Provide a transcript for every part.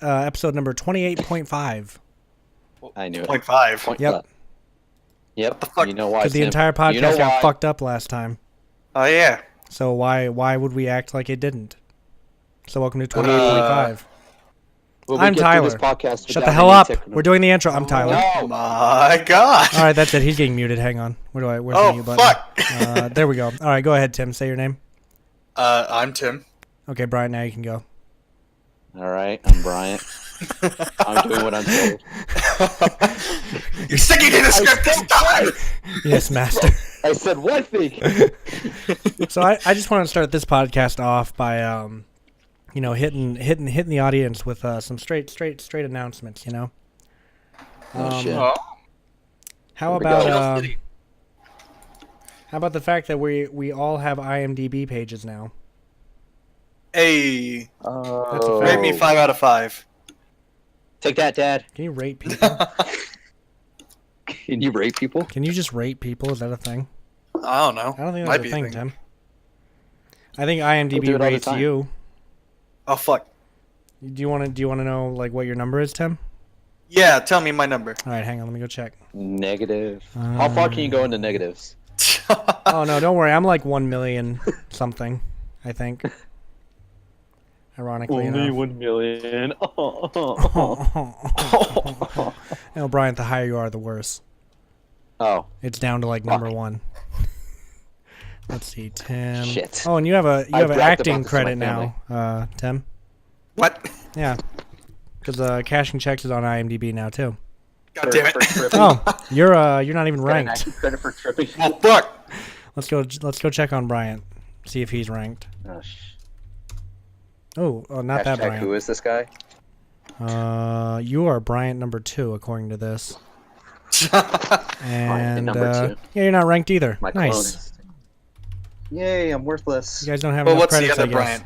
episode number 28.5. I knew it. 0.5. Yep. Yep. the fuck? You know why? Because the Tim? entire podcast You know got why? fucked up last time. Oh, yeah. So why would we act like it didn't? So welcome to 28.5. Will we I'm get through Tyler. this podcast Shut without the hell any up. technical- We're doing the intro. I'm Tyler. Oh, my God. All right, that's it. He's getting muted. Hang on. Where's the Oh, mute button? fuck. There we go. All right, go ahead, Tim. Say your name. I'm Tim. Okay, Brian, now you can go. All right, I'm Bryant. I'm doing what I'm told. You're sticking to the script this time! Yes, master. I said one thing. So I just want to start this podcast off by hitting the audience with some straight announcements. You know. Oh shit. Oh. How Here we about go. how about the fact that we all have IMDb pages now? Hey, That's a Oh. fact. rate me 5 out of 5. Take that, Dad. Can you rate people? Can you rate people? Can you just rate people? Is that a thing? I don't know. I don't think Might that's be a thing, thing. Tim. I think do IMDb it all the rates time. you. Oh, fuck. Do you want to know like what your number is, Tim? Yeah, tell me my number. All right, hang on. Let me go check. Negative. How far can you go into negatives? Oh no, don't worry. I'm like 1 million something. I think. Ironically enough. 1 million. No, Brian, the higher you are, the worse. Oh, It's down to like number 1. Let's see, Tim. Shit. Oh, and you have I an bragged acting about this to my credit now, Tim. What? Yeah, because cashing checks is on IMDb now too. God damn it. Oh, you're not even ranked. Credit for tripping. Well, fuck. Let's go check on Bryant, see if he's ranked. Oh, not that Hashtag, who Bryant. is this guy? You are Bryant number 2 according to this. And number 2. yeah, you're not ranked either. My clone Nice. is. Yay, I'm worthless. You guys don't have But enough what's the credits, other I guess.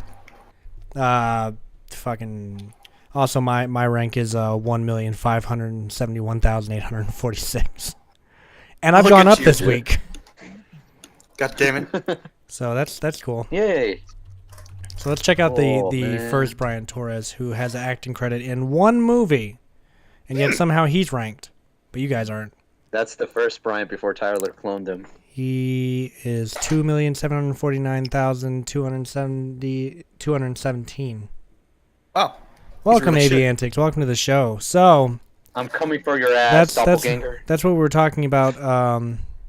Brian? Fucking. Also, my rank is 1,571,846, and I've Look gone at up you, this dude. week, God damn it. so that's cool. Yay. So let's check out the Oh, man. first Brian Torres, who has an acting credit in 1 movie, and yet somehow he's ranked, but you guys aren't. That's the first Bryant before Tyler cloned him. He is 2,749,217. Wow. Welcome, really AV shit. Antics. Welcome to the show. So I'm coming for your ass, that's doppelganger. that's what we were talking about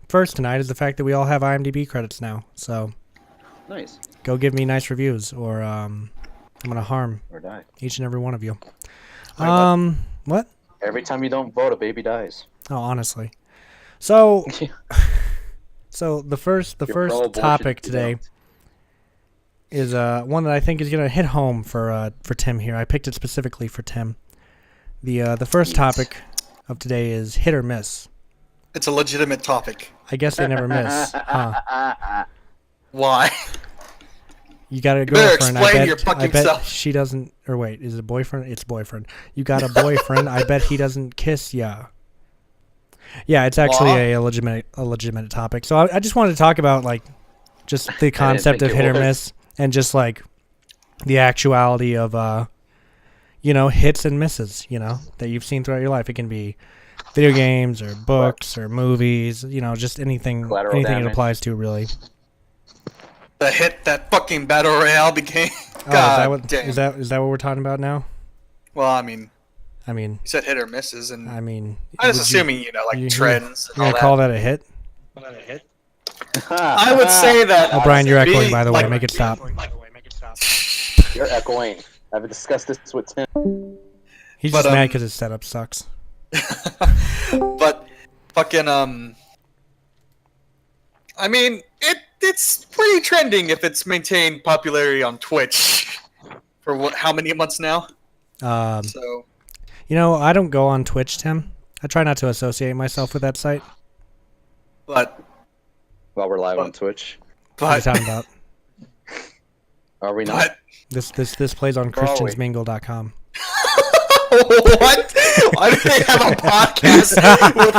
first tonight, is the fact that we all have IMDb credits now. So Nice. go give me nice reviews, or I'm gonna harm Or die. each and every one of you. Wait, What? Every time you don't vote, a baby dies. Oh, honestly. So so the first You're pro-abortion topic if you today don't. is one that I think is gonna hit home for Tim here. I picked it specifically for Tim. The first Yes. topic of today is hit or miss. It's a legitimate topic. I guess they never miss, huh? Why? You got a better girlfriend. explain your fucking I bet self. she doesn't. Or wait, is it a boyfriend? It's boyfriend. You got a boyfriend. I bet he doesn't kiss ya. Yeah, it's actually Aw. a legitimate topic. So I just wanted to talk about like just the concept of think it hit or was. miss, and just like the actuality of hits and misses. That you've seen throughout your life. It can be video games or books or movies. Just anything Collateral it damage. applies to, really. The hit that fucking Battle Royale became. Oh, God damn. is that what we're talking about now? Well, I mean, I mean, you said hit or misses, and I mean, I was would assuming, like you- trends and You're all gonna that. call that a hit? I would say that. Oh, Brian, you're echoing, being, by the way. like, Make it stop. You're echoing. I've discussed this with Tim. He's But, just mad because his setup sucks. But fucking I mean, it's pretty trending if it's maintained popularity on Twitch for how many months now? So I don't go on Twitch, Tim. I try not to associate myself with that site. but While we're live on Twitch. What are you but talking about? Are we not? but This plays on Where are we? christiansmingle.com. what? Why do they have a podcast with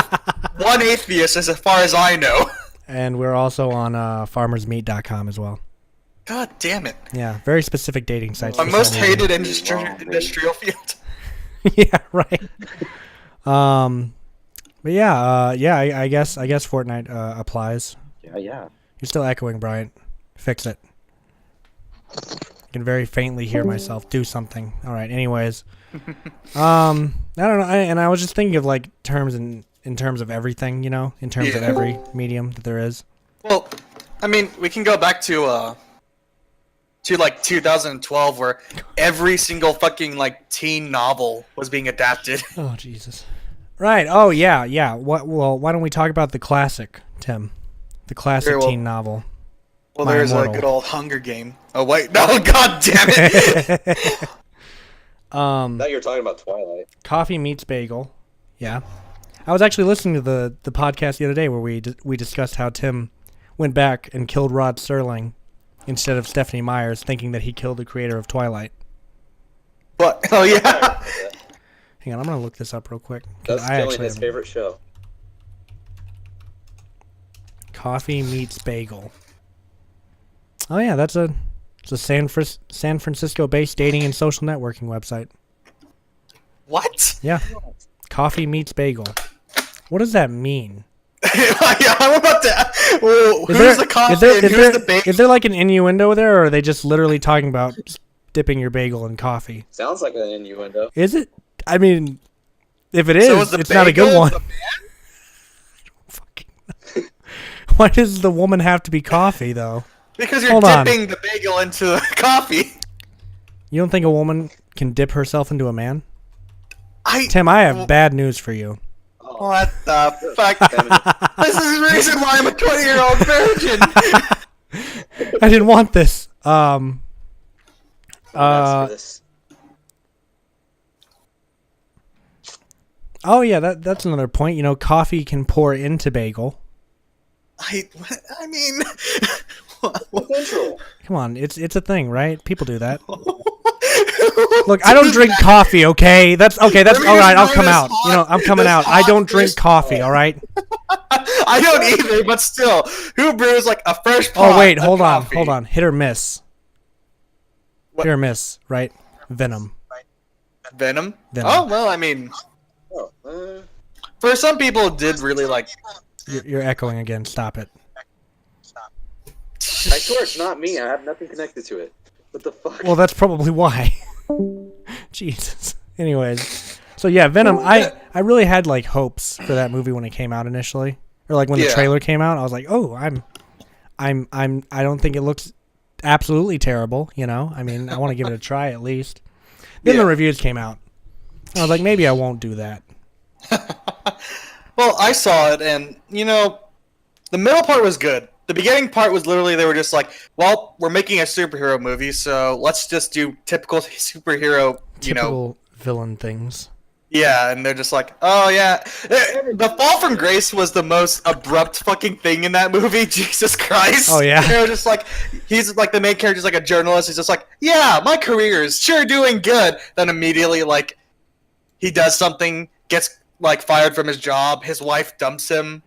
one atheist as far as I know? And we're also on farmersmeat.com as well. God damn it. Yeah, very specific dating sites. My for most some reason. hated industrial field. Yeah, right. But yeah, I guess Fortnite applies. Yeah, yeah. You're still echoing, Bryant. Fix it. I can very faintly hear myself. Do something. All right. Anyways, I don't know. I was just thinking of like terms in terms of everything, you know, in terms of every medium that there is. Well, I mean, we can go back to like 2012, where every single fucking like teen novel was being adapted. Oh Jesus. Right. Oh yeah, yeah. What? Well, why don't we talk about the classic, Tim? The classic Very well. teen novel. Well, My there's Immortal. a good old Hunger Game. Oh wait, no, god damn it! Now you're talking about Twilight. Coffee Meets Bagel. Yeah. I was actually listening to the podcast the other day where we discussed how Tim went back and killed Rod Serling instead of Stephanie Myers, thinking that he killed the creator of Twilight. But oh yeah, Hang on, I'm gonna look this up real quick. 'Cause That's I killing actually his haven't- favorite show. Coffee Meets Bagel. Oh yeah, it's a San Francisco-based dating and social networking website. what? Yeah. Coffee Meets Bagel. What does that mean? Yeah, I'm about to. Well, Is who's the coffee and who's the bagel? is there like an innuendo there, or are they just literally talking about dipping your bagel in coffee? Sounds like an innuendo. Is it? I mean, if it is, So is the it's not a good bagel one. the Fucking- Why does the woman have to be coffee, though? Because you're Hold on. dipping the bagel into the coffee. You don't think a woman can dip herself into a man? I. Tim, I have bad news for you. What the fuck? This is the reason why I'm a 20-year-old virgin. I didn't want this. This. Oh yeah, that's another point. You know, coffee can pour into bagel. I mean, Central. Come on, it's a thing, right? People do that. Look, I don't drink coffee, okay? That's all right, I'll come out. You know, I'm coming out. I don't drink coffee, all right? I don't either, but still, who brews like a fresh pot? Oh, wait, of hold coffee? on. Hit or miss. What? Hit or miss, right? Venom. Venom? Venom. Oh, well, I mean, Oh, for some people, it did really like. You're echoing again. Stop it. I swear it's not me. I have nothing connected to it. What the fuck? Well, that's probably why. Jesus. Anyways, so yeah, Venom. I really had like hopes for that movie when it came out initially, or like when the Yeah. trailer came out. I was like, oh, I don't think it looks absolutely terrible. You know, I mean, I want to give it a try at least. Then Yeah. the reviews came out. I was like, maybe I won't do that. Well, I saw it, and you know, the middle part was good. The beginning part was literally they were just like, "Well, we're making a superhero movie, so let's just do typical superhero, you know." Typical villain things. Yeah, and they're just like, "Oh yeah." The fall from grace was the most abrupt fucking thing in that movie. Jesus Christ. Oh, yeah? They were just like, he's like the main character's like a journalist. He's just like, "Yeah, my career is sure doing good." Then immediately like, he does something, gets like fired from his job. His wife dumps him.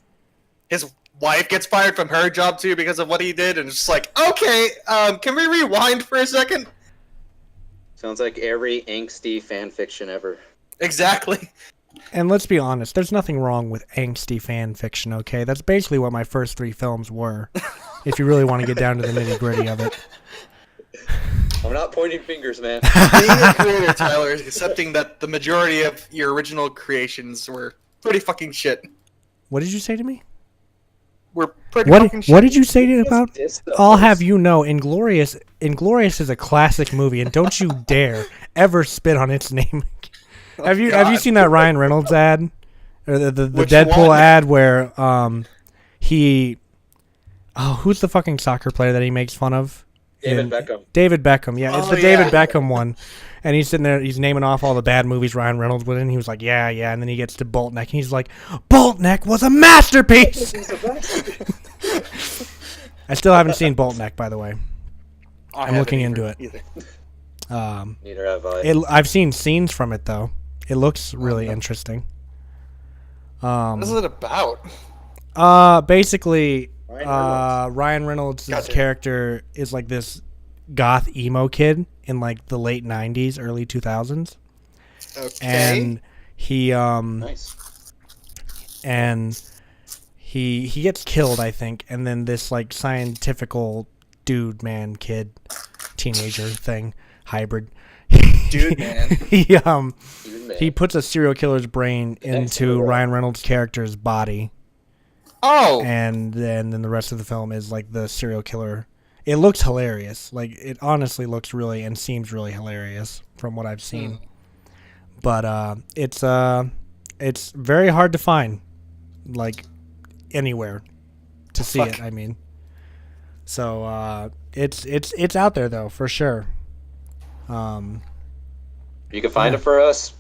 His wife gets fired from her job too because of what he did, and it's just like, okay, can we rewind for a second? Sounds like every angsty fan fiction ever. Exactly. And let's be honest, there's nothing wrong with angsty fan fiction, okay? That's basically what my first 3 films were, if you really want to get down to the nitty-gritty of it. I'm not pointing fingers, man. Being a creator, Tyler, is accepting that the majority of your original creations were pretty fucking shit. What did you say to me? Were pretty What fucking shit. what did you say to about? Diss those. I'll have you know, Inglorious is a classic movie, and don't you dare ever spit on its name. Have you God. seen that Ryan Reynolds ad, or the Which Deadpool one? ad where who's the fucking soccer player that he makes fun of? David Beckham. David Beckham, yeah, it's Oh, the yeah. David Beckham one, and he's sitting there, he's naming off all the bad movies Ryan Reynolds was in. And he was like, yeah, and then he gets to Boltneck, and he's like, Boltneck was a masterpiece. I still haven't seen Boltneck, by the way. I I'm haven't looking either- into it. either. Neither have I. I've seen scenes from it though. It looks really interesting. What is it about? Basically, Ryan Ryan Reynolds' Gotcha. character is like this goth emo kid in like the late '90s, early 2000s, Okay. and he Nice. and he gets killed, I think, and then this like scientifical dude, man, kid, teenager thing, hybrid. Dude, man. He puts a serial killer's brain into Ryan Reynolds' character's body, Oh, and then the rest of the film is like the serial killer. It looks hilarious. Like, it honestly looks really and seems really hilarious from what I've seen. But it's very hard to find, like, anywhere to see it. I mean, so it's out there though, for sure. You can find it for us.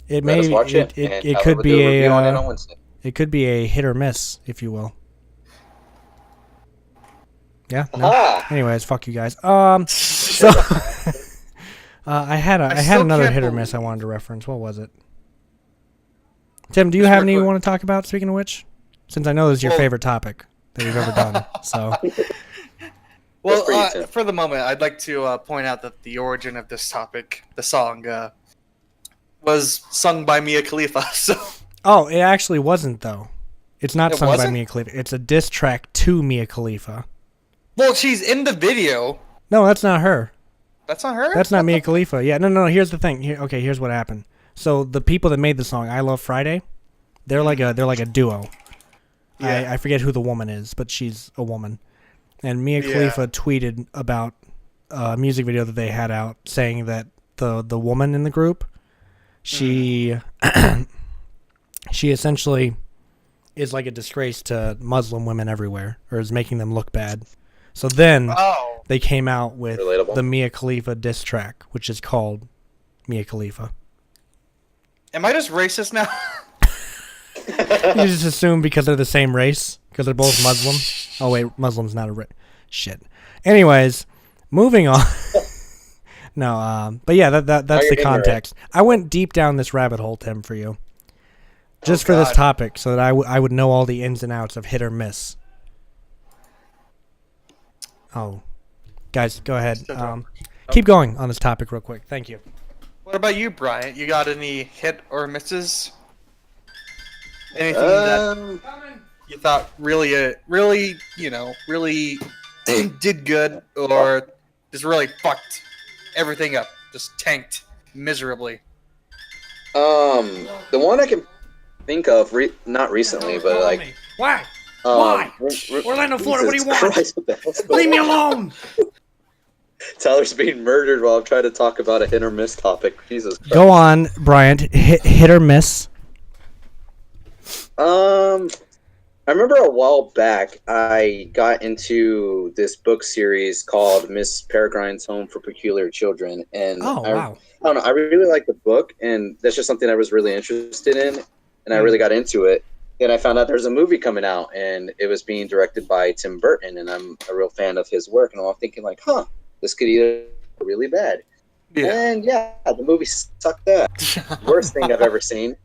It Let may us watch it. it and could we'll be do a review on it a on Wednesday. it could be a hit or miss, if you will. Yeah. No? Aha! Anyways, fuck you guys. So I had still another can't hit or believe- miss I wanted to reference. What was it? Tim, do you have any you want to talk about? Speaking of which, since I know this is your Well- favorite topic that we've ever done, so well, for you, Tim. for the moment, I'd like to point out that the origin of this topic, the song, was sung by Mia Khalifa. So, oh, it actually wasn't though. It's not It sung by wasn't? Mia Khalifa. It's a diss track to Mia Khalifa. well, she's in the video. No, that's not her. That's not her. That's not Mia Khalifa. Yeah, no. Here's the thing. Here's what happened. So the people that made the song "I Love Friday," they're like a duo. Yeah. I forget who the woman is, but she's a woman. And Mia Yeah. Khalifa tweeted about a music video that they had out, saying that the woman in the group, she she essentially is like a disgrace to Muslim women everywhere, or is making them look bad. So then Oh, they came out with Relatable. the Mia Khalifa diss track, which is called Mia Khalifa. am I just racist now? You just assume because they're the same race, because they're both Muslim. Oh wait, Muslim's not a shit. Anyways, moving on. No, but yeah, that's you're the ignorant. context. I went deep down this rabbit hole, Tim, for you, just for this God. topic, so that I would know all the ins and outs of hit or miss. Oh, guys, go ahead. Keep going on this topic real quick. Thank you. What about you, Bryant? You got any hit or misses? Anything that you thought really, really did good, or just really fucked everything up, just tanked miserably? The one I can think of, not recently, but like, Why? Why? Orlando, Florida, what do you want? Christ, what the hell's going Leave me on? alone. Tyler's being murdered while I'm trying to talk about a hit or miss topic. Jesus Christ. Go on, Bryant. Hit or miss. I remember a while back I got into this book series called Miss Peregrine's Home for Peculiar Children, and Oh I wow. don't know, I really liked the book, and that's just something I was really interested in, and I really got into it. Then I found out there's a movie coming out, and it was being directed by Tim Burton, and I'm a real fan of his work, and I'm thinking like, this could either be really bad. And yeah, the movie sucked ass. Worst thing I've ever seen.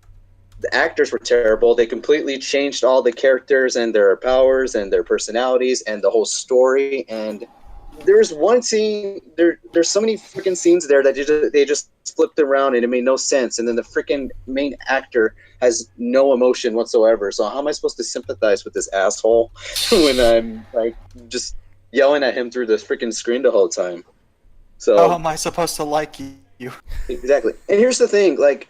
The actors were terrible. They completely changed all the characters and their powers and their personalities and the whole story. And there's one scene, there's so many freaking scenes there that they just flipped around and it made no sense. And then the freaking main actor has no emotion whatsoever. So how am I supposed to sympathize with this asshole when I'm like just yelling at him through the freaking screen the whole time? So How am I supposed to like you? exactly. And here's the thing, like,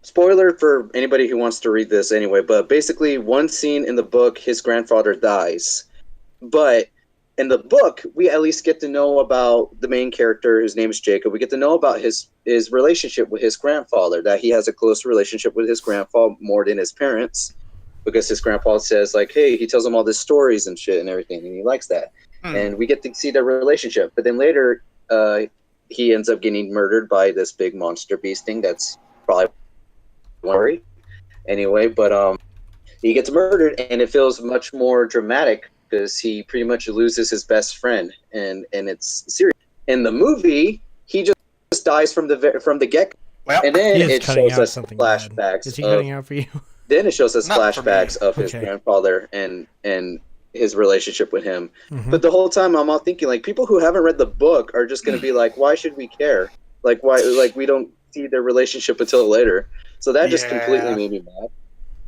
spoiler for anybody who wants to read this anyway, but basically one scene in the book, his grandfather dies. But in the book, we at least get to know about the main character, whose name is Jacob. We get to know about his relationship with his grandfather, that he has a close relationship with his grandpa more than his parents, because his grandpa says, like, hey, he tells him all these stories and shit and everything, and he likes that. And we get to see their relationship. But then later, he ends up getting murdered by this big monster beast thing that's probably worry anyway, but he gets murdered, and it feels much more dramatic because he pretty much loses his best friend, and it's serious. In the movie, he just dies from the get, Well, and then He is it cutting shows out us something bad. flashbacks. Is he of, cutting out for you? then it shows us Not for me. flashbacks of his Okay. grandfather and his relationship with him. Mhm. But the whole time I'm all thinking, like, people who haven't read the book are just going to be like, why should we care? Like, why? Like, we don't see their relationship until later. So that just completely Yeah. made me mad.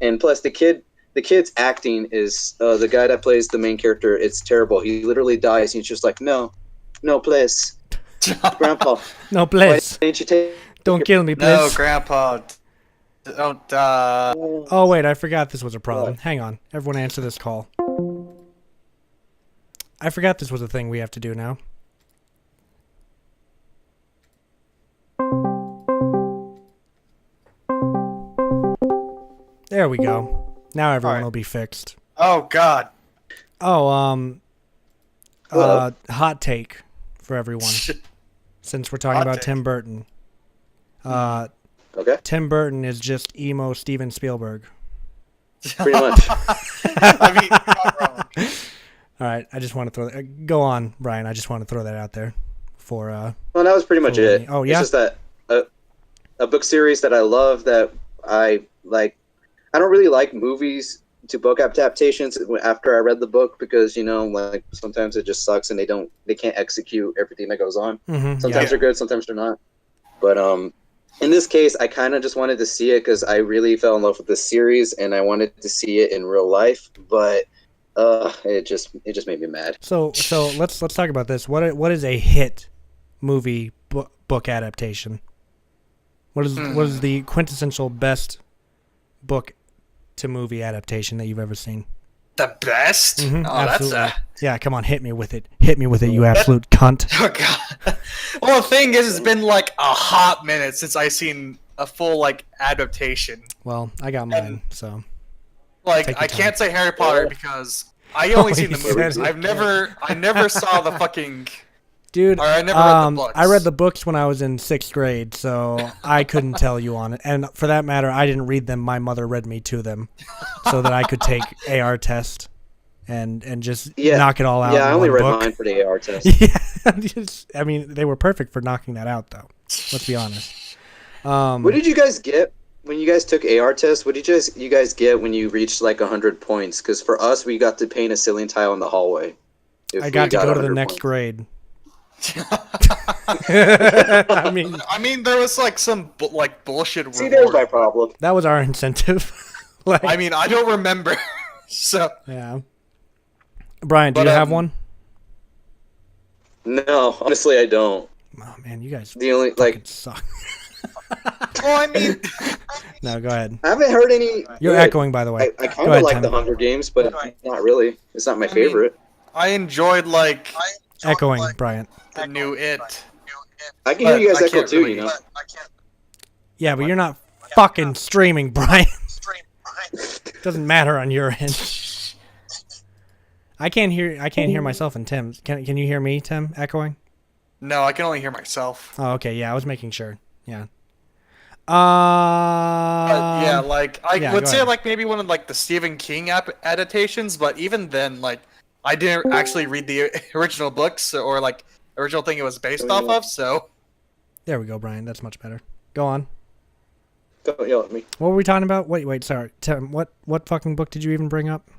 And plus, the kid's acting is the guy that plays the main character. It's terrible. He literally dies. He's just like, no, please, Grandpa, No, why please. didn't you take? Don't kill me, No, please. Grandpa, don't. Oh, wait, I forgot this was a problem. What? Hang on. Everyone answer this call. I forgot this was a thing we have to do now. There we go. Now everyone Alright. will be fixed. Oh God. Oh, Hello. hot take for everyone. Since we're talking Hot about take. Tim Burton. Okay, Tim Burton is just emo Steven Spielberg. pretty much. I mean, you're not wrong. All right, I just want to throw that. Go on, Brian. I just want to throw that out there for Well, that was pretty much Cool. it. Oh, yeah? It's just that a book series that I love that I like. I don't really like movies to book adaptations after I read the book because like sometimes it just sucks and they can't execute everything that goes on. Mhm, Sometimes yeah. they're good, sometimes they're not. But in this case, I kind of just wanted to see it because I really fell in love with this series and I wanted to see it in real life. But it just made me mad. So let's talk about this. What is a hit movie book adaptation? What is the quintessential best book to movie adaptation that you've ever seen? The best? Mhm, Oh, that's absolutely. Yeah, come on, hit me with it. Hit me with it, you absolute cunt. Oh God. Well, the thing is, it's been like a hot minute since I seen a full like adaptation. Well, I got mine, so Like, Take your I time. can't say Harry Potter because I only Oh, seen the he said movies. it. I never saw the fucking. dude, Or I never read the books. I read the books when I was in 6th grade, so I couldn't tell you on it. And for that matter, I didn't read them. My mother read me to them so that I could take AR test and just Yeah. knock it all out. Yeah, in I only one read book. mine for the AR test. Yeah, I mean, they were perfect for knocking that out, though. Let's be honest. What did you guys get when you guys took AR tests? What did you guys get when you reached like 100 points? Because for us, we got to paint a ceiling tile in the hallway. If I we got to go to the 100 next points. grade. I mean, there was like some bullshit. See, there's my reward. problem. that was our incentive. like, I mean, I don't remember. So yeah. Brian, do But, you have um, one? No, honestly, I don't. Oh man, you guys The only fucking like suck. well, I mean, No, go ahead. I haven't heard any. You're good. echoing, by the way. I kind Go of ahead, like Tim. the Hunger Games, but not really. It's not my mean, favorite. I enjoyed like Echoing, Brian. the new It. I can hear you but guys I echo can't too. really- Yeah, but you're not fucking streaming, Brian. Doesn't matter on your end. I can't hear myself and Tim. Can you hear me, Tim, echoing? No, I can only hear myself. Oh, okay. Yeah, I was making sure. Yeah. Yeah, like I yeah, would go say ahead. like maybe one of like the Stephen King adaptations, but even then, like I didn't actually read the original books or like original thing it was based off of. So There we go, Brian. That's much better. Go on. Don't yell at me. What were we talking about? Wait, sorry. Tim, what fucking book did you even bring up?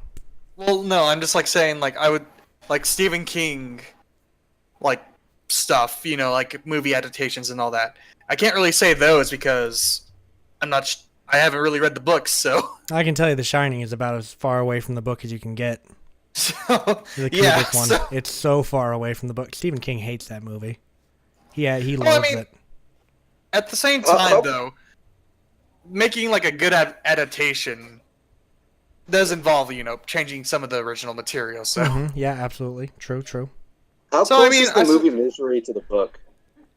well, no, I'm just like saying like I would like Stephen King, like stuff, like movie adaptations and all that. I can't really say those because I'm not. I haven't really read the books, so. I can tell you The Shining is about as far away from the book as you can get. So The Kubrick yeah, one. so- It's so far away from the book. Stephen King hates that movie. He Well, I loves mean, it. at the same Oh. time, though, making like a good adaptation does involve, changing some of the original material. So Mhm, yeah, absolutely. True. How So, close I mean, is the I s- movie Misery to the book?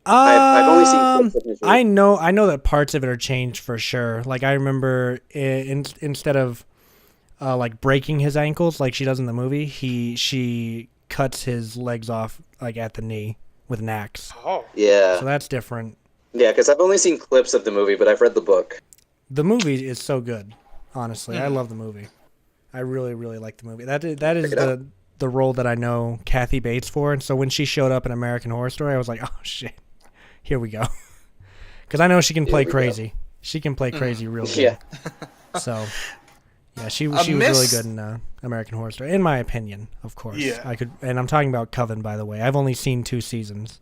I've only seen clips of Misery. I know that parts of it are changed for sure. Like I remember, instead of like breaking his ankles like she does in the movie, she cuts his legs off like at the knee with an axe. Oh. Yeah, So that's different. yeah, because I've only seen clips of the movie, but I've read the book. The movie is so good. Honestly, I Mhm. love the movie. I really like the movie. That is Check it the role that I know Kathy Bates for, and so when she showed up in American Horror Story, I was like, oh shit, here we go. Because I know she can play Here we go. crazy. She can play crazy real good. Yeah. So, yeah, she was really Miss- good in American Horror Story, in my opinion, of course. Yeah. And I'm talking about Coven, by the way. I've only seen 2 seasons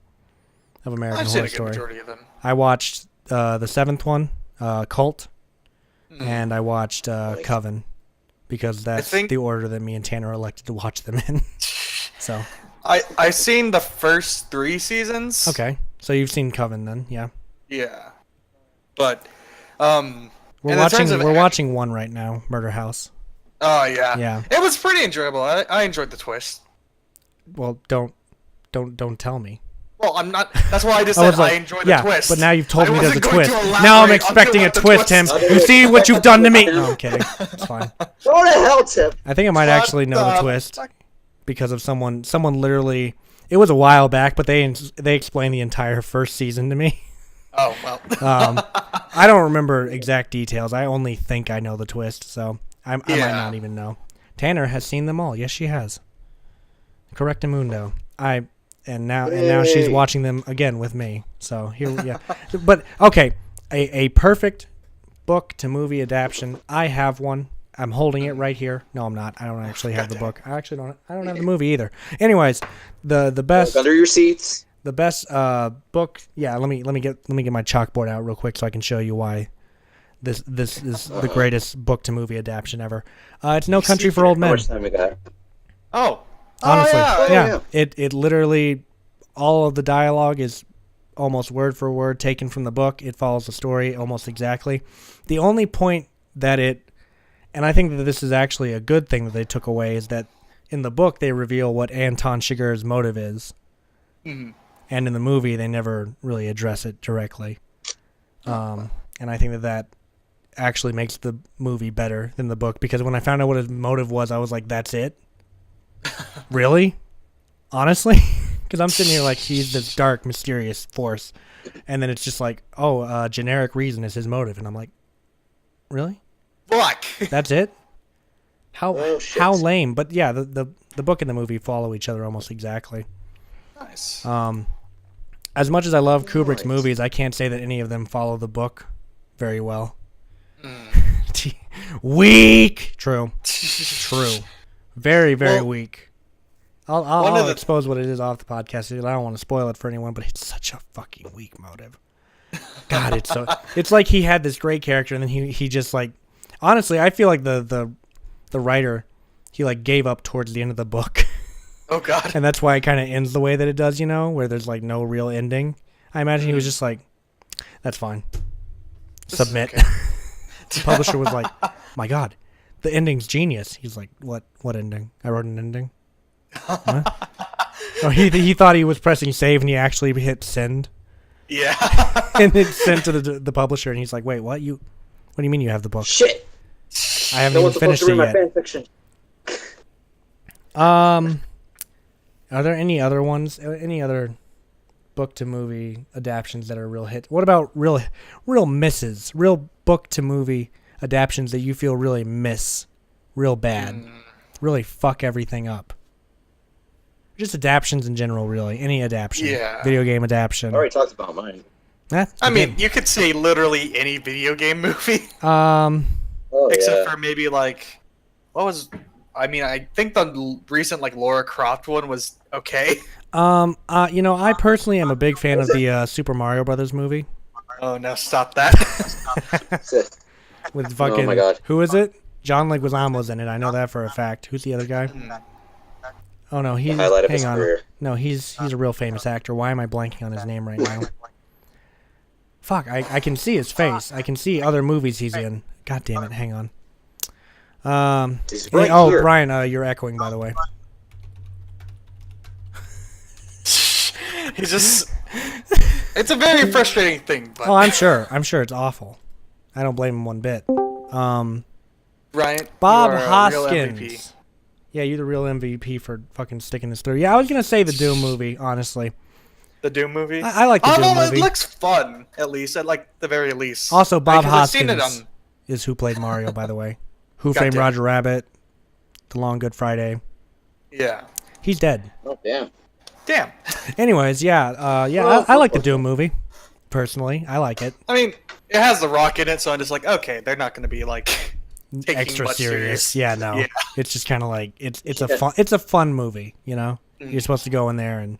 of American I've seen Horror a good Story. majority of them. I watched the seventh one, Cult, Mm. and I watched Coven, because that's think- the order that me and Tanner elected to watch them in. So I seen the first 3 seasons. okay, so you've seen Coven then, yeah. Yeah. But We're And in watching. terms of We're act- watching one right now, Murder House. oh yeah. Yeah. It was pretty enjoyable. I enjoyed the twist. Well, don't tell me. Well, I'm not. That's why I just I said was like, I enjoyed the yeah, twist. but now you've told I me there's a wasn't going twist. to Now I'm elaborate expecting a until twist, the Tim. twist. You see what you've done to me? No, I'm kidding. It's fine. Go to hell, Tip. I think I might actually know the twist fuck? because of someone. Someone literally. It was a while back, but they explained the entire first season to me. Oh well. I don't remember exact details. I only think I know the twist, so I might Yeah. not even know. Tanner has seen them all. Yes, she has. Correctamundo. And now she's Yay. watching them again with me. So here, yeah. But okay, a perfect book to movie adaptation. I have one. I'm holding it right here. No, I'm not. I don't actually have the book. I actually don't. I don't have the movie either. Anyways, the best. Look under your seats. The best book. Yeah, let me get my chalkboard out real quick so I can show you why this is the greatest book to movie adaptation ever. It's No Country for Old How Men. much time we got? Oh. Honestly, Oh, yeah. It literally, all of the dialogue is almost word for word taken from the book. It follows the story almost exactly. The only point that and I think that this is actually a good thing that they took away, is that in the book they reveal what Anton Chigurh's motive is. Mhm. And in the movie, they never really address it directly. And I think that actually makes the movie better than the book, because when I found out what his motive was, I was like, that's it? Really? Honestly? Because I'm sitting here like he's this dark, mysterious force. And then it's just like, generic reason is his motive. And I'm like, really? Fuck. That's it? Oh, shit. How lame. But yeah, the book and the movie follow each other almost exactly. Nice. As much as I love Kubrick's Nice. movies, I can't say that any of them follow the book very well. Weak. True. Very, very Well, weak. one of I'll the- expose what it is off the podcast. I don't want to spoil it for anyone, but it's such a fucking weak motive. God, it's like he had this great character, and then he just like, honestly, I feel like the writer, he like gave up towards the end of the book. Oh god. And that's why it kind of ends the way that it does, where there's like no real ending. I imagine he was just like, that's fine. Submit. okay. The publisher was like, my God, the ending's genius. He's like, what ending? I wrote an ending. What? Oh, he thought he was pressing save and he actually hit send. Yeah. And it sent to the publisher, and he's like, wait, what do you mean you have the book? Shit. I haven't No even one's supposed finished to it read my yet. fan fiction. Are there any other ones? Any other book to movie adaptions that are real hits? What about real misses? Real book to movie adaptions that you feel really miss, real bad, really fuck everything up. Just adaptions in general, really. Any adaption. Yeah. Video game adaption. I already talked about mine. I mean, you could say literally any video game movie, Oh, except yeah. for maybe like, what was? I mean, I think the recent like Laura Croft one was okay. I personally am a big fan of the Super Mario Brothers movie Oh no, stop that. with fucking. Oh my God. Who is it? John Leguizamo's in it. I know that for a fact. Who's the other guy? Oh no, he's Highlight of hang his on. career. No, he's a real famous actor. Why am I blanking on his name right now? Fuck, I can see his face. I can see other movies he's in. God damn it, hang on. He's right Oh, here. Brian, you're echoing, by the way. He's just. It's a very frustrating thing, but Oh, I'm sure it's awful. I don't blame him one bit. Ryan, Bob you are a real Hoskins. MVP. Yeah, you're the real MVP for fucking sticking this through. Yeah, I was gonna say the Doom movie, honestly. The Doom movie. I like the Doom well, movie. it looks fun at least. At like the very least. Also, Bob Because I've seen it Hoskins on- is who played Mario, by the way. Who God Framed damn. Roger Rabbit, The Long Good Friday. Yeah. He's dead. Oh, damn. Damn. Anyways, I like the Doom movie. Personally, I like it. I mean, it has The Rock in it, so I'm just like, okay, they're not going to be like taking Extra much serious. Yeah, no. Yeah. It's just kind of like it's Yeah. a fun movie. Mm. You're supposed to go in there and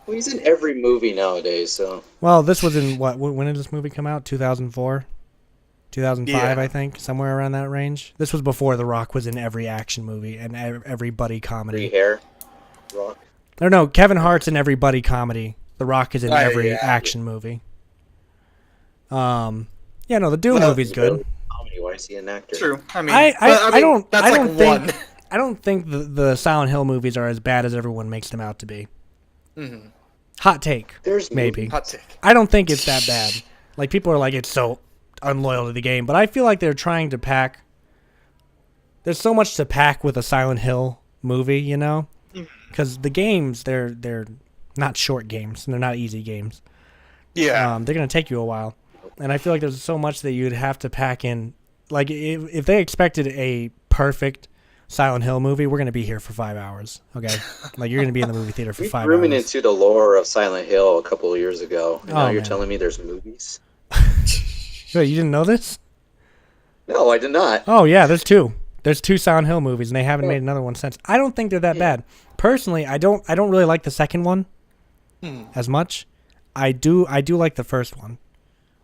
Well, he's in every movie nowadays, so Well, this was in what? When did this movie come out? 2004, 2005, Yeah. I think, somewhere around that range. This was before The Rock was in every action movie and every buddy free comedy. hair, Rock. Or no, Kevin Hart's in every buddy comedy. The Rock is in every yeah. action movie. Yeah, no, the Doom movie's good. Comedy, why is he an actor? True. I mean, I don't That's I like don't think one. I don't think the Silent Hill movies are as bad as everyone makes them out to be. Mm-hmm. Hot take, There's maybe. Hot take. I don't think it's that bad. Like, people are like, it's so unloyal to the game, but I feel like they're trying to pack. There's so much to pack with a Silent Hill movie, you know, because the games they're not short games and they're not easy games. Yeah. They're gonna take you a while, and I feel like there's so much that you'd have to pack in. Like, if they expected a perfect Silent Hill movie, we're gonna be here for 5 hours. Okay, like, you're gonna be in the movie theater for We 5 grew hours. into the lore of Silent Hill a couple of years ago, and Oh, now you're man. telling me there's movies? Wait, you didn't know this? No, I did not. Oh yeah, there's two. There's two Silent Hill movies, and they haven't made another one since. I don't think they're that bad. Personally, I don't really like the second one as much. I do like the first one.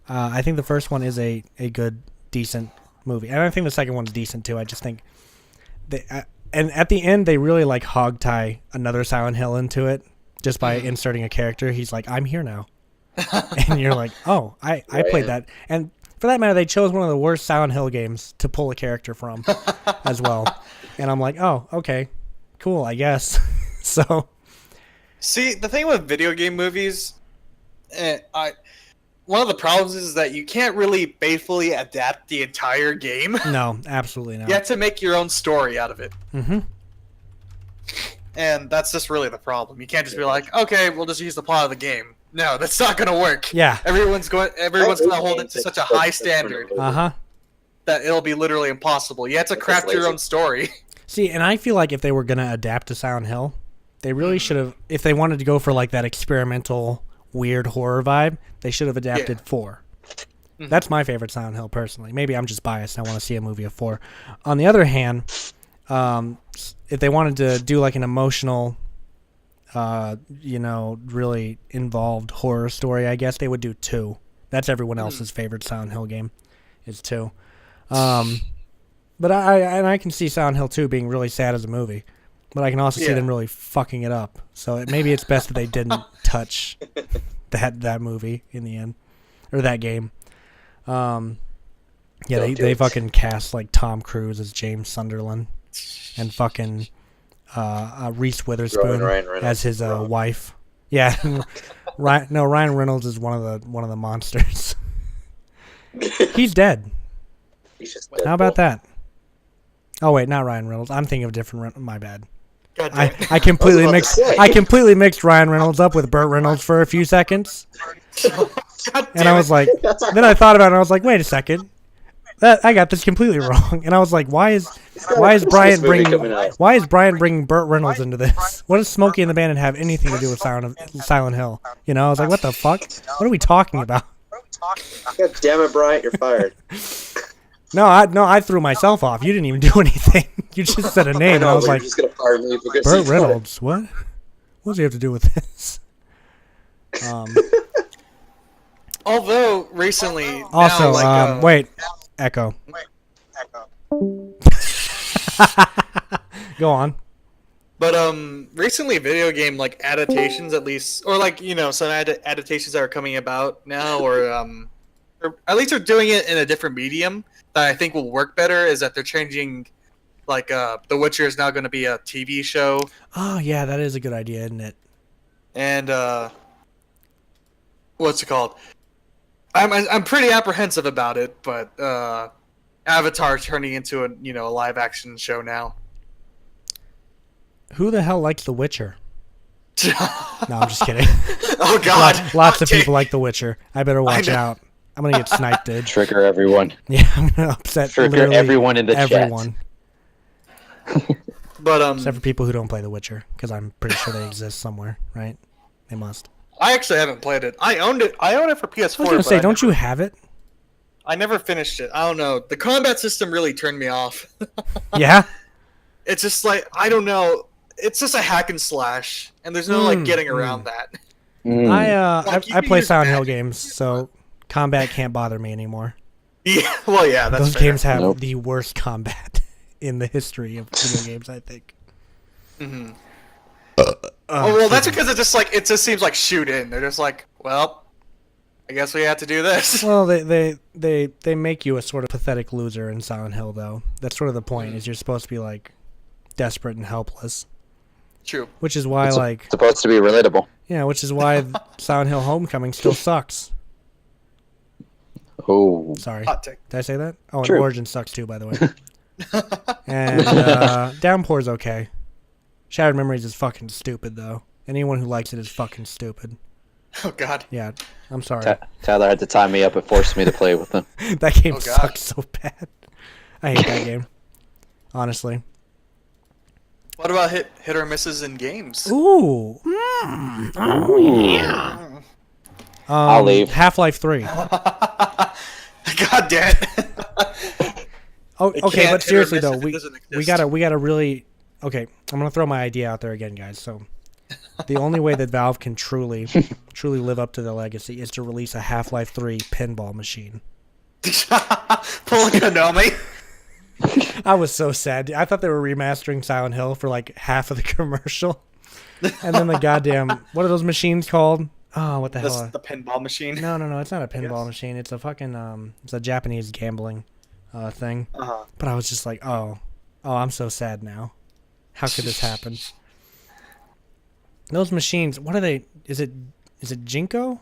I think the first one is a good, decent movie, and I think the second one's decent too. I just think and at the end they really like hog tie another Silent Hill into it just by inserting a character. He's like, I'm here now, and you're like, oh, I played that. And for that matter, they chose one of the worst Silent Hill games to pull a character from as well. And I'm like, oh, okay, cool, I guess. So See, the thing with video game movies, one of the problems is that you can't really faithfully adapt the entire game. no, absolutely not. You have to make your own story out of it. Mm-hmm. And that's just really the problem. You can't just be like, okay, we'll just use the plot of the game. No, that's not gonna work. Yeah. Everyone's gonna hold it to such a high standard Uh-huh. that it'll be literally impossible. You have to craft your own story. See, and I feel like if they were going to adapt to Silent Hill, they really should have, if they wanted to go for like that experimental, weird horror vibe, they should have adapted 4. That's my favorite Silent Hill, personally. Maybe I'm just biased. I want to see a movie of 4. On the other hand, if they wanted to do like an emotional, really involved horror story, I guess they would do 2. That's everyone else's favorite Silent Hill game, is 2. But I can see Silent Hill 2 being really sad as a movie, but I can also see Yeah. them really fucking it up. So maybe it's best that they didn't touch that movie in the end, or that game. Yeah, Don't do they it. fucking cast like Tom Cruise as James Sunderland, and fucking Reese Witherspoon Ryan Reynolds as his is wrong. wife. Yeah, Ryan Reynolds is one of the monsters. He's dead. He's just How about that? Oh wait, not Ryan Reynolds. I'm thinking of a different. My bad. God damn I, it. I completely about to mixed. say. I completely mixed Ryan Reynolds up with Burt Reynolds for a few seconds, God and damn I was it. like, then I thought about it, and I was like, wait a second, I got this completely wrong, and I was like, why is Brian movie bringing coming out. Burt Reynolds into this? What does Smokey and the Bandit have anything to do with Silent Hill? You know, I was like, what the fuck? What are we talking about? God damn it, Bryant, you're fired. No, I threw myself off. You didn't even do anything. You just said a name, and I was but like, you're just gonna fire me because Burt you- Reynolds. What? What does he have to do with this? Although recently, Also, now, like, wait, Echo. Go on. But recently video game like adaptations at least, or like some adaptations that are coming about now, or at least they're doing it in a different medium that I think will work better. Is that they're changing, like The Witcher is now going to be a TV show, Oh yeah, that is a good idea, isn't it? and what's it called? I'm pretty apprehensive about it, but Avatar turning into a live action show now. Who the hell likes The Witcher? No, I'm just kidding. Oh God! Lots of Hot take. people like The Witcher. I better watch know. out. I'm gonna get sniped, dude. Trigger everyone. Yeah, I'm gonna upset Trigger literally everyone in the everyone, But except for people who don't play The Witcher, because I'm pretty sure they exist somewhere, right? They must. I actually haven't played it. I owned it. I own it for PS4. I was gonna but say, I don't never- you have it? I never finished it. I don't know. The combat system really turned me off. Yeah. It's just like I don't know. It's just a hack and slash, and there's no like getting around that. Like, you I can play use Silent Hill magic. games, so combat can't bother me anymore. Yeah, well, yeah, that's Those fair. games have Nope. the worst combat in the history of video games, I think. Oh, well, that's because it just seems like shoot in. They're just like, well, I guess we have to do this. Well, they make you a sort of pathetic loser in Silent Hill, though. That's sort of the point. Is you're supposed to be like desperate and helpless, True. which is why It's supposed to be relatable. which is why Silent Hill Homecoming still sucks. Oh, Sorry, Hot take. did I say that? Oh, and True. Origin sucks too, by the way. And Downpour's okay. Shattered Memories is fucking stupid, though. Anyone who likes it is fucking stupid. Oh God. Yeah, I'm sorry. Tyler had to tie me up and force me to play with him. That game Oh, God. sucks so bad. I hate that game. Honestly. What about hit or misses in games? Ooh. Oh, yeah. I'll leave. Half-Life 3. God damn it. Oh, It okay, can't but hit or seriously miss though, if it we doesn't we exist. gotta really. Okay, I'm gonna throw my idea out there again, guys. So, the only way that Valve can truly live up to their legacy is to release a Half-Life 3 pinball machine. Pull a Konami. I was so sad. I thought they were remastering Silent Hill for like half of the commercial, and then the goddamn what are those machines called? Oh, what the That's hell? the pinball machine. No, it's not a pinball Yes. machine. It's a fucking it's a Japanese gambling thing. Uh-huh. But I was just like, oh, I'm so sad now. How could this happen? Those machines, what are they? Is it Jinko?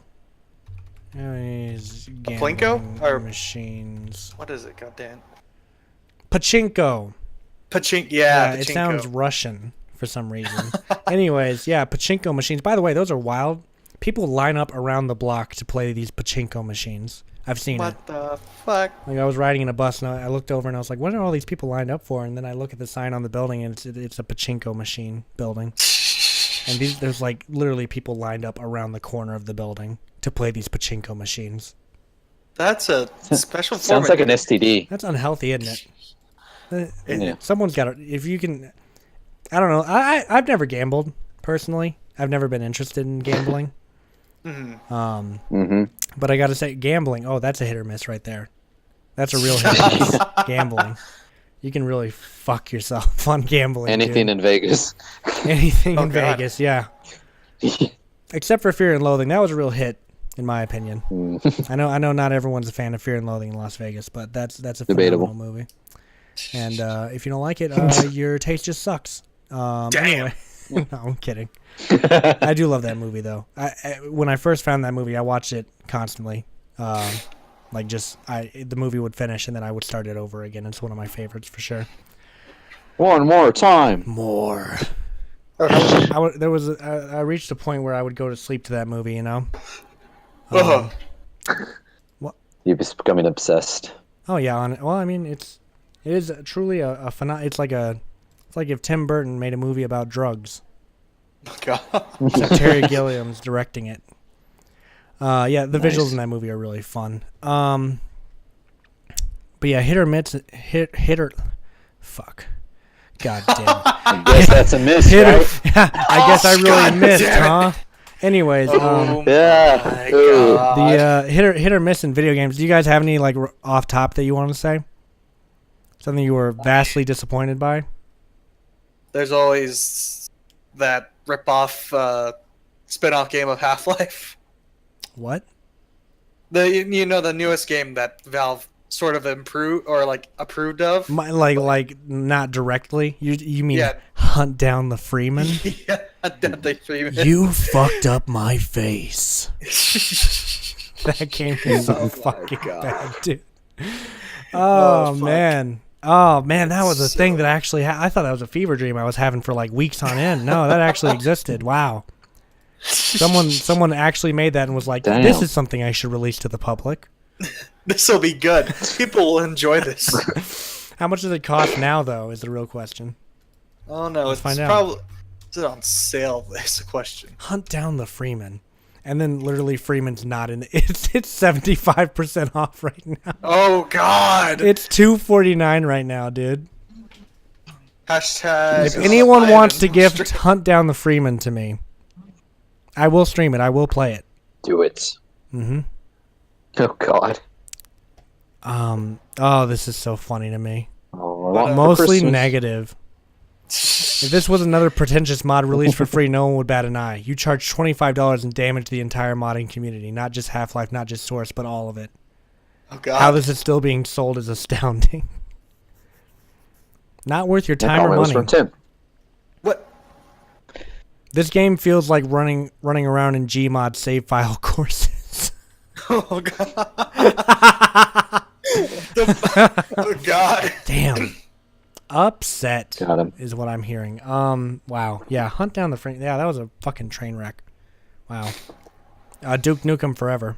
Plinko? Gambling Or- machines? What is it? God damn. Pachinko. Pachinko. Yeah, Yeah, it pachinko. sounds Russian for some reason. Anyways, yeah, pachinko machines. By the way, those are wild. People line up around the block to play these pachinko machines. I've seen it. What the fuck? Like I was riding in a bus and I looked over and I was like, "What are all these people lined up for?" And then I look at the sign on the building and it's a pachinko machine building. And there's like literally people lined up around the corner of the building to play these pachinko machines. That's a special form. Sounds like an STD. That's unhealthy, isn't it? Yeah. Someone's got to. If you can, I don't know. I've never gambled personally. I've never been interested in gambling. Mm-hmm. But I got to say, gambling. Oh, that's a hit or miss right there. That's a real hit or miss. Gambling. You can really fuck yourself on gambling. Anything dude. in Vegas. Anything Oh, in God. Vegas, yeah. Except for Fear and Loathing, that was a real hit, in my opinion. I know, not everyone's a fan of Fear and Loathing in Las Vegas, but that's a Debatable. phenomenal movie. And if you don't like it, your taste just sucks. Anyway, no, I'm kidding. I do love that movie though. When I first found that movie, I watched it constantly. The movie would finish and then I would start it over again. It's one of my favorites for sure. One more time. More. I reached a point where I would go to sleep to that movie, you know. Uh-huh. You're just becoming obsessed. Oh yeah, well, I mean, it is truly a it's like if Tim Burton made a movie about drugs. God. Except Terry Gilliam's directing it. Yeah, the Nice. visuals in that movie are really fun. But yeah, hit or fuck. God damn. I guess that's a miss, Hit or, right? I guess I really God missed, damn huh? Anyways, Oh Yeah. my Ooh. God. the hit or miss in video games. Do you guys have any like off top that you want to say? Something you were vastly disappointed by? There's always that rip-off spin-off game of Half-Life. What? The newest game that Valve sort of improved or like approved of. Like not directly. You mean Yeah. Hunt Down the Freeman? Yeah, that they streamed it. You fucked up my face. That game is so Oh my fucking God. bad, dude. Oh, Oh, fuck. man. Oh man, that was a thing that actually I thought that was a fever dream I was having for like weeks on end. No, that actually existed. Wow. Someone actually made that and was like, Damn. "This is something I should release to the public." This will be good. People will enjoy this. How much does it cost now, though? Is the real question. Oh no, it's find out. probably is it on sale? Is the question. Hunt Down the Freeman, and then literally Freeman's not in. It's 75% off right now. Oh God! It's $249 right now, dude. Hashtag. If anyone I wants to am gift str- Hunt Down the Freeman to me, I will stream it. I will play it. Do it. Mm-hmm. Oh God. Oh, this is so funny to me. Oh, I want for Mostly Christmas. negative. If this was another pretentious mod released for free, no one would bat an eye. You charge $25 and damage the entire modding community, not just Half-Life, not just Source, but all of it. Oh God. How this is still being sold is astounding. Not worth your That time or comment was money. from Tim. What? This game feels like running around in Gmod save file courses. Oh God. Oh God. Damn. Upset Got him. is what I'm hearing. Wow. Yeah, Hunt Down the Frame. Yeah, that was a fucking train wreck. Wow. Duke Nukem Forever.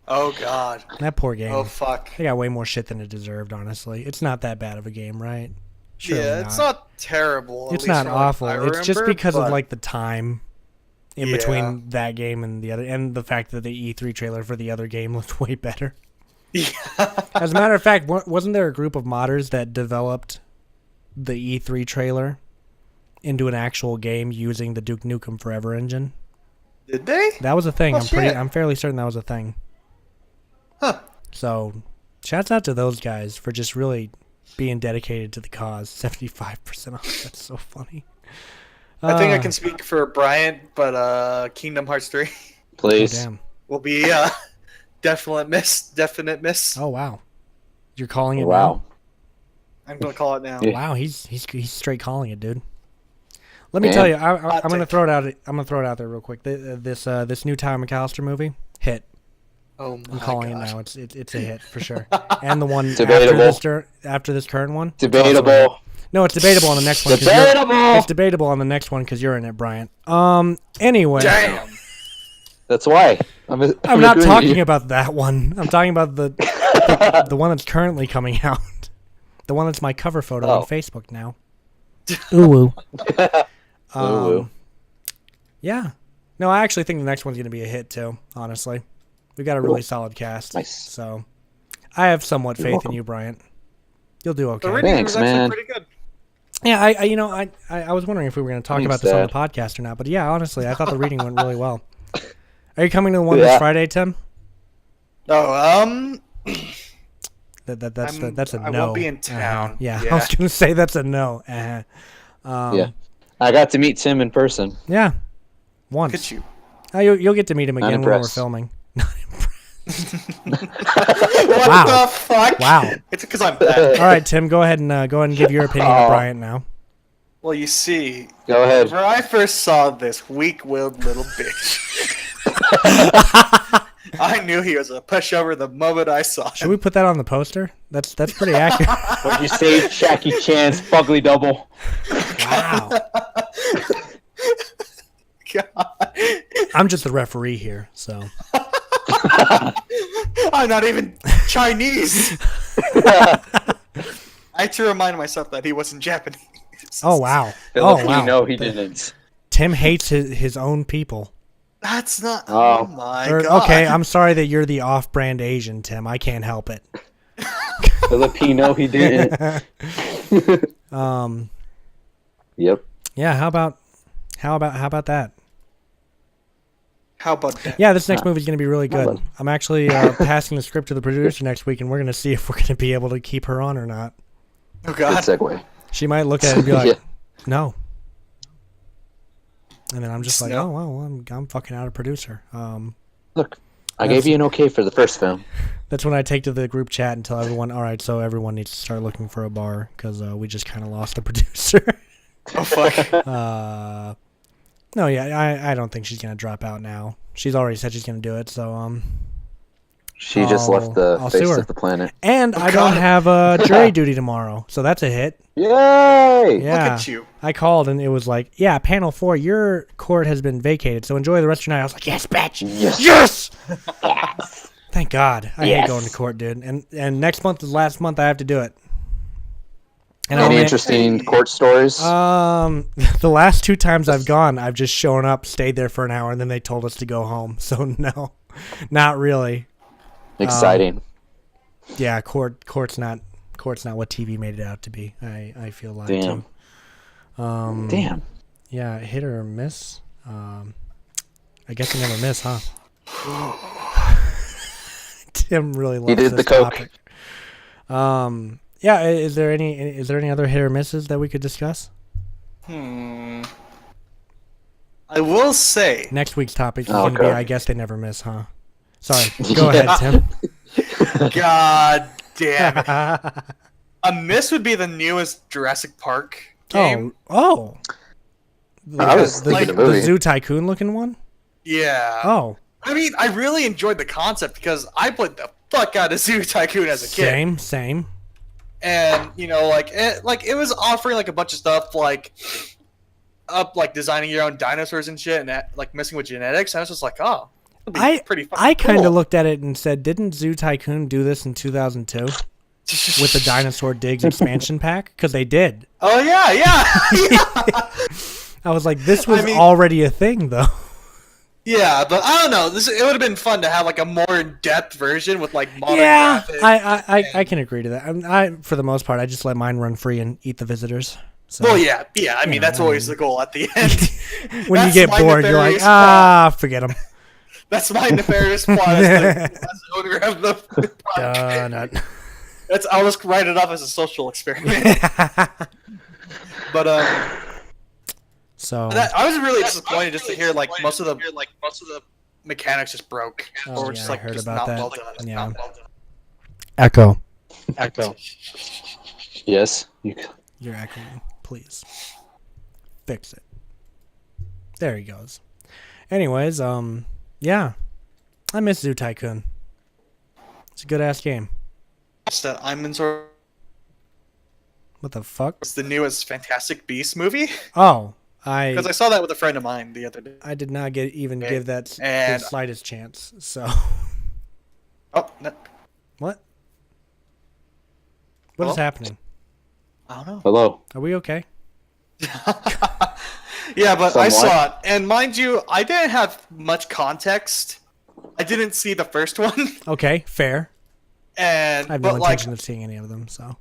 Oh God. That poor game. Oh fuck. They got way more shit than it deserved, honestly. It's not that bad of a game, right? Surely Yeah, it's not terrible. at It's least not from what awful. I It's just remember, because of but- like the time in Yeah. between that game and the other, and the fact that the E3 trailer for the other game looked way better. Yeah. As a matter of fact, wasn't there a group of modders that developed the E3 trailer into an actual game using the Duke Nukem Forever engine? Did they? That was a thing. Oh, shit. I'm fairly certain that was a thing. Huh. So, shouts out to those guys for just really being dedicated to the cause. 75% off. That's so funny. I think I can speak for Bryant, but Kingdom Hearts 3 Oh, Please. damn. will be definite miss. Oh, wow. You're calling it Wow. I'm gonna call it now. Yeah. now? Wow, he's straight calling it, dude. Let me Man. tell you, I'm Hot gonna take. throw it out. I'm gonna throw it out there real quick. This new Ty McAllister movie hit. Oh my I'm calling God. it now. It's a hit for sure. And the one Debatable. after this current one. Debatable. No, it's debatable on the next one. 'cause you're- Debatable. It's debatable on the next one because you're in it, Bryant. Anyway, Damn. That's why. I'm I'm not agreeing with talking you. about that one. I'm talking about the the one that's currently coming out. The one that's my cover photo on Oh. Facebook now. Ooh. Ooh. Yeah. No, I actually think the next one's going to be a hit too, honestly. We've got a really Cool. solid cast. Nice. So I have somewhat You're faith welcome. in you, Bryant. You'll do The okay. rating Thanks, was actually man. pretty good. Yeah, I was wondering if we were going to talk Thanks, about this on the Dad. podcast or not, but yeah, honestly, I thought the reading went really well. Are you coming to the one Yeah. this Friday, Tim? Oh, That's a I no. won't be in town. Yeah, I Yeah. was going to say that's a no. Yeah. I got to meet Tim in person. Yeah. Once. Look at you. You'll get to meet him Not again when we're impressed. filming. What Wow. the fuck? Wow. It's because I'm fat. All right, Tim, go ahead and give your opinion to Oh. Bryant now. Well, you see, Go ahead. when I first saw this weak-willed little bitch, I knew he was a pushover the moment I saw Should him. we put that on the poster? That's pretty accurate. What'd you say, Jackie Chan's fugly double? Wow. God. I'm just the referee here, so. I'm not even Chinese. I had to remind myself that he wasn't Japanese. Oh wow. Oh wow. No, he didn't. Tim hates his own people. That's not. Oh. Oh my Or- god. okay, I'm sorry that you're the off-brand Asian, Tim. I can't help it. Filipino, he didn't. Yep. Yeah. How about that? How about that? Yeah, this next movie's gonna be really How good. about- I'm actually passing the script to the producer next week, and we're gonna see if we're gonna be able to keep her on or not. Oh Good god. segue. She might look at it and be like, Yeah. "No," and then I'm just like, No. "Oh well, I'm fucking out of producer." Look, I gave you an okay for the first film. That's when I take to the group chat and tell everyone, "All right, so everyone needs to start looking for a bar because we just kind of lost a producer." Oh fuck. No, yeah, I don't think she's gonna drop out now. She's already said she's gonna do it, so She just left the I'll sue face her. of the planet. And I God. don't have jury duty tomorrow, so that's a hit. Yay! Yeah, Look at you. I called and it was like, yeah, panel 4, your court has been vacated, so enjoy the rest of your night. I was like, yes, bitch, Yes. yes. Thank God. I hate Yes. going to court, dude. And next month is last month I have to do it. And Any only- interesting court stories? the last 2 times I've gone, I've just shown up, stayed there for an hour, and then they told us to go home. So no, not really. Exciting. Yeah, court's not what TV made it out to be. I feel like Damn. too. Damn. Yeah, hit or miss. I guess you never miss, huh? Tim really loves He did this the coke. topic. Yeah. Is there any other hit or misses that we could discuss? I will say, Next week's topic is Oh, going to be, God. I guess they never miss, huh? Sorry. Go ahead, Tim. God damn it. A miss would be the newest Jurassic Park game. Oh. I was the, thinking the the movie. Zoo Tycoon looking one? Yeah. Oh. I mean, I really enjoyed the concept because I played the fuck out of Zoo Tycoon as a kid. Same. And, you know, it was offering, like, a bunch of stuff, like designing your own dinosaurs and shit and, like, messing with genetics. And I was just like, oh, that'd be pretty fucking I kind of cool. looked at it and said, didn't Zoo Tycoon do this in 2002 with the Dinosaur Digs expansion pack? Because they did. Oh, yeah. I was like, this was I mean- already a thing, though. Yeah, but I don't know. It would have been fun to have, like, a more in-depth version with, like, modern Yeah, graphics. I can agree to that. I for the most part, I just let mine run free and eat the visitors. So Well, yeah. I mean, know, that's I always mean- the goal at the end. when you That's get my bored, you're like, nefarious forget them. That's my nefarious plot as the owner of the park. I'll just write it off as a social experiment. But So I was really disappointed just to hear like most of the mechanics just broke, Oh, or yeah, just I like heard just about not that. well done. Yeah. Not well done. Echo. Yes. You're echoing. Please fix it. There he goes. Anyways, yeah, I miss Zoo Tycoon. It's a good ass game. That I'm in sort of What the fuck? it's the newest Fantastic Beasts movie Oh, because I saw that with a friend of mine the other day. I did not give that the And- slightest chance. So Oh, no, what? What is Hello? happening? I don't know. Hello. Are we okay? Yeah, but I Somewhat. saw it, and mind you, I didn't have much context. I didn't see the first one, Okay, fair. and I have no but like intention of seeing any of them. So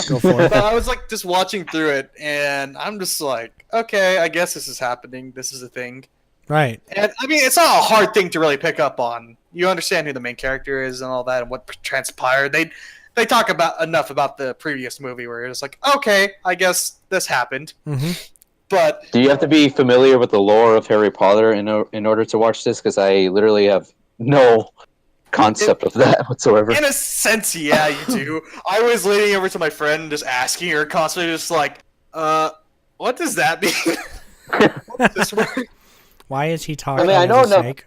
go for it. but I was like just watching through it, and I'm just like, okay, I guess this is happening. This is a thing. Right. And I mean, it's not a hard thing to really pick up on. You understand who the main character is and all that, and what transpired. They talk about enough about the previous movie where it's like, okay, I guess this happened. hmm But Do you have to be familiar with the lore of Harry Potter in order to watch this? Because I literally have no concept of that whatsoever. in a sense, yeah, you do. I was leaning over to my friend, just asking her constantly, just like, what does that mean? What does this word? Why is he talking I as know a enough- snake?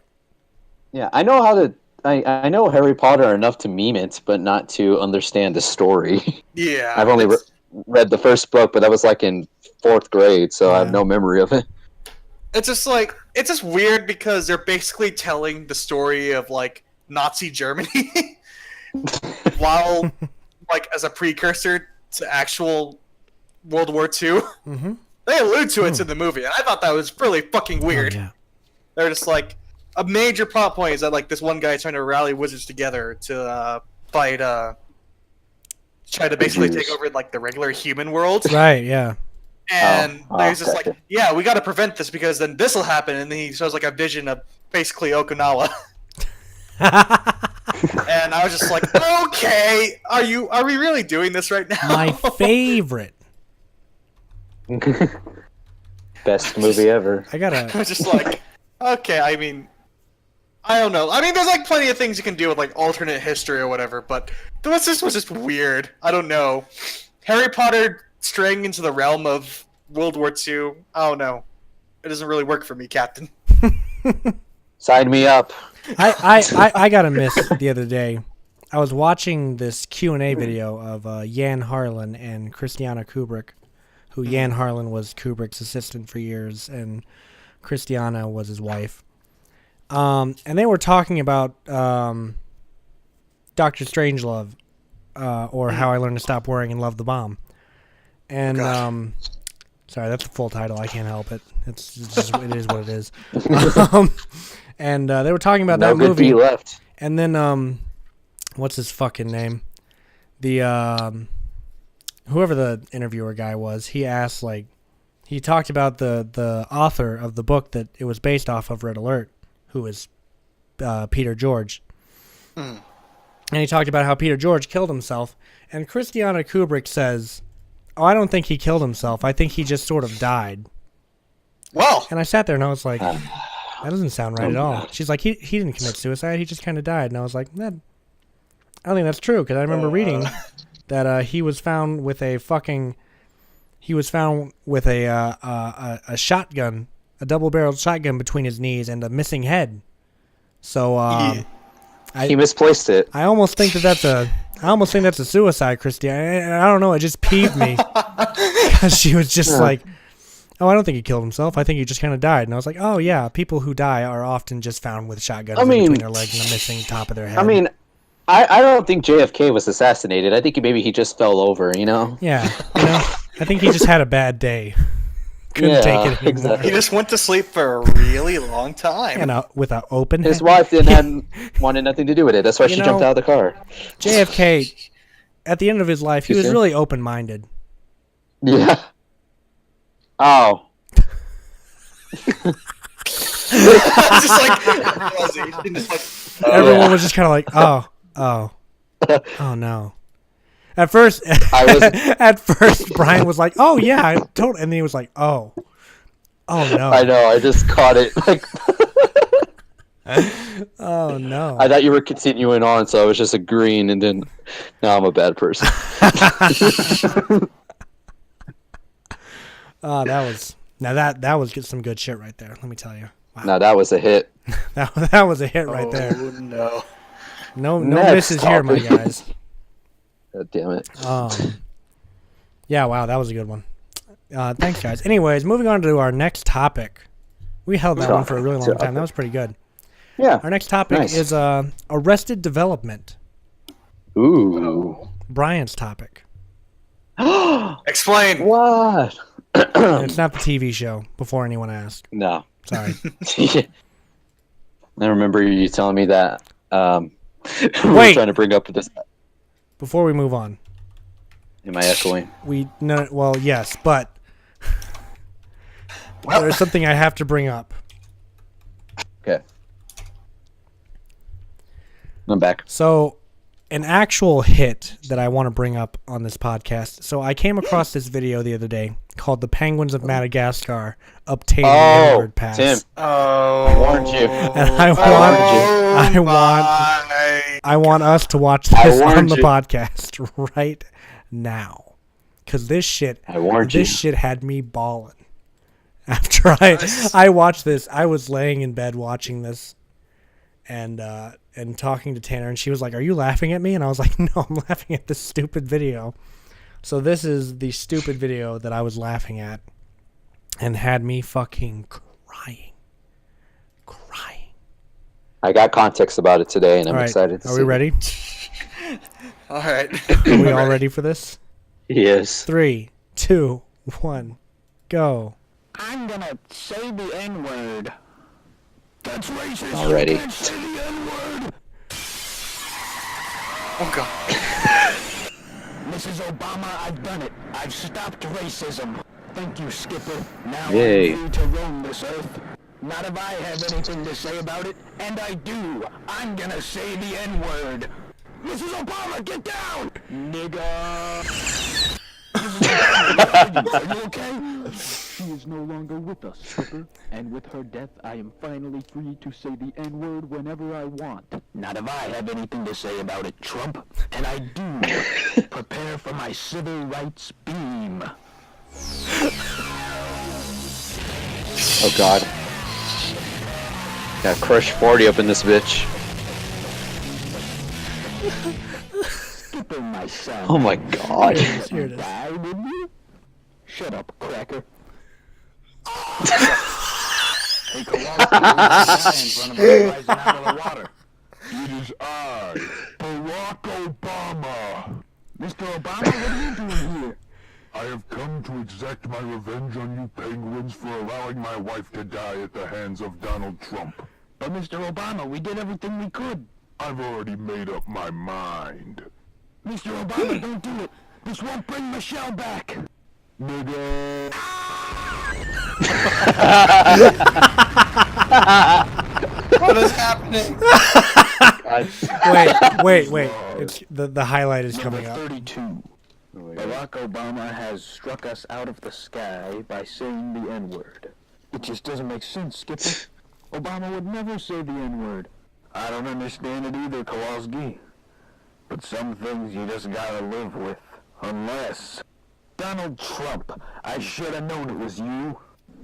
Yeah, I know how to. I know Harry Potter enough to meme it, but not to understand the story. Yeah, I've only read the first book, but that was like in 4th grade, so I have Yeah. no memory of it. it's just weird because they're basically telling the story of like Nazi Germany while like as a precursor to actual World War II. Mm-hmm. They allude to it in the movie, and I thought that was really fucking weird. Oh, yeah. They're just like a major plot point is that like this one guy trying to rally wizards together to fight try to basically Jews. take over like the regular human world. Right. Yeah. And Oh, there's just like, gotcha. yeah, we got to prevent this because then this will happen. And then he shows like a vision of basically Okinawa. And I was just like, okay, are we really doing this right now? My favorite. Best movie ever. I gotta. I was just like, okay, I mean, I don't know. I mean, there's like plenty of things you can do with like alternate history or whatever, but this was just weird. I don't know. Harry Potter straying into the realm of World War II. I don't know. It doesn't really work for me, Captain. Sign me up. I got a miss the other day. I was watching this Q&A video of Jan Harlan and Christiana Kubrick, who Jan Harlan was Kubrick's assistant for years, and Christiana was his wife. And they were talking about Dr. Strangelove, or How I Learned to Stop Worrying and Love the Bomb. And sorry, that's the full title. I can't help it. It's just, it is what it is. And they were talking about No that good movie. feet left. And then, what's his fucking name? The whoever the interviewer guy was, he he talked about the author of the book that it was based off of, Red Alert, who is Peter George. And he talked about how Peter George killed himself. And Christiana Kubrick says, "Oh, I don't think he killed himself. I think he just sort of died." Well, And I sat there and I was like, that doesn't sound right at all. She's like, he didn't commit suicide. He just kind of died. And I was like, I don't think that's true, because I remember reading that he was found with a shotgun, a double-barreled shotgun between his knees and a missing head. So He misplaced it. I almost think that's a suicide, Christy. I don't know. It just peeved me because she was just like, "Oh, I don't think he killed himself. I think he just kind of died." And I was like, "Oh yeah, people who die are often just found with shotguns between their legs and a missing top of their head." I mean, I don't think JFK was assassinated. I think maybe he just fell over, you know? yeah, I think he just had a bad day. Couldn't take it anymore. exactly. he just went to sleep for a really long time. And with an open His head. wife wanted nothing to do with it. That's why she jumped out of the car. JFK, at the end of his life, he You was see? really open-minded. Yeah. Oh. It's just like, just like Everyone was just kind of like, oh no. At first, at first, Brian was like, "Oh yeah, I told," and then he was like, "Oh no." I know. I just caught it. Like, Oh no. I thought you were continuing on, so I was just agreeing, and then now I'm a bad person. Oh, that was some good shit right there. Let me tell you. Wow. Now that was a hit. That was a hit right there. Oh no. No Next misses here, my topic. guys. God damn it. Yeah, wow, that was a good one. Thanks, guys. Anyways, moving on to our next topic. We held that one for a really long time. That was pretty good. Yeah. Our next topic Nice. is Arrested Development. Ooh. Brian's topic. Explain. What? And it's not the TV show, before anyone asked. No. Sorry. I remember you telling me that. We were Wait. trying to bring up this. Before we move on, Am I echoing? well, yes, but there's something I have to bring up. Okay. I'm back. So, an actual hit that I want to bring up on this podcast. So, I came across this video the other day called "The Penguins of Madagascar Obtain the N-Word Pass." Tim. Oh. Warned you. And I Oh, want us to watch I this on warned the you. podcast right now, because this shit had me balling. After I watched this, I was laying in bed watching this, and talking to Tanner, and she was like, "Are you laughing at me?" And I was like, "No, I'm laughing at this stupid video." So this is the stupid video that I was laughing at, and had me fucking crying. I got context about it today, and I'm All right, excited to are see we it. ready? all right. Are we all ready for this? Yes. 3, 2, 1, go. I'm gonna say the N-word. That's racist. Already. You can't say the N-word. Oh god. Mrs. Obama, I've done it. I've stopped racism. Thank you, Skipper. Now Yay. I'm free to roam this earth. Not if I have anything to say about it, and I do. I'm gonna say the N-word. Mrs. Obama, get down! Nigga! Mrs. Obama, are you okay? She is no longer with us, Skipper, and with her death I am finally free to say the N-word whenever I want. Not if I have anything to say about it, Trump. And I do. Prepare for my civil rights beam. Oh God. Got Crush 40 up in this bitch. Skipper, my son. Oh my God. Here it is. Die, will you? Shut up, cracker. Hey, Kowalski, in front of us rising out of the water. It is I, Barack Obama. Mr. Obama, what are you doing here? I have come to exact my revenge on you penguins for allowing my wife to die at the hands of Donald Trump. But Mr. Obama, we did everything we could. I've already made up my mind. Mr. Obama, don't do it. This won't bring Michelle back. Nigga. What is happening? Wait. It's the highlight is coming Number up. 32. Barack Obama has struck us out of the sky by saying the N-word. It just doesn't make sense, Skipper. Obama would never say the N-word. I don't understand it either, Kowalski. But some things you just gotta live with. Unless... Donald Trump, I should have known it was you.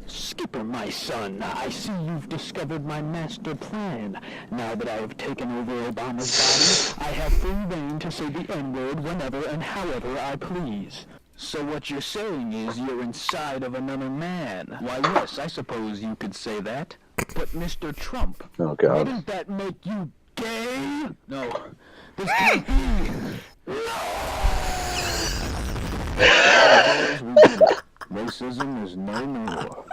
Skipper, my son, I see you've discovered my master plan. Now that I have taken over Obama's body, I have free reign to say the N-word whenever and however I please. So what you're saying is you're inside of another man. Why, yes, I suppose you could say that. But Mr. Trump, Oh God. wouldn't that make you gay? No, this can't be. Racism is no more.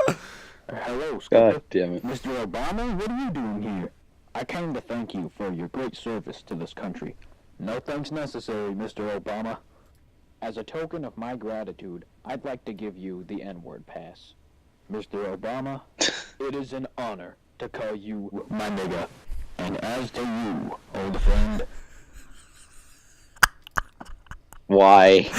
Hello, Skipper. God damn it. Mr. Obama, what are you doing here? I came to thank you for your great service to this country. No thanks necessary, Mr. Obama. As a token of my gratitude, I'd like to give you the N-word pass. Mr. Obama, it is an honor to call you my nigga. And as to you, old friend, Why?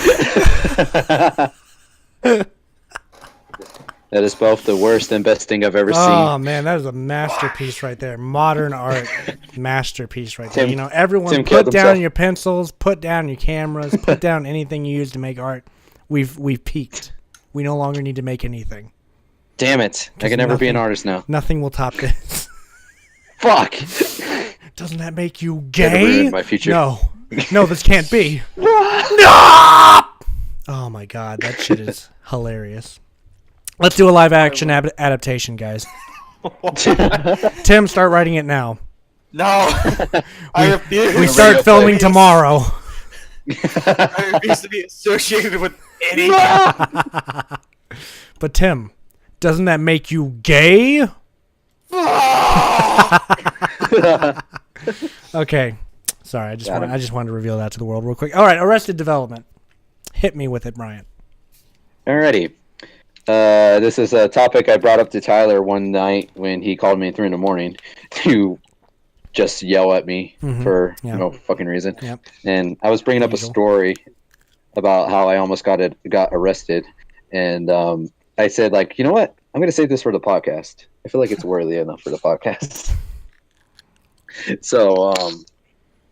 That is both the worst and best thing I've ever Oh seen. man, that is a masterpiece right there. Modern art masterpiece right there. Tim- You know, everyone Tim put killed down himself. your pencils, put down your cameras, put down anything you use to make art. We've peaked. We no longer need to make anything. Damn it. I can never be an nothing- artist now. Nothing will top this. Fuck! Doesn't that make you Gonna gay? ruin my future. No, this can't be. No! Oh my god, that shit is hilarious. Let's do a live action adaptation, guys. Tim, start writing it now. No, I refuse. We start filming tomorrow. I refuse to be associated with any. But Tim, doesn't that make you gay? Okay. Sorry, I just wanted to reveal that to the world real quick. All right, Arrested Development. Hit me with it, Brian. Alrighty. This is a topic I brought up to Tyler one night when he called me at 3 a.m. to just yell at me for no fucking reason. Yep. And I was bringing up a Usual. story about how I almost got arrested. And I said, like, you know what? I'm going to save this for the podcast. I feel like it's worthy enough for the podcast. So,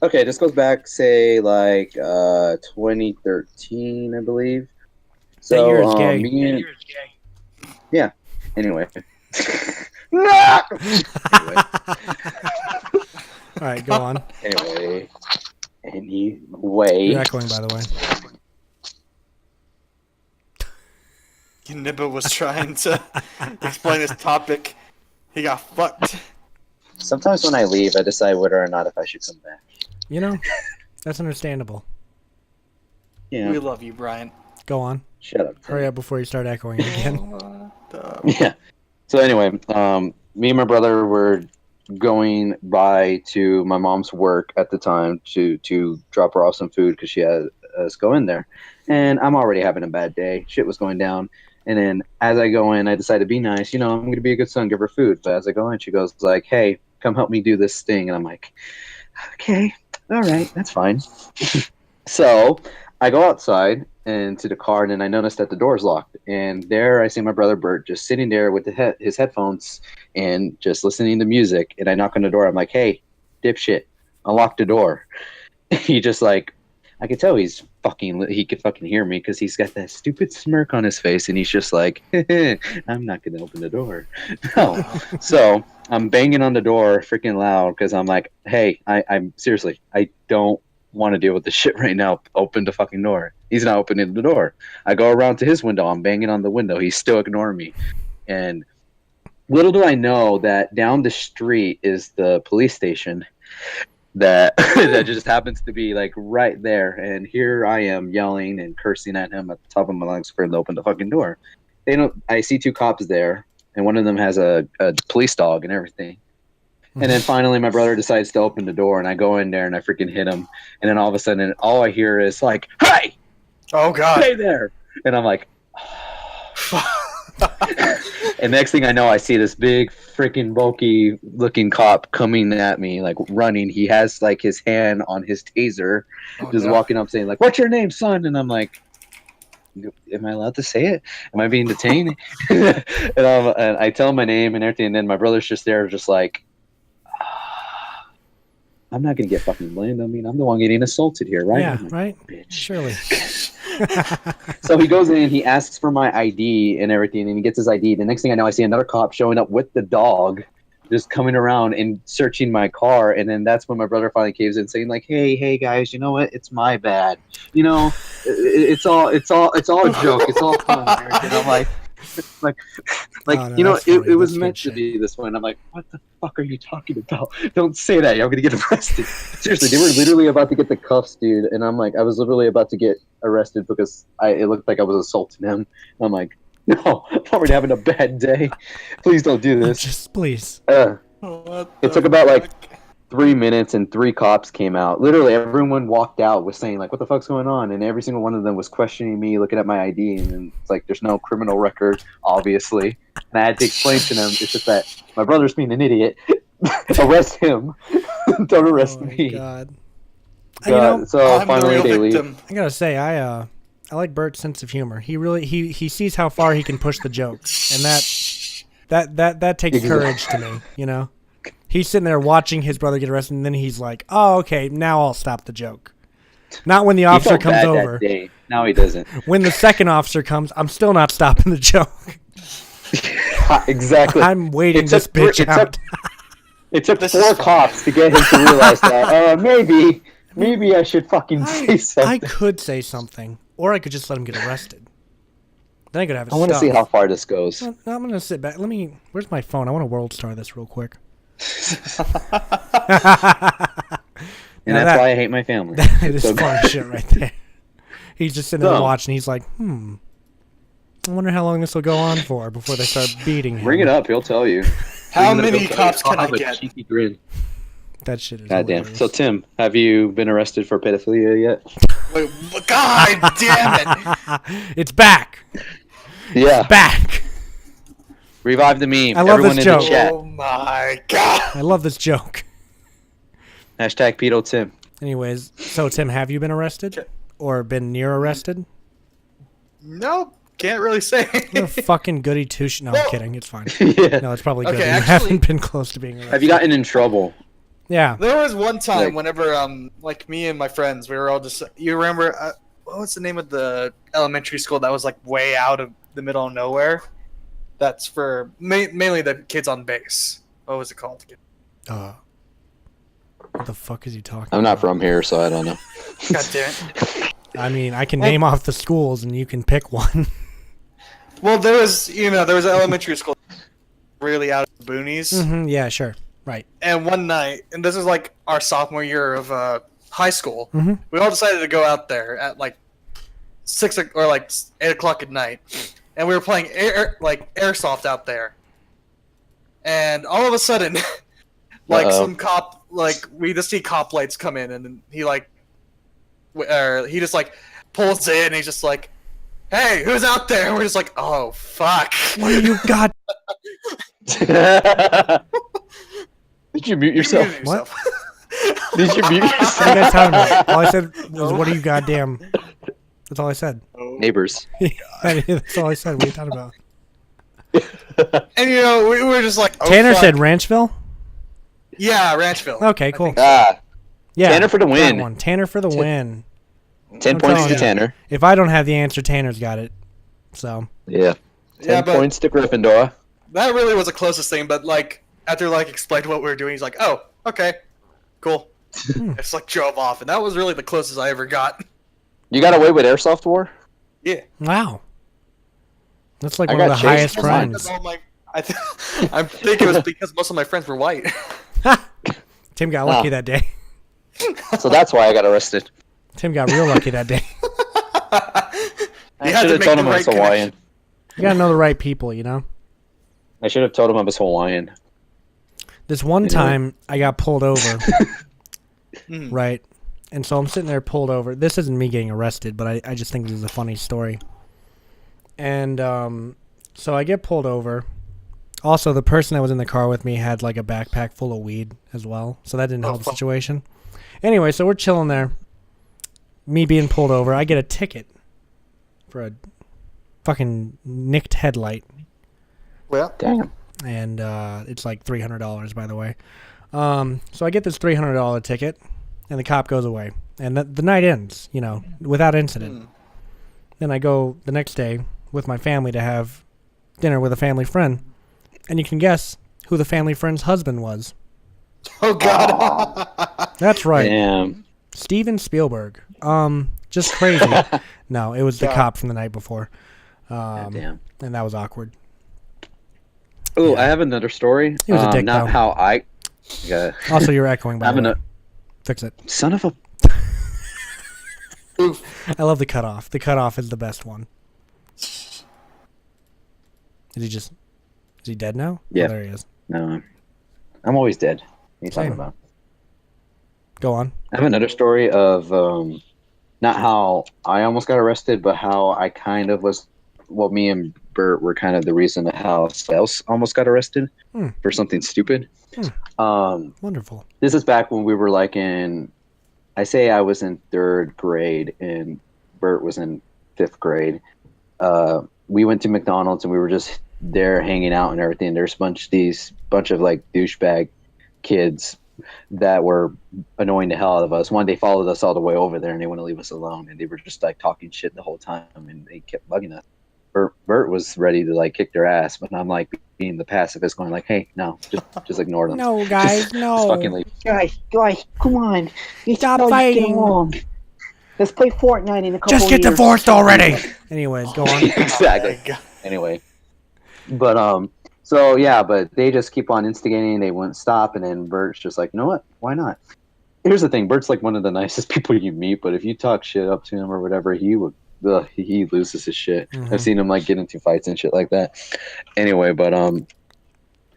okay, this goes back, say, like 2013, I believe. So, That year is gay. Yeah. Anyway. All right, go on. Anyway. You're echoing, by the way. Nibba was trying to explain his topic. He got fucked. Sometimes when I leave, I decide whether or not if I should come back. You know, that's understandable. Yeah. We love you, Brian. Go on. Shut up. Hurry up before you start echoing again. Yeah. So anyway, me and my brother were going by to my mom's work at the time to drop her off some food because she had us go in there. And I'm already having a bad day. Shit was going down. And then as I go in, I decide to be nice. You know, I'm going to be a good son, give her food. But as I go in, she goes like, hey, come help me do this thing. And I'm like, okay, all right, that's fine. So I go outside and to the car, and then I noticed that the door is locked. And there I see my brother Bert just sitting there with his headphones and just listening to music. And I knock on the door. I'm like, hey, dipshit, unlock the door. He just like, I could tell he could fucking hear me because he's got that stupid smirk on his face, and he's just like, I'm not gonna open the door. No. So I'm banging on the door freaking loud because I'm like, hey, I'm seriously, I don't want to deal with this shit right now. Open the fucking door. He's not opening the door. I go around to his window. I'm banging on the window. He's still ignoring me. And little do I know that down the street is the police station that that just happens to be like right there. And here I am yelling and cursing at him at the top of my lungs for him to open the fucking door. I see two cops there, and one of them has a police dog and everything. And then finally my brother decides to open the door, and I go in there and I freaking hit him. And then all of a sudden all I hear is like, hey, Oh God! stay there. And I'm like, oh, And next thing I know, I see this big, freaking bulky looking cop coming at me, like running. He has like his hand on his taser, just walking up saying like, "What's your name, son?" And I'm like, "Am I allowed to say it? Am I being detained?" and I tell him my name and everything, and then my brother's just there, just like, I'm not gonna get fucking blamed. I mean, I'm the one getting assaulted here, right? Yeah, I'm like, right. Bitch. Surely. So he goes in, he asks for my ID and everything, and he gets his ID. The next thing I know, I see another cop showing up with the dog, just coming around and searching my car. And then that's when my brother finally caves in, saying like, "Hey guys, you know what? It's my bad. You know, it's all a joke. It's all fun." And I'm like, Oh, no, you know, that's funny. it was That's meant good to shit. be this way. And I'm like, what the fuck are you talking about? Don't say that. I'm gonna get arrested. Seriously, they were literally about to get the cuffs, dude. And I'm like, I was literally about to get arrested because it looked like I was assaulting him. I'm like, no, I'm already having a bad day. Please don't do this. Just please. It took about like 3 minutes and 3 cops came out. Literally everyone walked out was saying like, what the fuck's going on? And every single one of them was questioning me, looking at my ID, and then it's like, there's no criminal record, obviously. And I had to explain to them, it's just that my brother's being an idiot. Arrest him. Don't arrest Oh my me. God. You know, God, so I'm the finally real they leave. victim. I gotta say, I like Bert's sense of humor. He really he sees how far he can push the joke, and that takes courage to me. You know, he's sitting there watching his brother get arrested, and then he's like, "Oh, okay, now I'll stop the joke." Not when the He officer felt comes bad over. that day. Now he doesn't. When the second officer comes, I'm still not stopping the joke. Exactly. I'm waiting It this took three- bitch it out. It took This is 4 fine. cops to get him to realize that maybe I should fucking say I something. could say something, or I could just let him get arrested. Then I could have it I want to see how far this goes. I'm gonna sit back. Where's my phone? I want to world star this real quick. And Now that's that- why I hate my family. It is So- funny shit right there. He's just sitting there So- watching. He's like, I wonder how long this will go on for before they start beating him. Bring it up, he'll tell you. How Bring it up, many he'll tell you. cops can I'll I have a get? cheeky grin. That shit is God damn. hilarious. So Tim, have you been arrested for pedophilia yet? Wait, God damn it! It's back. Yeah. Back. Revive the meme. I love Everyone this in joke. the chat. Oh my God! I love this joke. Hashtag pedo Tim. Anyways, so Tim, have you been arrested or been near arrested? Nope, can't really say. You're a fucking goody two shoes. No, I'm Well- kidding. It's fine. Yeah. No, it's probably good. Okay, that you actually- haven't been close to being arrested. Have you gotten in trouble? Yeah. There was one time Like- whenever, like me and my friends, we were all just. You remember what was the name of the elementary school that was like way out of the middle of nowhere? That's for mainly the kids on base. What was it called? What the fuck is he talking? I'm not about? from here, so I don't know. God damn it! I mean, I can name off the schools and you can pick one. Well, there was an elementary school really out of the boonies. Yeah, sure. Right. And one night, and this is like our sophomore year of high school, Mhm. we all decided to go out there at like 8 o'clock at night, and we were playing airsoft out there. And all of a sudden, like Uh-oh. some cop, like we just see cop lights come in, and then he just like pulls in, and he's just like, "Hey, who's out there?" And we're just like, "Oh fuck!" What do you got? Did you mute yourself? What? Did you mute What are you yourself? guys talking about? All I said was, "What are you goddamn?" That's all I said. Neighbors. That's all I said. What are you talking about? And we were just like, oh, Tanner fuck. said Ranchville. "Yeah, Ranchville." Okay, cool. think so. Yeah, Tanner for the that win. one. Tanner for the win. 10 I'm points telling to you. Tanner. If I don't have the answer, Tanner's got it. So Yeah. 10 Yeah, but points to Gryffindor. that really was the closest thing. But like after explained what we were doing, he's like, "Oh, okay, cool." It's like drove off, and that was really the closest I ever got. You got away with Airsoft War? Yeah. wow, that's like I one of the got chased highest for mine. crimes. I think it was because most of my friends were white. Tim got lucky Ah. that day. So that's why I got arrested. Tim got real lucky that day. I You had should to have make told the him I was right Hawaiian. You gotta know the right people, you know. I should have told him I was Hawaiian. This one You know? time I got pulled over, Mhm. right? And so I'm sitting there pulled over. This isn't me getting arrested, but I just think this is a funny story. And so I get pulled over. Also, the person that was in the car with me had like a backpack full of weed as well, so that didn't help the situation. Anyway, so we're chilling there. Me being pulled over, I get a ticket for a fucking nicked headlight. Well, Damn. And it's like $300, by the way. So I get this $300 ticket, and the cop goes away. And the night ends, you know, without incident. Then I go the next day with my family to have dinner with a family friend. And you can guess who the family friend's husband was. oh god. That's right. Damn. Steven Spielberg. Just crazy. No, it was the cop from the night before. Damn. And that was awkward. Oh, Yeah. I have another story. He was a dick, not though. how I. Yeah. Also, you're echoing, by the way. Fix it. Son of a. I love the cutoff. The cutoff is the best one. Is he dead now? Yeah. Oh, there he is. No. I'm always dead. What are you talking Same. about? Go on. I have another story of not how I almost got arrested, but how I kind of was. Well, me and Bert were kind of the reason of how else almost got arrested for something stupid. Wonderful. This is back when we were like in. I say I was in 3rd grade and Bert was in 5th grade. We went to McDonald's and we were just there hanging out and everything. There's bunch of like douchebag kids that were annoying the hell out of us. One, they followed us all the way over there and they wouldn't leave us alone, and they were just like talking shit the whole time and they kept bugging us. Bert was ready to like kick their ass, but I'm like being the pacifist, going like, "Hey, no, just ignore them. No, guys, no. Just fucking leave." Guys, come on. You Stop know you get fighting. along. Let's play Fortnite in a couple Just get years. divorced already. Anyways, go on. Exactly. Anyway, but so yeah, but they just keep on instigating. They wouldn't stop, and then Bert's just like, "You know what? Why not?" Here's the thing: Bert's like one of the nicest people you meet, but if you talk shit up to him or whatever, he loses his shit. I've seen him like get into fights and shit like that. Anyway, but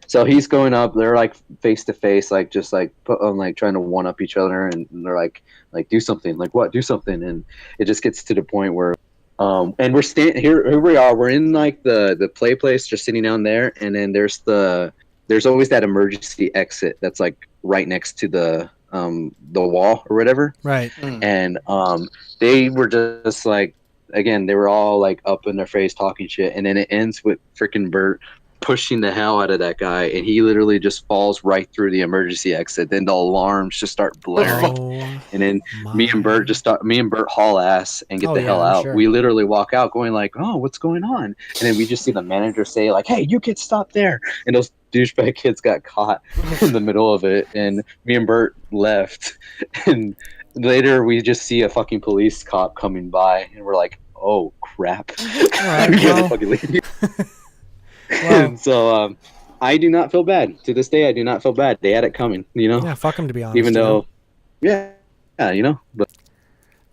so he's going up. They're like face to face, like just like like trying to one up each other, and they're like do something, like what? Do something, and it just gets to the point where. And we're standing here we are. We're in like the play place, just sitting down there, and then there's always that emergency exit that's like right next to the wall or whatever. Right. And they were just like, again, they were all like up in their face talking shit, and then it ends with freaking Bert pushing the hell out of that guy, and he literally just falls right through the emergency exit. Then the alarms just start blaring, and then me and Bert haul ass and get Oh, the yeah, hell I'm out. sure. We literally walk out going like, "Oh, what's going on?" And then we just see the manager say like, "Hey, you kids stop there!" And those douchebag kids got caught in the middle of it, and me and Bert left. And later we just see a fucking police cop coming by, and we're like, "Oh crap!" right, We gotta well. fucking leave. Well, And so I do not feel bad. To this day, I do not feel bad. They had it coming, you know? yeah, fuck him, to be honest. Even you know? though, yeah, you know? But,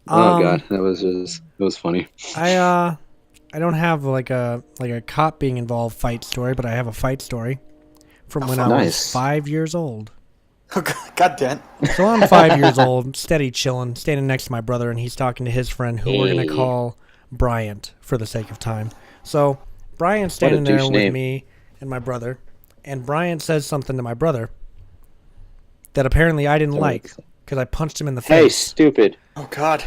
oh, God, it was funny. I don't have like a cop being involved fight story, but I have a fight story from when I was Nice. 5 years old. God damn. So I'm 5 years old, steady chilling, standing next to my brother, and he's talking to his friend, who we're gonna Hey. call Bryant for the sake of time. So Bryant's standing there douche with name. me and my brother, and Bryant says something to my brother that apparently I didn't like because I punched him in the Hey, face, stupid. Oh god.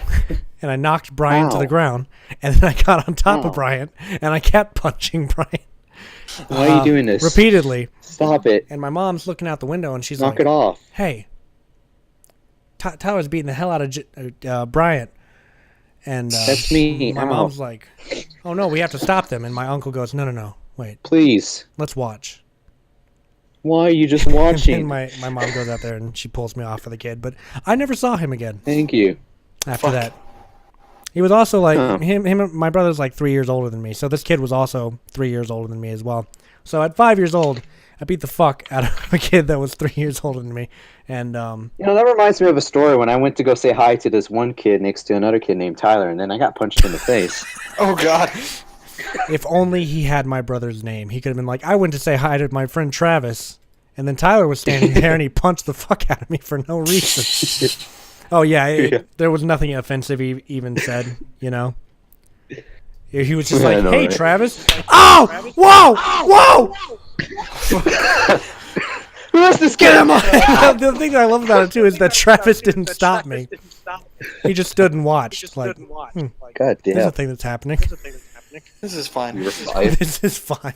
and I knocked Bryant to Ow. the ground, and then I got on top Ow. of Bryant, and I kept punching Bryant Why are you doing this? repeatedly. Stop it. And my mom's looking out the window, and she's Knock like, it off. "Hey, Tyler's beating the hell out of Bryant." And That's me. my Ow. mom's like, "Oh no, we have to stop them." And my uncle goes, "No, wait, Please. let's watch." Why are you just And watching? my mom goes out there and she pulls me off for the kid, but I never saw him again Thank you. after that. He was also like Huh. him. My brother's like 3 years older than me, so this kid was also 3 years older than me as well. So at 5 years old, I beat the fuck out of a kid that was 3 years older than me, and You know, that reminds me of a story when I went to go say hi to this one kid next to another kid named Tyler, and then I got punched in the face. Oh god. if only he had my brother's name, he could have been like, "I went to say hi to my friend Travis," and then Tyler was standing there and he punched the fuck out of me for no reason. Oh yeah, Yeah. there was nothing offensive he even said, you know. He was just Yeah, I like, know, "Hey, right? Travis." Oh! Whoa! Whoa! Who is this Get kid? him! The thing that I love about it too is that Travis didn't stop me. He just stood and watched. Like, God there's a damn. thing that's happening. This is fine. You were 5. This is fine.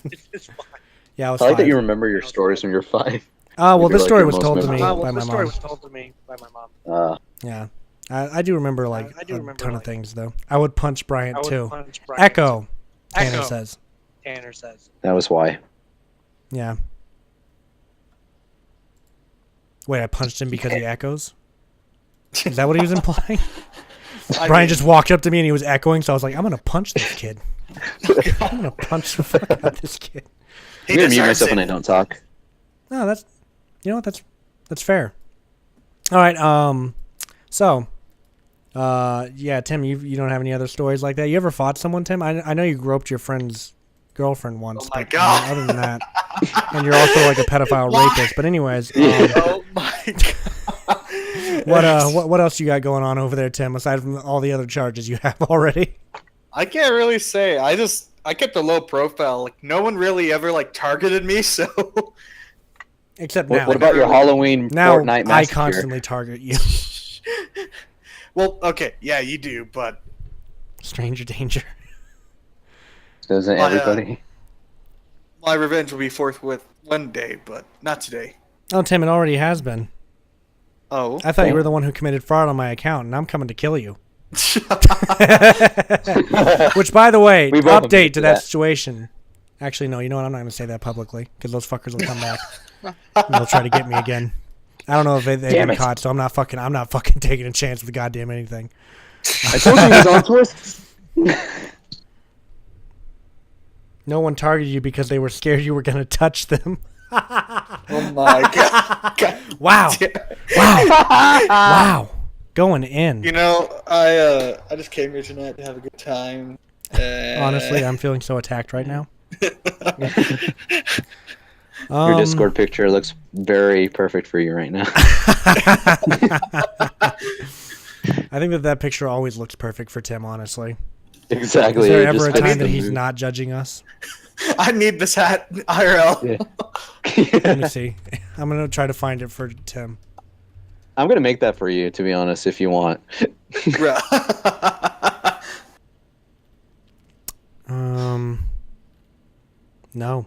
Yeah, I was I like that five. you remember your stories when you're 5. Oh, well, You're this like story your was most told to me memorable. by my mom. Uh, Yeah. I do remember, like, a ton of things, though. I would punch Bryant, too. Echo, Tanner says. that was why. Yeah. Wait, I punched him because he echoes? Is that what he was implying? Brian just walked up to me and he was echoing, so I was like, I'm going to punch this kid. I'm going to punch the fuck out of this kid. He I'm gonna mute deserves myself it. when I don't talk. No, that's, you know what, that's fair. All right, so, yeah, Tim, you don't have any other stories like that? You ever fought someone, Tim? I know you groped your friend's girlfriend once. Oh my but, God. Other than that, and you're also like a pedophile rapist. But anyways, Oh my god. what else you got going on over there, Tim? Aside from all the other charges you have already. I can't really say. I kept a low profile. Like no one really ever like targeted me. So Except now. What about your Halloween now Fortnite I massacre? constantly target you. well, okay, yeah, you do, but Stranger danger. Doesn't My, everybody? my revenge will be forthwith one day, but not today. Oh, Tim, it already has been. Oh, I thought you were the one who committed fraud on my account, and I'm coming to kill you. Which, by the way, We both update admitted to to that that. situation. Actually, no, you know what? I'm not going to say that publicly because those fuckers will come back and they'll try to get me again. I don't know if they've Damn been it. caught, so I'm not fucking taking a chance with goddamn anything. I told you he was on to us. No one targeted you because they were scared you were going to touch them. oh my god. God. Wow. Wow. Wow. Going in. You know, I just came here tonight to have a good time. Honestly, I'm feeling so attacked right now. Your Discord picture looks very perfect for you right now. I think that picture always looks perfect for Tim, honestly. Exactly. Is there it ever just a fits time the that he's mood. not judging us? I need this hat IRL. Let me see. I'm going to try to find it for Tim. I'm gonna make that for you, to be honest, if you want. No.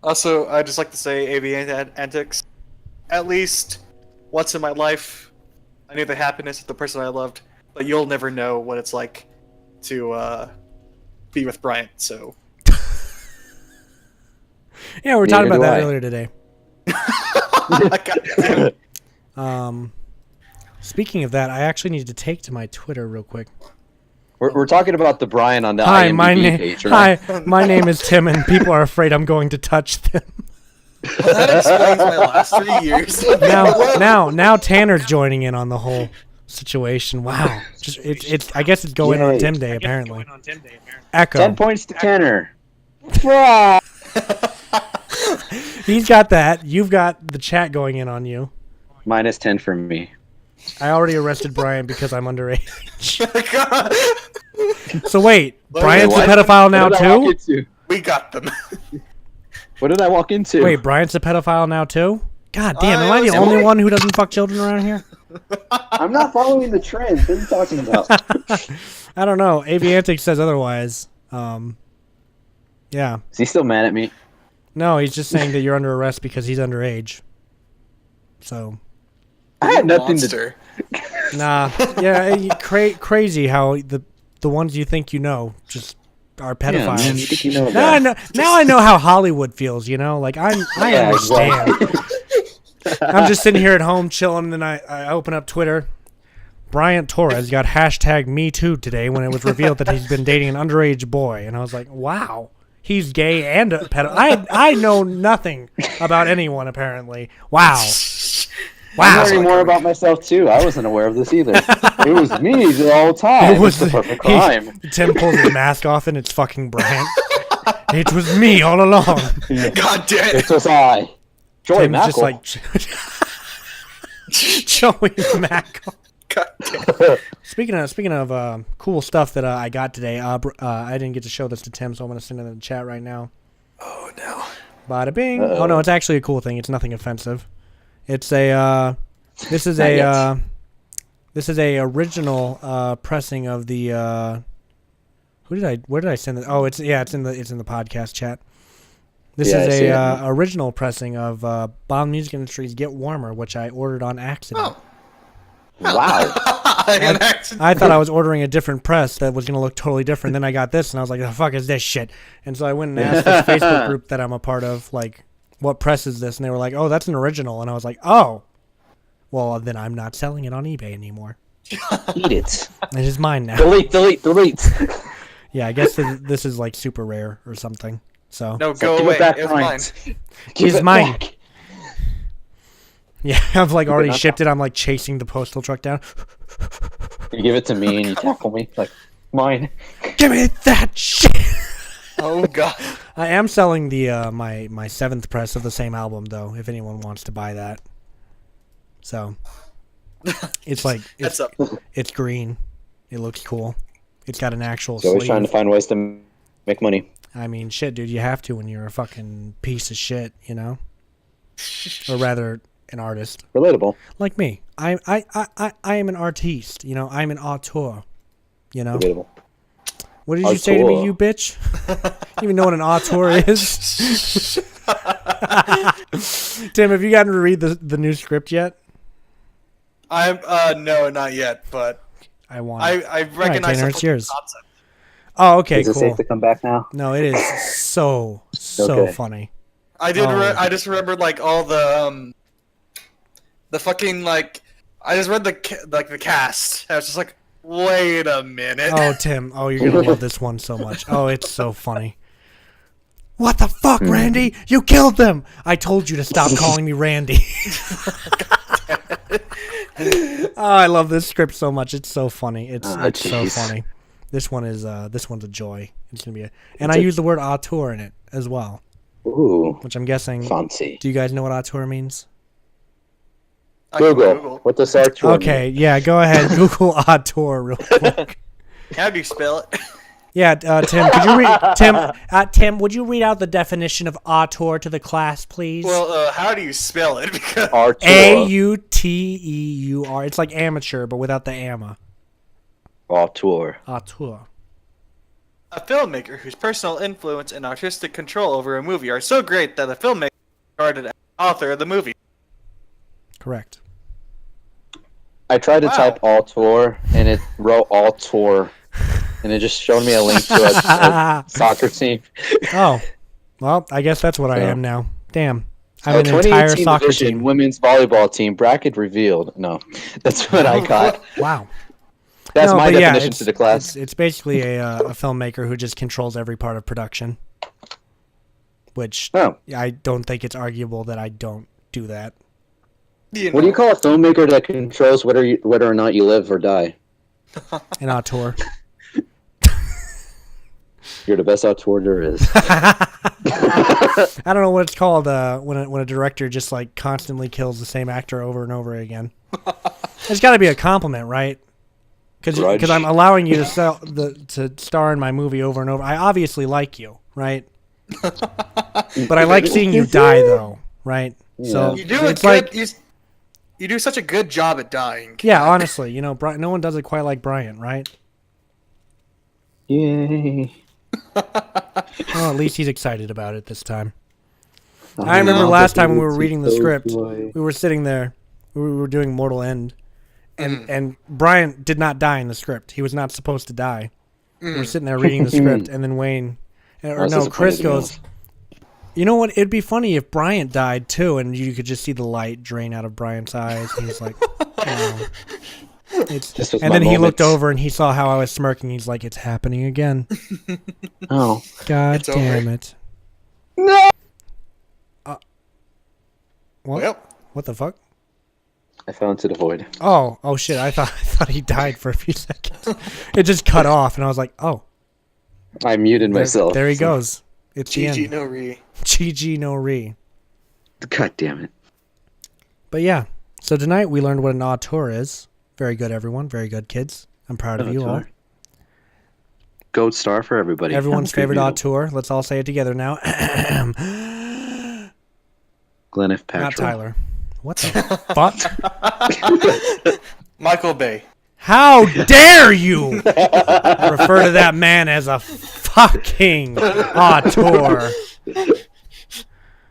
Also, I just like to say AV antics. At least once in my life, I knew the happiness of the person I loved, but you'll never know what it's like to be with Bryant. So Yeah, we were talking Neither about do that I. earlier today. God damn it. Speaking of that, I actually need to take to my Twitter real quick. We're talking about the Brian on the Hi, IMDb my name. page, right? My name is Tim, and people are afraid I'm going to touch them. That explains my last 3 years. Now Tanner's joining in on the whole situation. Wow, just it's. I guess it's going on Yay. Tim Day apparently. Echo. 10 points to Tanner. He's got that. You've got the chat going in on you. Minus 10 for me. I already arrested Brian because I'm underage. So wait, Brian's a What? pedophile now What did I walk too? into? We got them. What did I walk into? Wait, Brian's a pedophile now too? God damn, am I the was only wondering. one who doesn't fuck children around here? I'm not following the trend. What are you talking about? I don't know. Aviantic says otherwise. Yeah. Is he still mad at me? No, he's just saying that you're under arrest because he's underage. So, I had nothing to. Monster. nah. Yeah, crazy how the ones you think you know just are Yeah, pedophiles. man, you think you know Now I that? know. Now I know how Hollywood feels. You know, like I Yeah, understand. exactly. I'm just sitting here at home chilling, and then I open up Twitter. Bryant Torres got hashtag Me Too today when it was revealed that he's been dating an underage boy, and I was like, wow, he's gay and a pedophile. I know nothing about anyone apparently. Wow. I'm Wow. learning more about myself too. I wasn't aware of this either. It was me the whole time. It was It's the perfect crime. Tim pulls his mask off and it's fucking Bryant. It was me all along. God damn It was I. Joey Tim's just Mackle. like Joey Mackle. God damn. Speaking of cool stuff that I got today, I didn't get to show this to Tim, so I'm gonna send it in the chat right now. Oh no. Bada bing! Uh-oh. Oh no, it's actually a cool thing. It's nothing offensive. It's a this is Not a yet. this is a original pressing of the where did I send it? Oh, it's in the podcast chat. This Yeah, I is see it a now. original pressing of Bomb Music Industry's "Get Warmer," which I ordered on accident. Oh. Wow. An accident. I thought I was ordering a different press that was going to look totally different. Then I got this, and I was like, "The fuck is this shit?" And so I went and asked this Facebook group that I'm a part of, like, "What press is this?" And they were like, "Oh, that's an original." And I was like, "Oh, well, then I'm not selling it on eBay anymore. Eat it. It is mine now." Delete. Yeah, I guess this is like super rare or something. So No, go Give away. it back, It was Brian. mine. Give It's it mine. back. yeah, I've like already not shipped it. I'm like chasing the postal truck down. You give it to me and you tackle me like mine. Give me that shit. Oh god. I am selling the my 7th press of the same album though. If anyone wants to buy that, so it's like That's up. it's green. It looks cool. It's got an actual So always sleeve. trying to find ways to make money. I mean, shit, dude, you have to when you're a fucking piece of shit, you know? Or rather, an artist Relatable. like me. I am an artiste, you know. I'm an auteur, you know. Relatable. What did you say to me, Auteur. you bitch? You even know what an auteur is? Tim, have you gotten to read the new script yet? I'm no, not yet, but I want. I recognize Tanner, the it's fucking yours. concept. Oh, okay, Is it cool. safe to come back now? No, it is so Okay. funny. I did. Oh. I just remembered like all the fucking like. I just read the cast. I was just like, wait a minute. Oh, Tim. Oh, you're gonna love this one so much. Oh, it's so funny. What the fuck, Randy? You killed them! I told you to stop calling me Randy. Oh, I love this script so much. It's so funny. It's so jeez. funny. This one's a joy. It's gonna be and I use the word auteur in it as well, Ooh, which I'm guessing. fancy. Do you guys know what auteur means? I can Google. What does Archer Okay, yeah, go ahead. Google auteur real quick. How do you spell it? Yeah, Tim, could you read Tim, would you read out the definition of auteur to the class, please? Well, how do you spell it? Because Archer. Auteur. It's like amateur, but without the ama. Auteur. Auteur. a filmmaker whose personal influence and artistic control over a movie are so great that the filmmaker is regarded as the author of the movie. Correct. I tried to Wow. type Auteur and it wrote Auteur, and it just showed me a link to a soccer team. Oh, well, I guess that's what I So- am now. Damn, I'm A an entire 2018 soccer edition team. women's volleyball team bracket revealed. No, that's what I got. Wow. That's No, my but yeah, definition it's- to the class. It's basically a filmmaker who just controls every part of production, which Oh. I don't think it's arguable that I don't do that. What do you call a filmmaker that controls whether or not you live or die? An auteur. You're the best auteur there is. I don't know what it's called when a director just like constantly kills the same actor over and over again. It's got to be a compliment, right? Grudge. Because I'm allowing you to star in my movie over and over. I obviously like you, right? But I like seeing you die, though, right? So You do a it's good. like, You do such a good job at dying. yeah, honestly, you know, no one does it quite like Brian, right? Yay. Well, at least he's excited about it this time. I remember last time when we were reading the script, we were sitting there, we were doing Mortal End, and Brian did not die in the script. He was not supposed to die. We were sitting there reading the script, and then Wayne, or no, Chris goes, "You know what? It'd be funny if Bryant died too, and you could just see the light drain out of Bryant's eyes." And he's like, "Oh." This was And my then he looked moment. over and he saw how I was smirking. He's like, "It's happening again." Oh. God It's over. damn it! No! What? Well, What the fuck? I fell into the void. Oh shit! I thought he died for a few seconds. It just cut off, and I was like, "Oh, I muted myself. there he goes. It's the GG end." no re. GG no re. God damn it. But yeah, so tonight we learned what an auteur is. Very good, everyone. Very good, kids. I'm proud of you all. Goat star for everybody. Everyone's That's good, favorite you know. auteur. Let's all say it together now. Gwyneth Paltrow. Not Tyler. What the fuck? Michael Bay. How dare you refer to that man as a fucking auteur?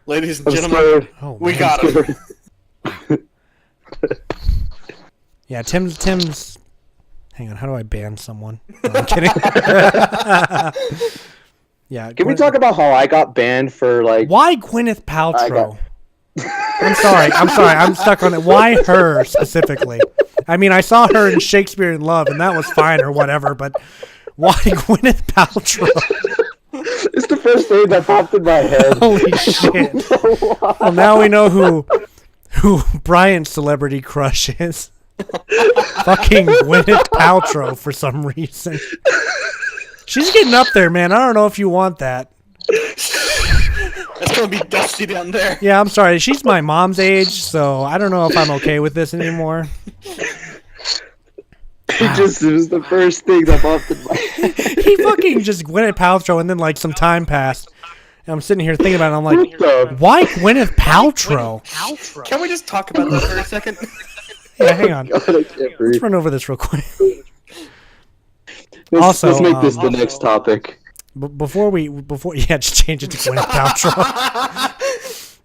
Ladies and I'm gentlemen, scared. Oh, we man. got him. Yeah, Tim's. Hang on, how do I ban someone? No, I'm kidding. Yeah. Can we talk about how I got banned for like? Why Gwyneth I Paltrow? I'm sorry. I'm stuck on it. Why her specifically? I mean, I saw her in Shakespeare in Love, and that was fine or whatever. But why Gwyneth Paltrow? It's the first thing that popped in my head. Holy shit! Well, now we know who Brian's celebrity crush is. Fucking Gwyneth Paltrow for some reason. She's getting up there, man. I don't know if you want that. It's gonna be dusty down there. Yeah, I'm sorry. She's my mom's age, so I don't know if I'm okay with this anymore. It was the first thing that popped in my head. He fucking just Gwyneth Paltrow, and then like some time passed. And I'm sitting here thinking about it. And I'm like, What the- why Gwyneth Paltrow? Can we just talk about that for a second? Yeah, hang on. God, I can't breathe. Let's run over this real quick. Let's Also, make this the next topic. Before yeah, just change it to Gwyneth Paltrow.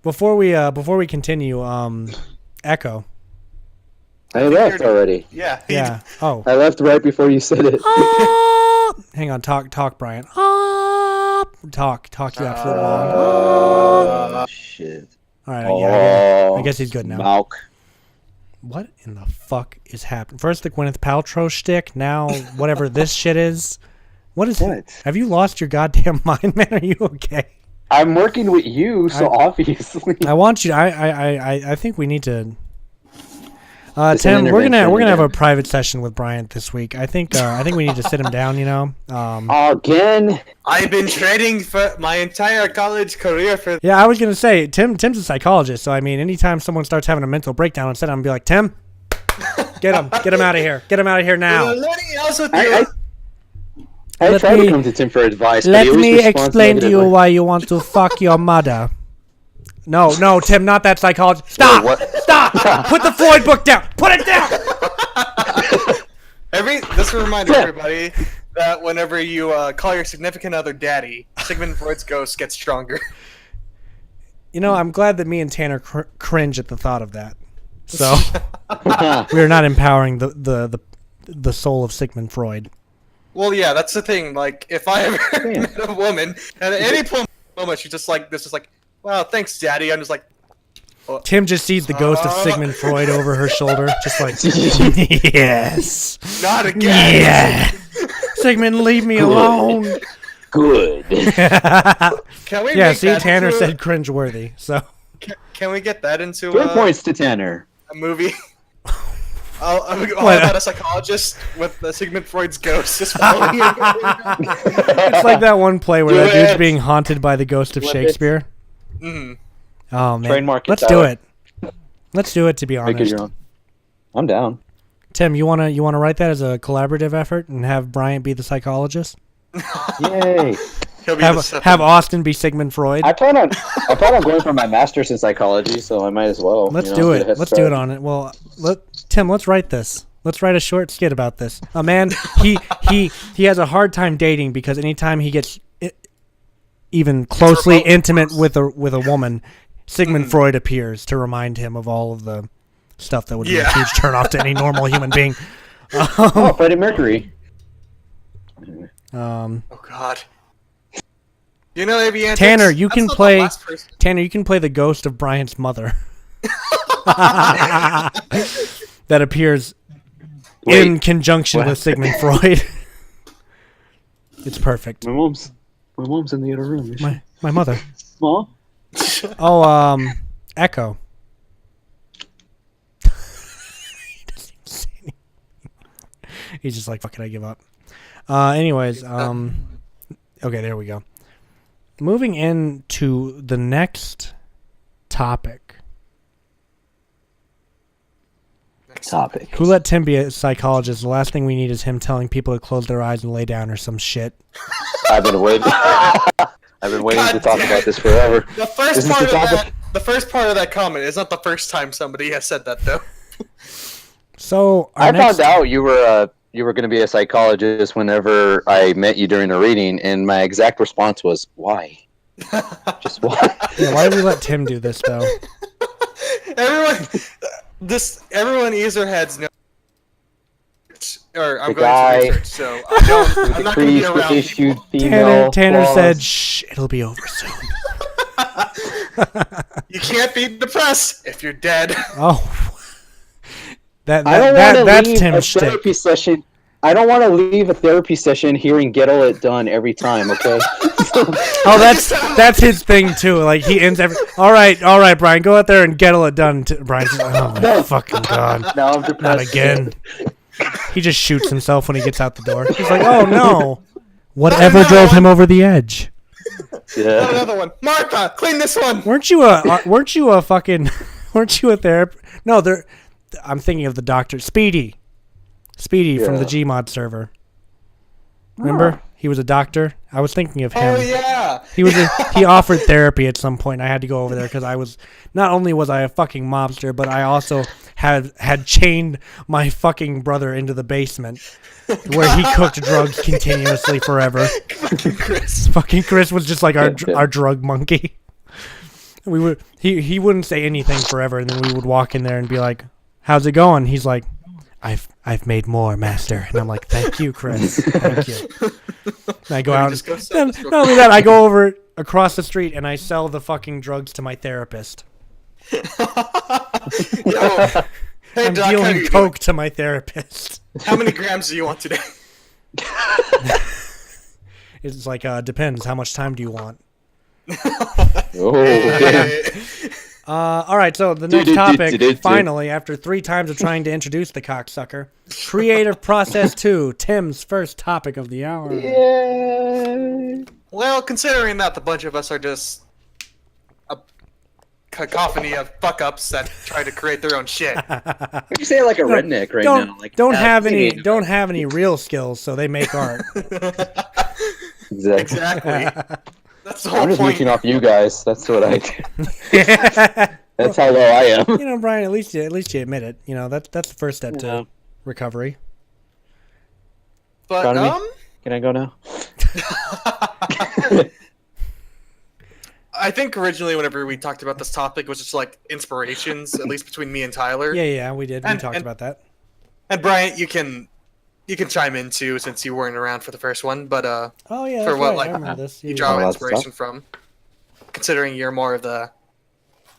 Before we continue, Echo. I left already. Yeah. Yeah. Oh. I left right before you said it. Hang on. Talk, Brian. Talk. You absolute long. Shit. All right. Yeah. I guess he's good now. Malk. What in the fuck is happening? First the Gwyneth Paltrow shtick. Now whatever this shit is. What is What? it? Have you lost your goddamn mind, man? Are you okay? I'm working with you, so obviously. I want you. I think we need to. It's an Tim, we're gonna intervention have a again. private session with Bryant this week. I think we need to sit him down. You know. Again? I've been training for my entire college career for. Yeah, I was gonna say Tim's a psychologist, so I mean, anytime someone starts having a mental breakdown, instead I'm gonna be like, Tim, get him out of here, now. Learning also I Let tried me- to come to Tim for advice, but Let he always me responds explain to you negatively. why you want to fuck your mother. No, Tim, not that psychologist. Stop! What? Stop! Put the Floyd book down. Put it down. This will remind everybody that whenever you call your significant other daddy, Sigmund Freud's ghost gets stronger. You know, I'm glad that me and Tanner cringe at the thought of that. So we are not empowering the soul of Sigmund Freud. Well, yeah, that's the thing. Like, if I ever met a woman, and at any moment she's just like, wow, thanks, daddy. I'm just like, Tim just sees the ghost of Sigmund Freud over her shoulder, just like, yes, not again. yeah, Sigmund, leave me alone. Good. Can we? Yeah, make see, that Tanner into said cringeworthy. So Can we get that into 3 points to Tanner. a movie? All What? about a psychologist with Sigmund Freud's ghost just following him. it's like that one play where Do that dude's it. being haunted by the ghost of Shakespeare. Mhm. Oh man, Trademark it, let's do Tyler. it. Let's do it. To be Make it honest, your own. I'm down. Tim, you wanna write that as a collaborative effort and have Bryant be the psychologist? Yay. He'll be the Have Austin be Sigmund Freud. I plan on going for my master's in psychology, so I might as well. Let's you do know, get a it. head Let's start. do it on it. Well, Tim, let's write this. Let's write a short skit about this. A man, he has a hard time dating because anytime he gets even closely intimate with a woman, Sigmund Freud appears to remind him of all of the stuff that would be a huge turnoff to any normal human being. Oh, Freddie Mercury. Oh God. You know, Avian. Tanner, you can play the ghost of Bryant's mother. That appears in conjunction with Sigmund Freud. It's perfect. My mom's in the other room. My mother. Mom? Oh, Echo. He's just like, fuck it, I give up. Anyways, okay, there we go. Moving into the next topic. topic. Who let Tim be a psychologist? The last thing we need is him telling people to close their eyes and lay down or some shit. I've been waiting. I've been waiting to talk about this forever. The first Is this part the of topic? the first part of that comment is not the first time somebody has said that though. So our I next, found out you were going to be a psychologist whenever I met you during a reading, and my exact response was, "Why? Just why?" Yeah, why did we let Tim do this though? Everyone Ezerheads knows. Or I'm The going guy to research, so I'm not going to be Decreased around issued people. female Tanner clause. said, "Shh, it'll be over soon." You can't beat the press if you're dead. Oh, I don't want to that's leave a Tim's shtick. therapy session. I don't want to leave a therapy session hearing "Get all it done" every time. Okay. Oh, that's his thing too. Like he ends every. All right, Brian, go out there and get all it done. Brian's like, oh my fucking god, Now I'm depressed. not again. He just shoots himself when he gets out the door. He's like, oh no, whatever drove him over the edge. Yeah. Another one. Martha, clean this one. Weren't you a fucking? Weren't you a therapist? No, I'm thinking of the doctor, Speedy from the Gmod server. Remember? He was a doctor. I was thinking of him. Oh yeah. He offered therapy at some point. I had to go over there because I was not only was I a fucking mobster, but I also had chained my fucking brother into the basement where he cooked drugs continuously forever. Fucking Chris was just like our drug monkey. He wouldn't say anything forever, and then we would walk in there and be like, "How's it going?" He's like, I've made more, master. And I'm like, thank you, Chris. Thank you. And I go out. Not only that, I go over across the street and I sell the fucking drugs to my therapist. Yo, hey, I'm Doc, how dealing you coke to my therapist. doing? How many grams do you want today? It's like, depends. How much time do you want? Oh, damn. All right, so the next topic, finally, after 3 times of trying to introduce the cocksucker, Creative Process 2, Tim's first topic of the hour. Well, considering that the bunch of us are just a cacophony of fuck-ups that try to create their own shit. You say it like a redneck right now. Like Don't have any real skills, so they make art. Exactly. That's the whole I'm just point. reaching off you guys. That's what I do. That's how low I am. You know, Brian, at least you admit it. You know, that's the first step to recovery. But, Economy? Can I go now? I think originally whenever we talked about this topic it was just like inspirations, at least between me and Tyler. Yeah, we did. We talked about that. And Bryant, you can chime in too since you weren't around for the first one, but Oh yeah, for that's what right. like I remember this. you Yeah, draw Oh, that's inspiration from, considering you're more of the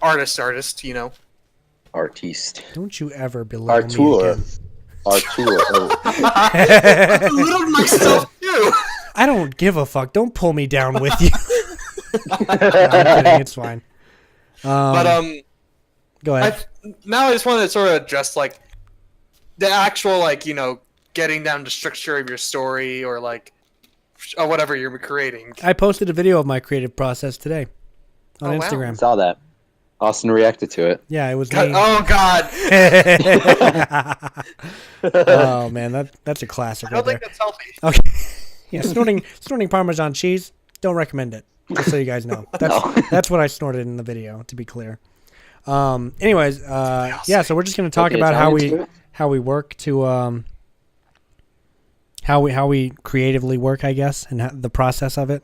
artist, you know. Artiste. Don't you ever belittle me Artur. again. Artur. Oh. I belittled myself too. I don't give a fuck. Don't pull me down with you. No, I'm kidding. It's fine. But Go ahead. now I just want to sort of address like the actual like getting down to structure of your story or like or whatever you're creating. I posted a video of my creative process today on Oh, wow. Instagram. Saw that. Austin reacted to it. Yeah, it was God, me. oh God! Oh man, that's a classic I don't right think there. that's healthy. Okay. Yeah, snorting Parmesan cheese. Don't recommend it. Just so you guys know. That's what I snorted in the video. To be clear. Anyways, yeah. So we're just gonna talk Okay, about Italian too? how we work to how we creatively work, I guess, and the process of it.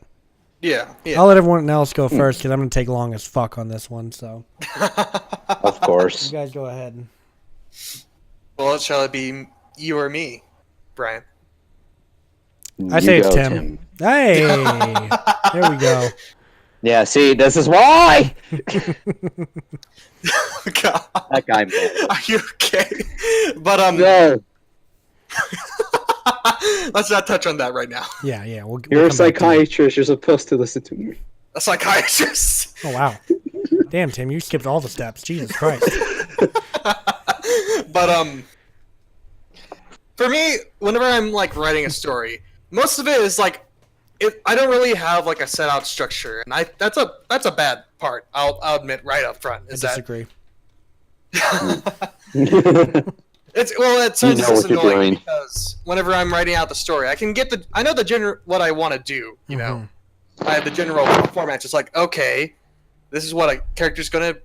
Yeah. I'll let everyone else go first because I'm gonna take long as fuck on this one. So Of course. you guys go ahead. Well, shall it be you or me, Brian? I say it's go, Tim. Hey, there we go. Yeah, see, this is why. God, That guy, man. are you okay? But No, let's not touch on that right now. Yeah. you're a come back to it. psychiatrist. You're supposed to listen to me. A psychiatrist. Oh wow. Damn, Tim, you skipped all the steps. Jesus Christ. But for me, whenever I'm like writing a story, most of it is like I don't really have like a set out structure, and that's a bad part. I'll admit right up front. I Is that disagree. It's You know just what you're annoying doing. because whenever I'm writing out the story, I know what I want to do. You know, I have the general format. Just like, okay, this is what a character's gonna,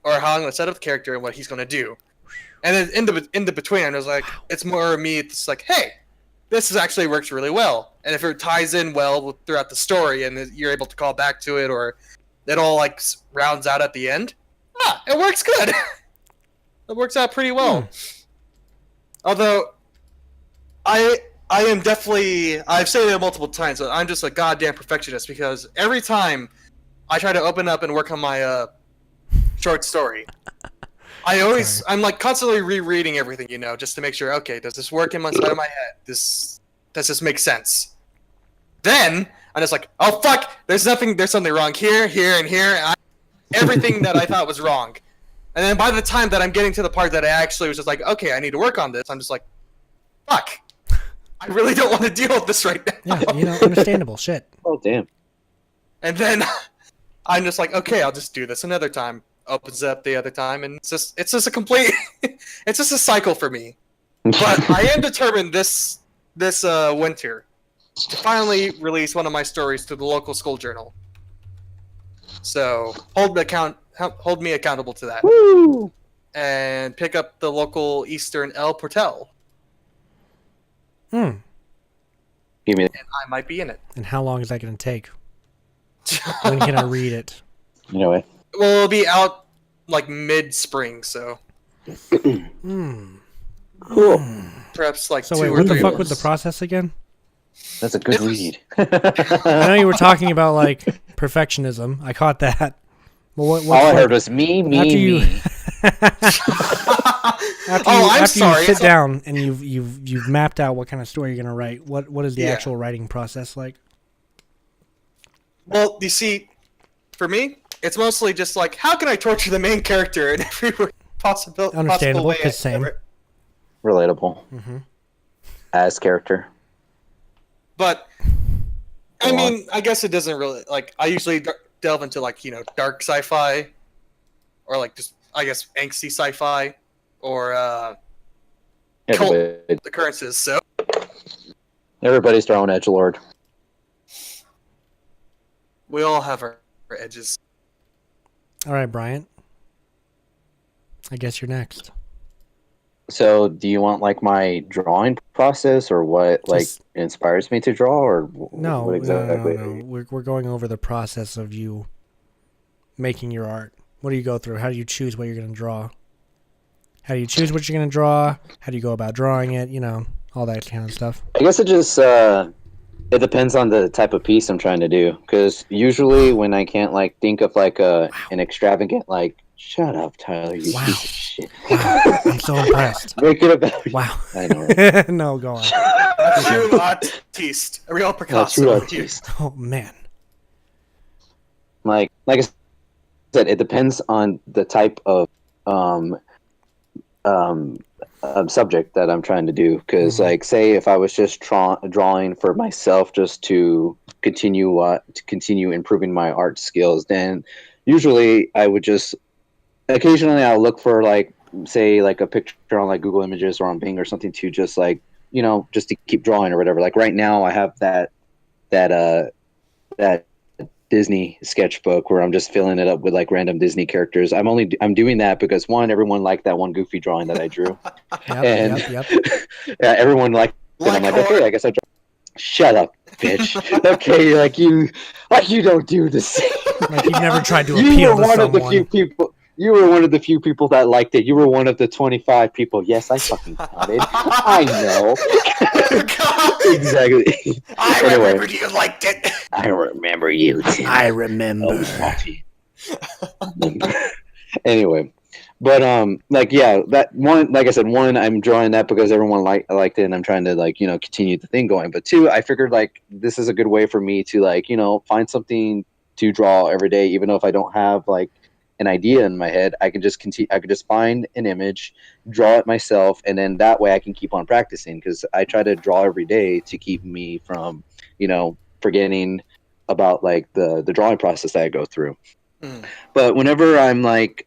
or how I'm gonna set up the character and what he's gonna do. And then in the between, I was like, it's more me. It's like, hey, this actually works really well. And if it ties in well throughout the story, and you're able to call back to it, or it all like rounds out at the end, it works good. It works out pretty well. Although, I am definitely, I've said it multiple times, but I'm just a goddamn perfectionist because every time I try to open up and work on my short story, I'm like constantly rereading everything, you know, just to make sure, okay, does this work in my side of my head? Does this make sense? Then I'm just like, oh fuck, there's something wrong here, here, and here. And everything that I thought was wrong. And then by the time that I'm getting to the part that I actually was just like, okay, I need to work on this, I'm just like, fuck. I really don't want to deal with this right now. Yeah, you know, understandable shit. Oh damn. And then I'm just like, okay, I'll just do this another time. Opens up the other time, and it's just a complete, it's just a cycle for me. But I am determined this winter to finally release one of my stories to the local school journal. So hold me accountable to that. Woo! And pick up the local Eastern El Portal. Hmm. Give me And I might be in it. And how long is that going to take? When can I read it? you know what? Well, it'll be out like mid-spring, so Hmm. Cool. perhaps like So 2 wait, or what the 3 fuck was the months. process again? That's a good It was- read. I know you were talking about like perfectionism. I caught that. Well, All I heard was me, after you, me. I'm after sorry. you sit down and you've mapped out what kind of story you're gonna write. What is the Yeah. actual writing process like? Well, you see, for me, it's mostly just like, how can I torture the main character in every possible Understandable, way? 'cause same. ever? Relatable. Mm-hmm. As character. But I Go mean, I guess it doesn't really like. I usually delve into like dark sci-fi, or like just I guess angsty sci-fi, or Everybody, occurrences. So everybody's their own edgelord. we all have our edges. All right, Bryant. I guess you're next. So, do you want like my drawing process, or what like Just- inspires me to draw, or No, what exactly? no. We're going over the process of you making your art. What do you go through? How do you choose what you're going to draw? How do you choose what you're going to draw? How do you go about drawing it? You know, all that kind of stuff. I guess it just it depends on the type of piece I'm trying to do. Because usually when I can't like think of like an extravagant like, shut up, Tyler, you Wow. piece of shit. Wow, I'm so impressed. Make it about. Wow. I know. Right? No, go on. A true artiste, a real Picasso. true here. artist. Oh man. Like I said, it depends on the type of subject that I'm trying to do. Because, like, say if I was just drawing for myself, just to continue improving my art skills, then usually I would just occasionally I'll look for like, say, like a picture on like Google Images or on Bing or something to just like just to keep drawing or whatever. Like right now, I have that Disney sketchbook where I'm just filling it up with like random Disney characters. I'm doing that because one, everyone liked that one Goofy drawing that I drew. And- Yep. Yeah, everyone liked it. I'm like, okay, I guess I draw. Shut up, bitch. Okay, like you don't do the same. Like you've never tried to You appeal were to one of the someone. few people. You were one of the few people that liked it. You were one of the 25 people. Yes, I fucking counted. I know. Exactly. I Anyway. remembered you liked it. I remember you, Tim. I remember. Anyway, but like yeah, that one, like I said, one, I'm drawing that because everyone liked it, and I'm trying to like continue the thing going. But two, I figured like this is a good way for me to like find something to draw every day, even though if I don't have like an idea in my head, I can just continue. I could just find an image, draw it myself, and then that way I can keep on practicing because I try to draw every day to keep me from forgetting about like the drawing process that I go through. But whenever I'm like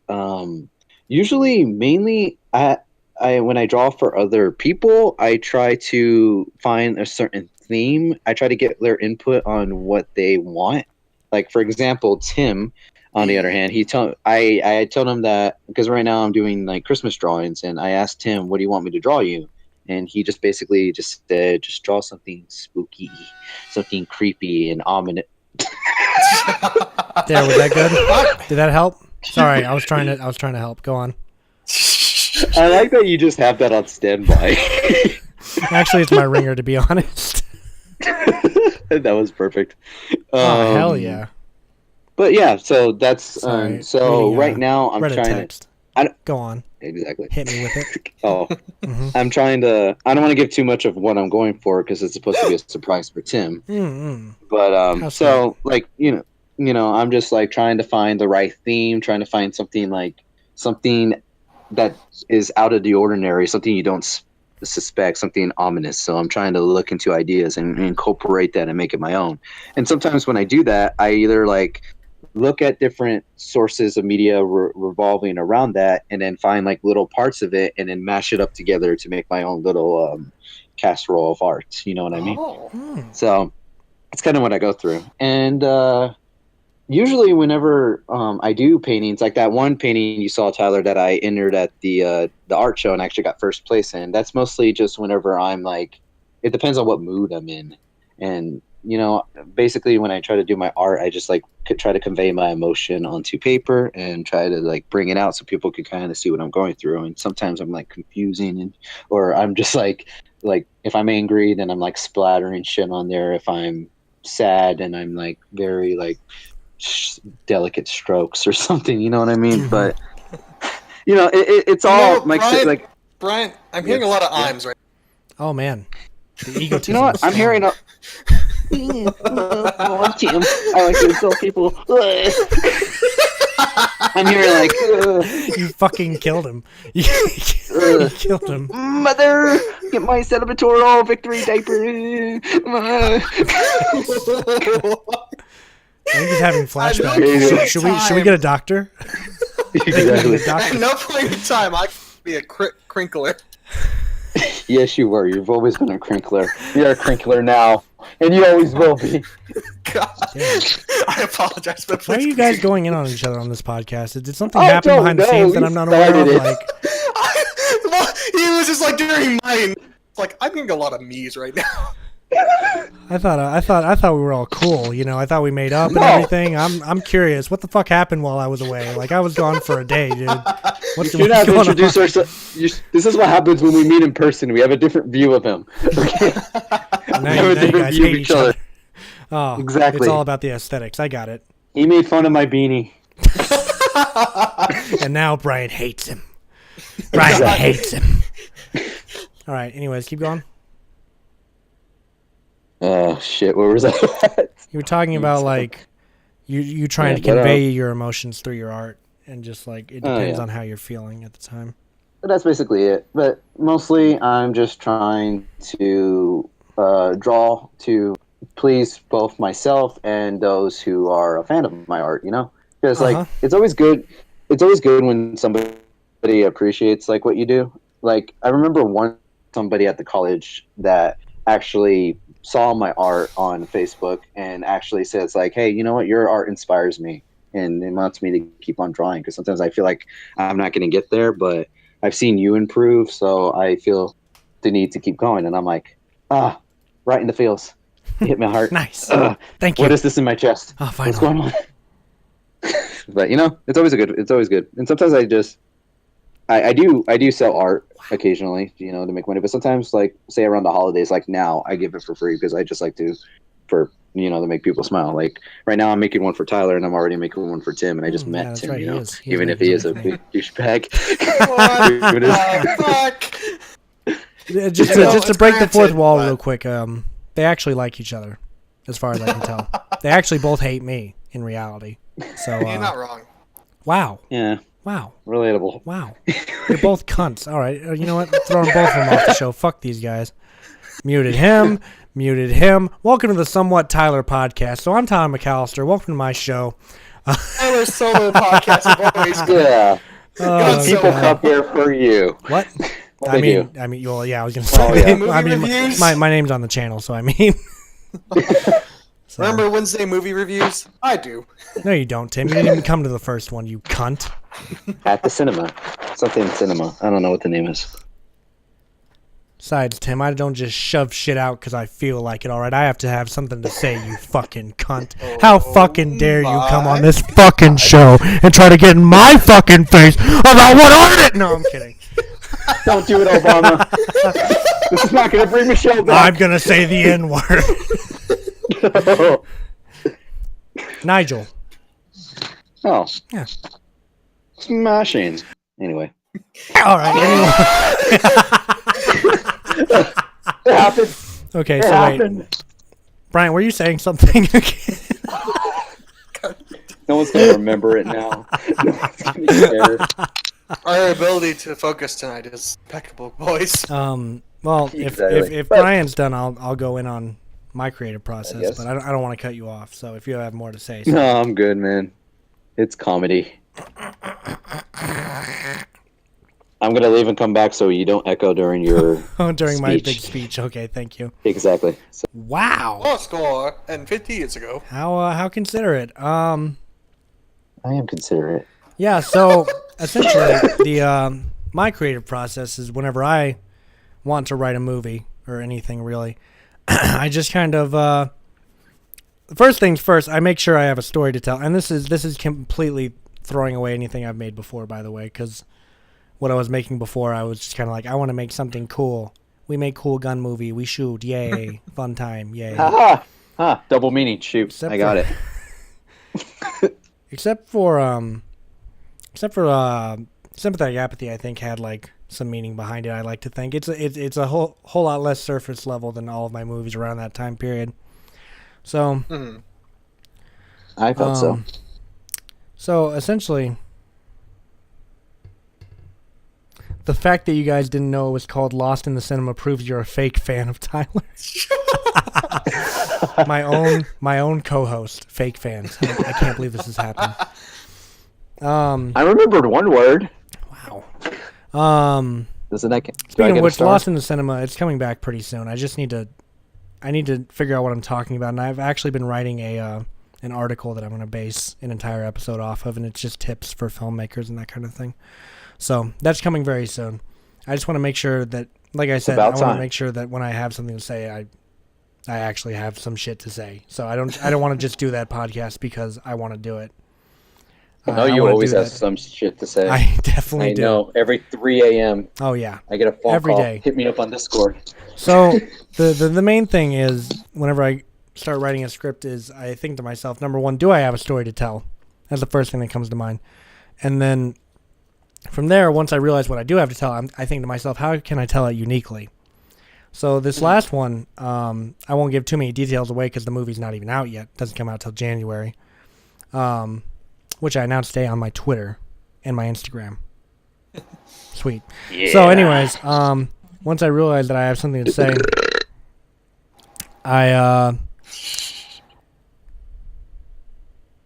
usually mainly I when I draw for other people, I try to find a certain theme. I try to get their input on what they want. Like for example, Tim, on the other hand, I told him that because right now I'm doing like Christmas drawings, and I asked him, "What do you want me to draw you?" And he just basically just said, "Just draw something spooky, something creepy and ominous." There, was that good? Did that help? Sorry, I was trying to help. Go on. I like that you just have that on standby. Actually, it's my ringer, to be honest. That was perfect. Oh, hell yeah. But yeah, so that's Sorry, so reading, right now I'm Reddit trying text. Go on. exactly. Hit me with it. Oh, Mhm. I'm trying to. I don't want to give too much of what I'm going for because it's supposed to be a surprise for Tim. Mm-mm. But How so like I'm just like trying to find the right theme, trying to find something that is out of the ordinary, something you don't suspect, something ominous. So I'm trying to look into ideas and incorporate that and make it my own. And sometimes when I do that, I either like look at different sources of media revolving around that, and then find like little parts of it, and then mash it up together to make my own little casserole of art. You know what I mean? Mm. So it's kind of what I go through. And usually whenever I do paintings, like that one painting you saw, Tyler, that I entered at the art show and actually got first place in, that's mostly just whenever I'm like, it depends on what mood I'm in. And, basically when I try to do my art, I just like try to convey my emotion onto paper and try to like bring it out so people can kind of see what I'm going through. And sometimes I'm like confusing or I'm just like if I'm angry, then I'm like splattering shit on there. If I'm sad, and I'm like very like delicate strokes or something, you know what I mean? But it's all Brian, I'm hearing a lot of "ims" right. Oh man, the egotism. You know what? I'm hearing a. Oh, Tim. I like to insult people. I'm hearing like. You fucking killed him. You killed him. Mother, get my celebratorial victory diaper. I think he's having flashbacks. Should we get a doctor? Exactly. At no point in time I could be a crinkler. Yes, you were. You've always been a crinkler. You're a crinkler now, and you always will be. God. Damn. I apologize, but Why are please you guys going in on each other on this podcast? Did something happen don't behind the know. scenes that We I'm not aware of? started it. Like, Well, he was just like during mine. Like I'm getting a lot of me's right now. I thought we were all cool. I thought we made up and No. everything. I'm curious. What the fuck happened while I was away? Like I was gone for a day, dude. What's Should have going introduced on? ourselves. This is what happens when we meet in person. We have a different view of him. Okay? Now We have a you different guys view of hate each other. Oh, Exactly. It's all about the aesthetics. I got it. He made fun of my beanie. And now Brian hates him. Brian hates him. All right. Anyways, keep going. Oh shit! Where was I? You were talking about like you trying to Yeah, but, convey your emotions through your art, and just like it Oh, depends yeah. on how you're feeling at the time. But that's basically it. But mostly, I'm just trying to draw to please both myself and those who are a fan of my art. Because Uh-huh. like it's always good. It's always good when somebody appreciates like what you do. Like I remember somebody at the college that actually saw my art on Facebook and actually says like, hey, you know what, your art inspires me and it wants me to keep on drawing, because sometimes I feel like I'm not going to get there, but I've seen you improve, so I feel the need to keep going. And I'm like, right in the feels. You hit my heart. Nice. Ugh, Thank you. what is this in my chest? Oh, What's finally. going on? But it's always good. And sometimes I do sell art occasionally, to make money. But sometimes, like, say around the holidays, like now, I give it for free because I just like to make people smile. Like right now, I'm making one for Tyler, and I'm already making one for Tim, and I just Yeah, met that's Tim. right, he is. He is Even if making he is a something big douchebag. What the fuck? Just to it's break the fourth granted, wall but- real quick. They actually like each other, as far as I can tell. They actually both hate me in reality. So You're not wrong. wow, Yeah, wow, relatable. wow. You're both cunts. All right, you know what? Throwing both of them off the show. Fuck these guys. Muted him. Welcome to the Somewhat Tyler podcast. So I'm Tyler McAllister. Welcome to my show. Tyler Solo podcast is always good. Yeah, Oh, people God. come here for you. What? What they do? Well, yeah, I was gonna say. Oh, yeah. Movie I mean, reviews? my name's on the channel, so I mean. So- Remember Wednesday movie reviews? I do. No, you don't, Tim. You didn't even come to the first one, you cunt. At the cinema. Something cinema. I don't know what the name is. Besides, Tim, I don't just shove shit out because I feel like it, alright? I have to have something to say, you fucking cunt. How fucking dare you come on this fucking show and try to get in my fucking face about what I did? No, I'm kidding. Don't do it, Obama. This is not going to bring Michelle back. I'm gonna say the N-word. Nigel. Oh. Yeah. Smashing. Anyway. Alright, anyway. It happened. Okay, It so wait. happened. Brian, were you saying something again? No one's going to remember it now. No one's going to care. Our ability to focus tonight is impeccable, boys. Well, Exactly. if Brian's done, I'll go in on my creative process, guess. but I don't want to cut you off. So if you have more to say, No, I'm good, man. It's comedy. I'm going to leave and come back so you don't echo during your during my speech. big speech. Okay, thank you. Exactly. So, Wow, Low score and 50 years ago. how considerate. I am considerate. Yeah. So essentially, the my creative process is whenever I want to write a movie or anything really, I just kind of first things first. I make sure I have a story to tell, and this is completely throwing away anything I've made before, by the way, because what I was making before, I was just kind of like, I want to make something cool. We make cool gun movie. We shoot. Yay. Fun time. Yay. Ha ha! Double meaning. Shoot. Except I got for- it. Except for sympathetic apathy, I think had like some meaning behind it. I like to think it's a whole lot less surface level than all of my movies around that time period. So I thought so. So essentially, the fact that you guys didn't know it was called Lost in the Cinema proves you're a fake fan of Tyler. my own co-host, fake fans. I can't believe this has happened. I remembered one word. Wow. Doesn't that? Speaking of which, Lost in the Cinema, it's coming back pretty soon. I need to figure out what I'm talking about, and I've actually been writing an article that I'm going to base an entire episode off of, and it's just tips for filmmakers and that kind of thing. So that's coming very soon. I just want to make sure that, like I said, I want to make sure that when I have something to say, I actually have some shit to say. So I don't want to just do that podcast because I want to do it. No, you always have some shit to say. I definitely do. I know. Every 3 a.m. Oh yeah. I get a phone Every call. day. Hit me up on Discord. So the main thing is whenever I start writing a script is I think to myself, number one, do I have a story to tell? That's the first thing that comes to mind. And then from there, once I realize what I do have to tell, I think to myself, how can I tell it uniquely? So this last one, I won't give too many details away because the movie's not even out yet. It doesn't come out till January, which I announced today on my Twitter and my Instagram. Sweet. Yeah. So anyways, once I realized that I have something to say,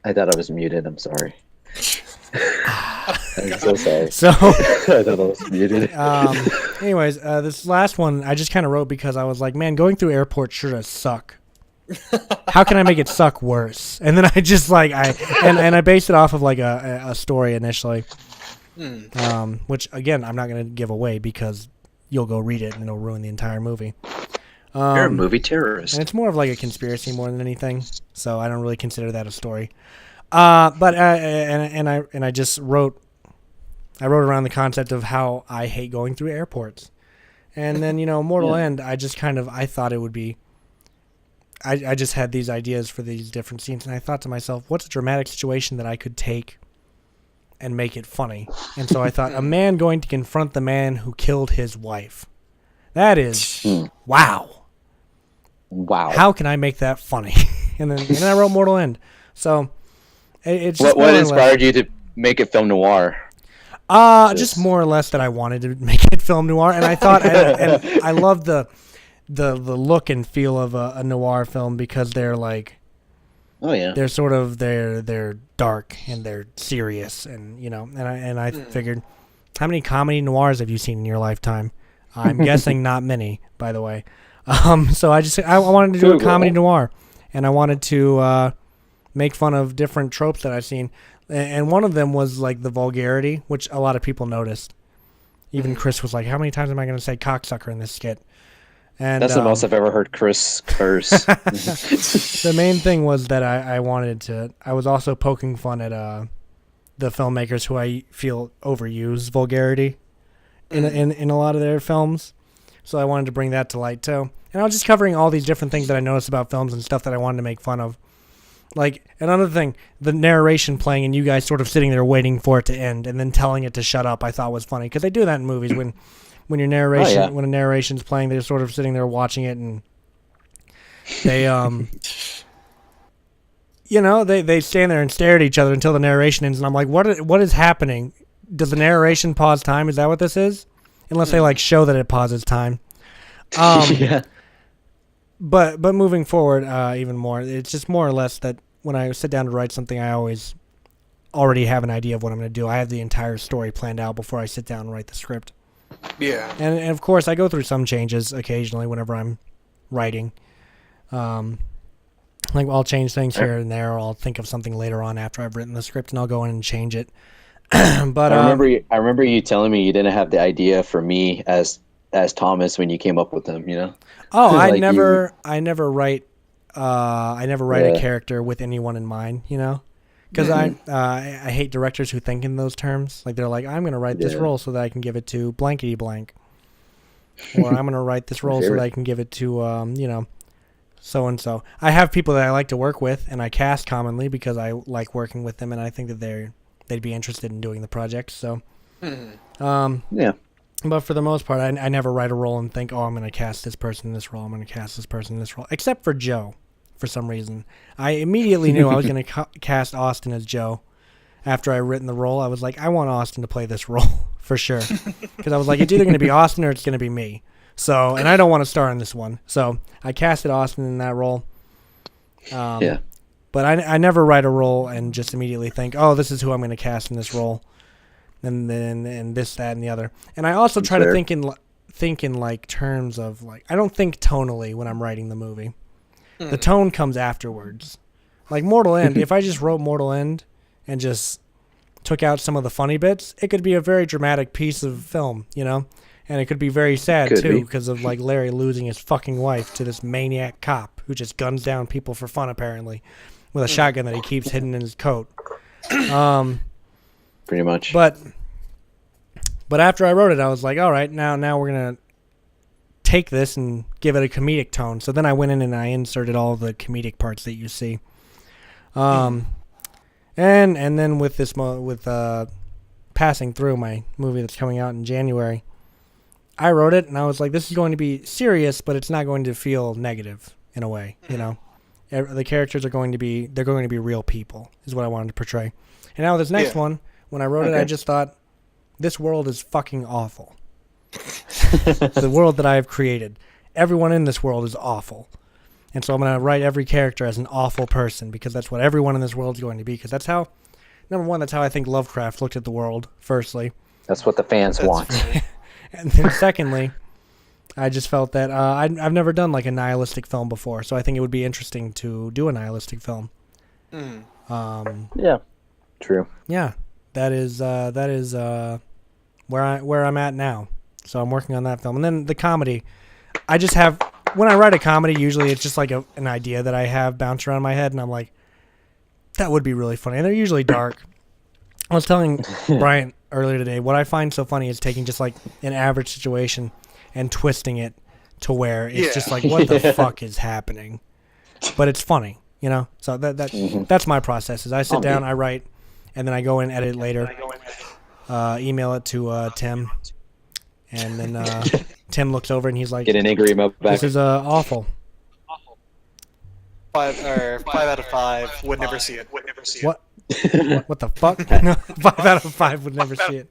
I thought I was muted. I'm sorry. I'm so sorry. so I thought I was muted. anyways, this last one I just kind of wrote because I was like, man, going through airports sure does suck. How can I make it suck worse? And then I just like I based it off of like a story initially, which again I'm not gonna give away because you'll go read it and it'll ruin the entire movie. You're a movie terrorist. And it's more of like a conspiracy more than anything, so I don't really consider that a story. But I just wrote around the concept of how I hate going through airports, and then Mortal End. I thought it would be. I just had these ideas for these different scenes, and I thought to myself, what's a dramatic situation that I could take and make it funny? And so I thought, a man going to confront the man who killed his wife. That is wow. Wow. How can I make that funny? and then I wrote Mortal End. So it's just What inspired you to make it film noir? Just more or less that I wanted to make it film noir, and I thought, and I love the look and feel of a noir film because they're like, oh yeah, they're sort of they're dark and they're serious, and and I figured, how many comedy noirs have you seen in your lifetime? I'm guessing not many, by the way. So I wanted to do a Google. comedy noir, and I wanted to make fun of different tropes that I've seen, and one of them was like the vulgarity, which a lot of people noticed. Even Chris was like, "How many times am I going to say cocksucker in this skit?" And That's the most I've ever heard Chris curse. the main thing was that I wanted to. I was also poking fun at the filmmakers who I feel overuse vulgarity in a lot of their films. So I wanted to bring that to light too. And I was just covering all these different things that I noticed about films and stuff that I wanted to make fun of. Like, another thing, the narration playing and you guys sort of sitting there waiting for it to end and then telling it to shut up, I thought was funny. Because they do that in movies when your narration, when a narration's playing, they're sort of sitting there watching it and they, you know, they stand there and stare at each other until the narration ends. And I'm like, what is happening? Does the narration pause time? Is that what this is? Unless they like show that it pauses time. Yeah. But moving forward, even more, it's just more or less that when I sit down to write something, I always already have an idea of what I'm going to do. I have the entire story planned out before I sit down and write the script. Yeah. And of course, I go through some changes occasionally whenever I'm writing. Like I'll change things here and there, or I'll think of something later on after I've written the script, and I'll go in and change it. But I remember you telling me you didn't have the idea for me as Thomas when you came up with them. You know. Oh, Like I never write a character with anyone in mind, you know, because I hate directors who think in those terms. Like they're like, I'm going to write this role so that I can give it to blankety blank, or I'm going to write this role so that I can give it to you know, so and so. I have people that I like to work with, and I cast commonly because I like working with them, and I think that they'd be interested in doing the project. So, yeah. But for the most part, I never write a role and think, oh, I'm going to cast this person in this role. I'm going to cast this person in this role. Except for Joe, for some reason. I immediately knew I was going to cast Austin as Joe. After I written the role, I was like, I want Austin to play this role for sure. Because I was like, it's either going to be Austin or it's going to be me. So, and I don't want to star in this one. So I casted Austin in that role. Yeah. But I never write a role and just immediately think, oh, this is who I'm going to cast in this role. And then and this, that, and the other. And I also try to think in like terms of like, I don't think tonally when I'm writing the movie. The tone comes afterwards. Like Mortal End, if I just wrote Mortal End and just took out some of the funny bits, it could be a very dramatic piece of film, you know? And it could be very sad too because of like Larry losing his fucking wife to this maniac cop who just guns down people for fun apparently with a shotgun that he keeps hidden in his coat. Pretty much. But after I wrote it, I was like, all right, now we're going to take this and give it a comedic tone. So then I went in and I inserted all the comedic parts that you see. And then with this passing through my movie that's coming out in January, I wrote it and I was like, this is going to be serious, but it's not going to feel negative in a way, you know. The characters are going to be real people is what I wanted to portray. And now this next one, when I wrote it, I just thought, this world is fucking awful. The world that I have created. Everyone in this world is awful. And so I'm going to write every character as an awful person because that's what everyone in this world is going to be. Because that's how, number one, that's how I think Lovecraft looked at the world, firstly. That's what the fans want. And then secondly, I just felt that I've never done like a nihilistic film before. So I think it would be interesting to do a nihilistic film. Yeah. True. Yeah. That is where I'm at now. So I'm working on that film. And then the comedy, I just have, when I write a comedy, usually it's just like an idea that I have bounce around my head, and I'm like, that would be really funny. And they're usually dark. I was telling Brian earlier today, what I find so funny is taking just like an average situation and twisting it to where it's just like, what the fuck is happening? But it's funny, you know? So that's my process, is I sit down, I write, and then I go and edit later, email it to Tim, and then Tim looks over and he's like, get an angry email back. This is awful. 5 out of 5 would never see it. What? What the fuck? No, 5 out of 5 would never see it.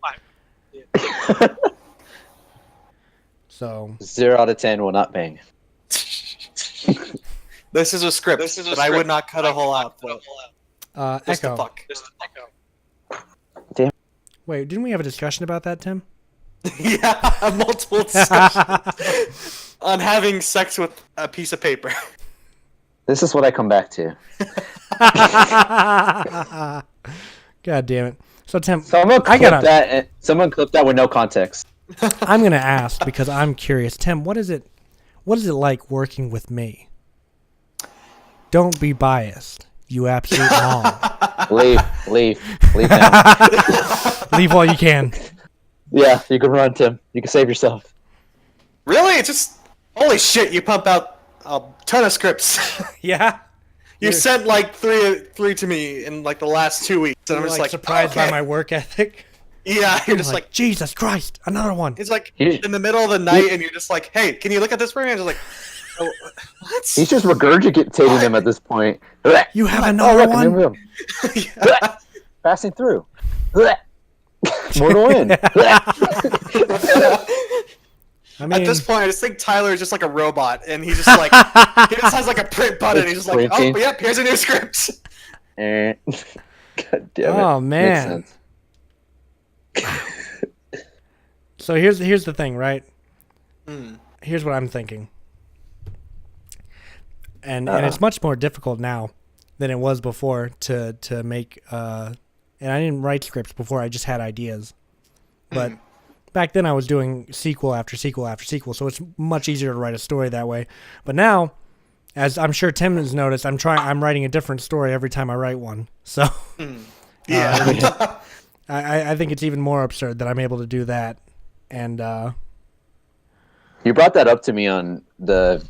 So 0 out of 10 will not bang. This is a script, but I would not cut a hole out. Just Echo. the fuck. Wait, didn't we have a discussion about that, Tim? Yeah, multiple discussions on having sex with a piece of paper. This is what I come back to. God damn it. So Tim, Someone I clip gotta. that. Someone clip that with no context. I'm gonna ask because I'm curious. Tim, what is it like working with me? Don't be biased. You absolute mom. Leave now. Leave while you can. Yeah, you can run, Tim. You can save yourself. Really? It's just holy shit! You pump out a ton of scripts. Yeah. You sent like three to me in like the last 2 weeks, and I'm You're just like surprised okay. by my work ethic. Yeah, you're I'm just like Jesus Christ, another one. it's like in the middle of the night, and you're just like, hey, can you look at this for me? And I'm just like, oh, what? He's just regurgitating them at this point. You have Oh, another look, a new one. room. Passing through. Mortal End. I mean, At this point, I just think Tyler is just like a robot, and he's just like he just has like a print button. He's just like, oh, Printing. yep, here's a new script. God damn it. Oh, Makes man. sense. so here's the thing, right? Mm. Here's what I'm thinking. And it's much more difficult now than it was before to make and I didn't write scripts before, I just had ideas. But back then I was doing sequel after sequel after sequel, so it's much easier to write a story that way. But now, as I'm sure Tim has noticed, I'm writing a different story every time I write one. So Yeah. I think it's even more absurd that I'm able to do that. And You brought that up to me on the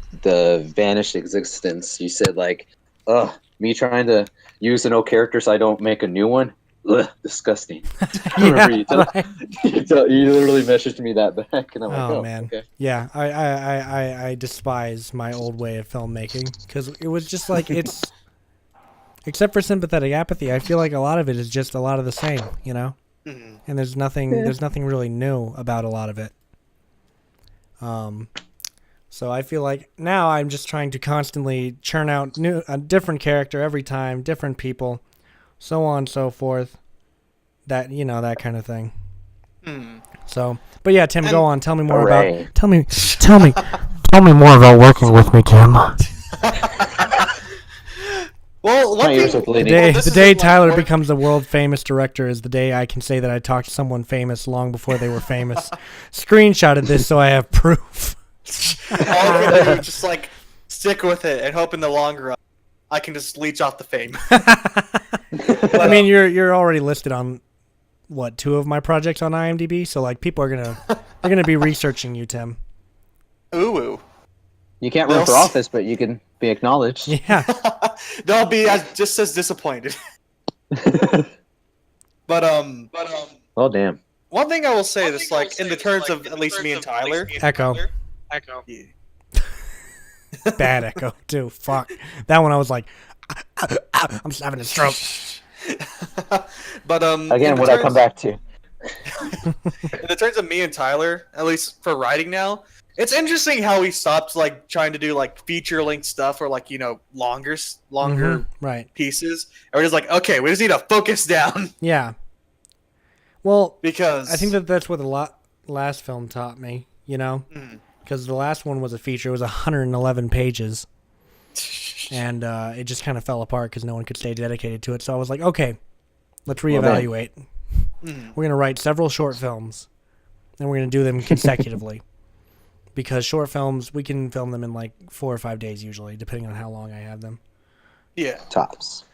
Vanished Existence. You said like, ugh, me trying to use an old character so I don't make a new one. Ugh, disgusting. I remember you, right. you literally messaged me that back, and I'm like, Oh, oh man. okay. Yeah, I despise my old way of filmmaking because it was just like it's, except for Sympathetic Apathy, I feel like a lot of it is just a lot of the same, you know, Mhm. and there's nothing really new about a lot of it. So I feel like now I'm just trying to constantly churn out a different character every time, different people, so on and so forth. That that kind of thing. Mm. So, but yeah, Tim, go on. Tell me more Hooray. about. Tell me more about working with me, Tim. Well, My ears are bleeding. this The is day like Tyler work- becomes a world famous director is the day I can say that I talked to someone famous long before they were famous. Screenshotted this so I have proof. all I can do is just like stick with it and hope in the long run I can just leech off the fame. I mean, you're already listed on what, 2 of my projects on IMDb, so like people are gonna be researching you, Tim. Ooh. You can't run for office, but you can be acknowledged. Yeah. They'll be just as disappointed. But Oh damn. one thing I will say is like in the terms of at least me and Tyler. Echo. Yeah. Bad echo too. Fuck. That one I was like, I'm just having a stroke. But Again, in what I come back to. in the terms of me and Tyler, at least for writing now, it's interesting how we stopped like trying to do like feature length stuff or like longer Mhm, right. pieces. And we're just like, okay, we just need to focus down Yeah. Well, because I think that's what the last film taught me, Mm. because the last one was a feature. It was 111 pages, and it just kind of fell apart because no one could stay dedicated to it. So I was like, okay, let's reevaluate. Mm. We're going to write several short films, and we're going to do them consecutively. Because short films, we can film them in like 4 or 5 days usually, depending on how long I have them. Yeah. Tops.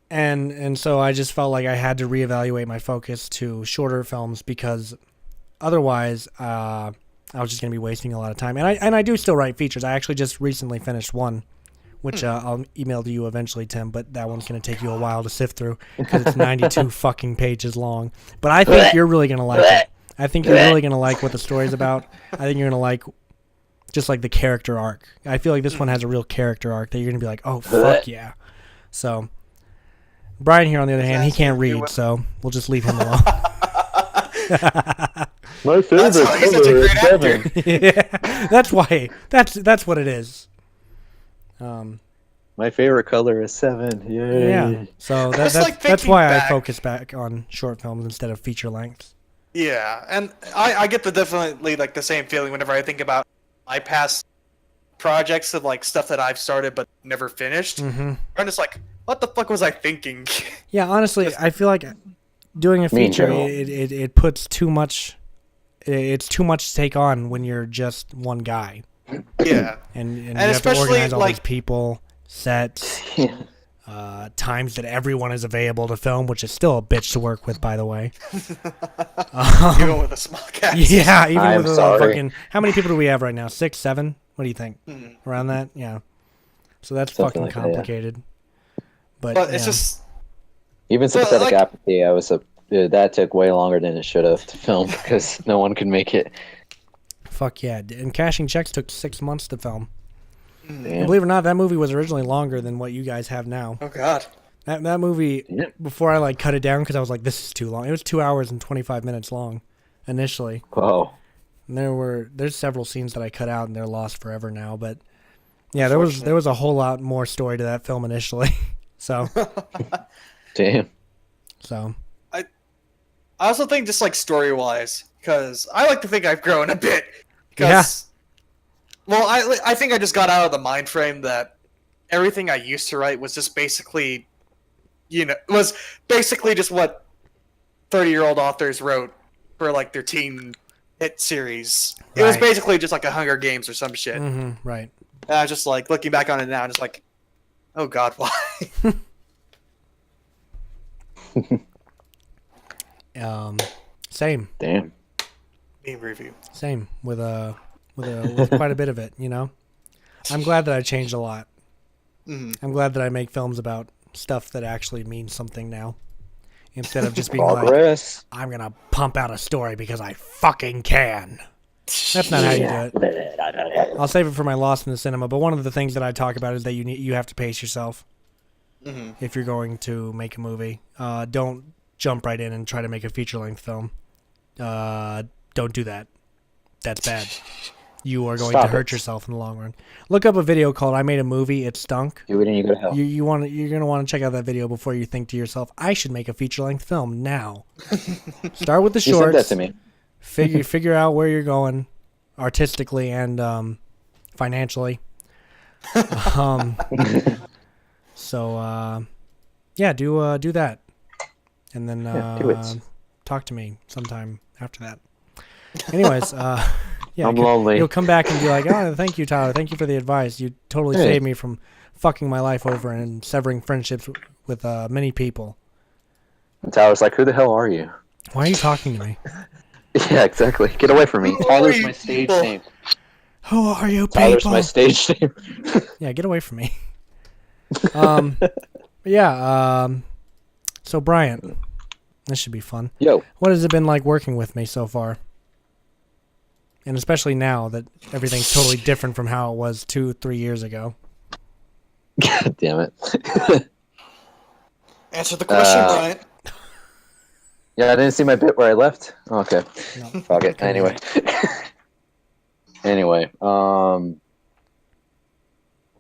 And so I just felt like I had to reevaluate my focus to shorter films because otherwise I was just going to be wasting a lot of time. And I do still write features. I actually just recently finished one, which I'll email to you eventually, Tim, but that one's going to take you a while to sift through because it's 92 fucking pages long. But I think you're really going to like it. I think you're really going to like what the story's about. I think you're going to like just like the character arc. I feel like this one has a real character arc that you're going to be like, oh, fuck yeah. So Brian here, on the other hand, he can't read, so we'll just leave him alone. My favorite That's why he's such a color is great actor. seven. Yeah, that's why. That's what it is. My favorite color is 7. Yay. Yeah. So It's like that's thinking why I back. focus back on short films instead of feature lengths. Yeah, and I get the definitely like the same feeling whenever I think about my past projects of like stuff that I've started but never finished. Mm-hmm. I'm just like, what the fuck was I thinking? Yeah, honestly, I feel like doing a Me in feature general. it puts too much. It's too much to take on when you're just one guy, Yeah, and you And have to especially, organize all these like- people, sets, Yeah. times that everyone is available to film, which is still a bitch to work with, by the way. even with a small cast. Yeah, even I'm with a sorry. fucking. How many people do we have right now? 6, 7? What do you think? Around that? Yeah. So that's Something fucking like that, yeah. complicated. But But it's yeah. just Even So, Sympathetic like- Apathy, that took way longer than it should have to film because no one could make it. Fuck yeah. And Cashing Checks took 6 months to film. And Damn. believe it or not, that movie was originally longer than what you guys have now. oh god. That movie, Yeah. before I like cut it down because I was like, this is too long. It was 2 hours and 25 minutes long initially. Whoa. And there's several scenes that I cut out and they're lost forever now. But yeah, there was a whole lot more story to that film initially. so Damn. I also think just like story wise, because I like to think I've grown a bit. Because, well, I think I just got out of the mind frame that everything I used to write was just basically, was basically just what 30-year-old authors wrote for like their teen hit series. It was Right. basically just like a Hunger Games or some shit. right. And I was just like looking back on it now, just like, oh god, why? Same. Damn. Meme review. Same with quite a bit of it, you know. I'm glad that I changed a lot. I'm glad that I make films about stuff that actually means something now, instead of just being like, Progress. I'm gonna pump out a story because I fucking can. That's not how you do it. I'll save it for my Lost in the Cinema. But one of the things that I talk about is that you have to pace yourself if you're going to make a movie. Don't jump right in and try to make a feature length film. Don't do that. That's bad. You are going Stop to hurt it. yourself in the long run. Look up a video called "I Made a Movie. It Stunk." Do it and you go to hell. You're gonna want to check out that video before you think to yourself, "I should make a feature length film now." Start with the You said that shorts. to me. Figure out where you're going, artistically and financially. Yeah, do that, and then do it. talk to me sometime after that. Anyways, yeah, I'm lonely. You'll come back and be like, "Oh, thank you, Tyler. Thank you for the advice. You totally Hey. saved me from fucking my life over and severing friendships with many people." And Tyler's like, who the hell are you? Why are you talking to me? Yeah, exactly. Get away from me. Who Tyler's are my you stage people? name. Who are you, Tyler's people? my stage name. Yeah, get away from me. So Brian, this should be fun. Yo. What has it been like working with me so far? And especially now that everything's totally different from how it was 2-3 years ago. God damn it. Answer the question, Uh, Brian. Yeah, I didn't see my bit where I left. Oh, okay. No. Fuck it. Anyway. Anyway,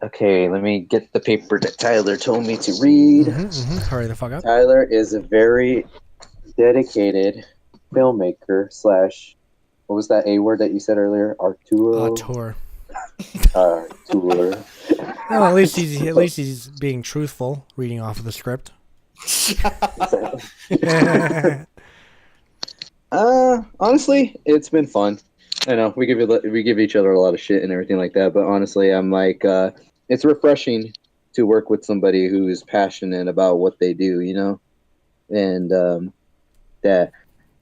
okay, let me get the paper that Tyler told me to read. Hurry the fuck up. Tyler is a very dedicated filmmaker slash, what was that A word that you said earlier? Arturo? Tour. Arturo. Well, at least he's being truthful, reading off of the script. Honestly, it's been fun. I know we give each other a lot of shit and everything like that, but honestly, I'm like, it's refreshing to work with somebody who's passionate about what they do, you know, and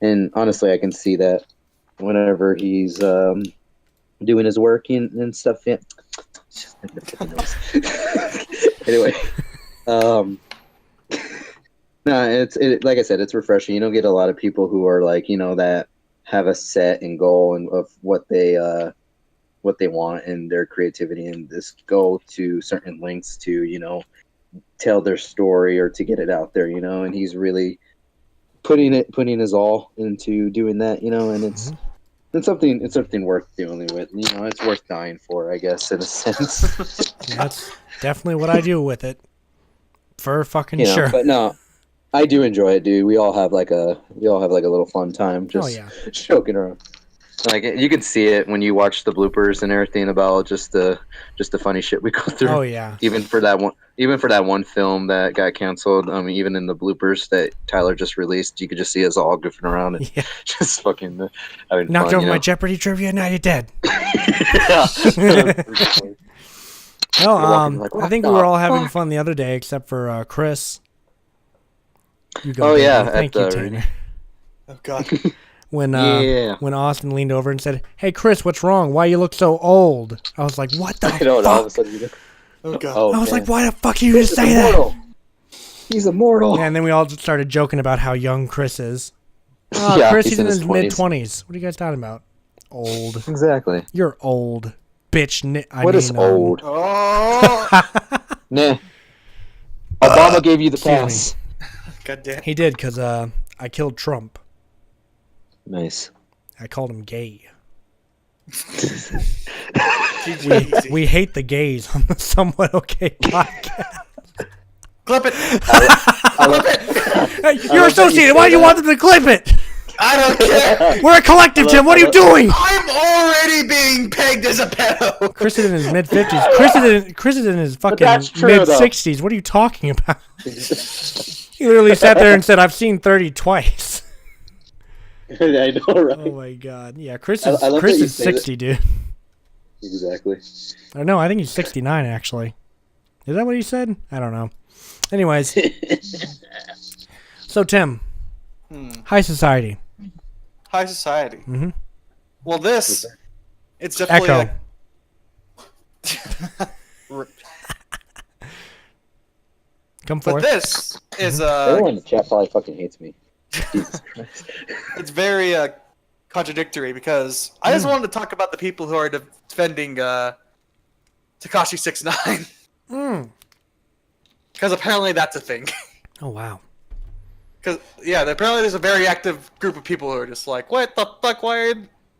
and honestly, I can see that whenever he's doing his work and stuff. Yeah. Anyway, no, it's like I said, it's refreshing. You don't get a lot of people who are like, you know, that have a set and goal and of what they want and their creativity and just go to certain lengths to, you know, tell their story or to get it out there, you know. And he's really putting his all into doing that, you know. And it's something worth dealing with, you know. It's worth dying for, I guess, in a sense. That's definitely what I do with it. For fucking You know, sure. but no, I do enjoy it, dude. We all have like a little fun time just yeah. joking around. Like you can see it when you watch the bloopers and everything about just the funny shit we go through. Oh yeah. Even for that one film that got canceled, even in the bloopers that Tyler just released, you could just see us all goofing around and Yeah. just fucking having Knocked fun. over my Jeopardy trivia. Now you're dead. No, walking like, I what think the we were all having fuck? fun the other day, except for Chris. You Oh, baby. yeah, Thank at you, the Tanner. Oh God. When Yeah. when Austin leaned over and said, "Hey Chris, what's wrong? Why you look so old?" I was like, "What the I don't know. All of a fuck?" sudden, you just, Oh God. oh, I was man. like, "Why the fuck are you gonna He's say that?" immortal. He's immortal. And then we all just started joking about how young Chris is. Oh, Yeah, Chris, he's he's in in his his 20s. mid-20s. What are you guys talking about? Old. Exactly. You're old, bitch. What is old? Oh. Nah. Obama gave you the excuse me. pass. God damn. He did, because I killed Trump. Nice. I called him gay. Easy. We hate the gays on the Somewhat Okay podcast. Clip it. Hey, you're associated. Why do you want them to clip it? I don't care. We're a collective, Tim. What are you doing? I'm already being pegged as a pedo. Chris is in his mid-50s. Chris is in his fucking that's true, though. mid-60s. What are you talking about? He literally sat there and said, "I've seen 30 twice." I know, right? Oh my god. Yeah, Chris I is love Chris that you is say that. 60, dude. Exactly. Or no, I think he's 69 actually. Is that what he said? I don't know. Anyways, so Tim, high society. High society. Mhm. Well, it's definitely Echo. Come but forth. this is Everyone in the chat probably fucking hates me. Jesus Christ. it's very contradictory because I just wanted to talk about the people who are defending Takashi 69 Mm. because apparently that's a thing. Oh wow. Because apparently there's a very active group of people who are just like, what the fuck? Why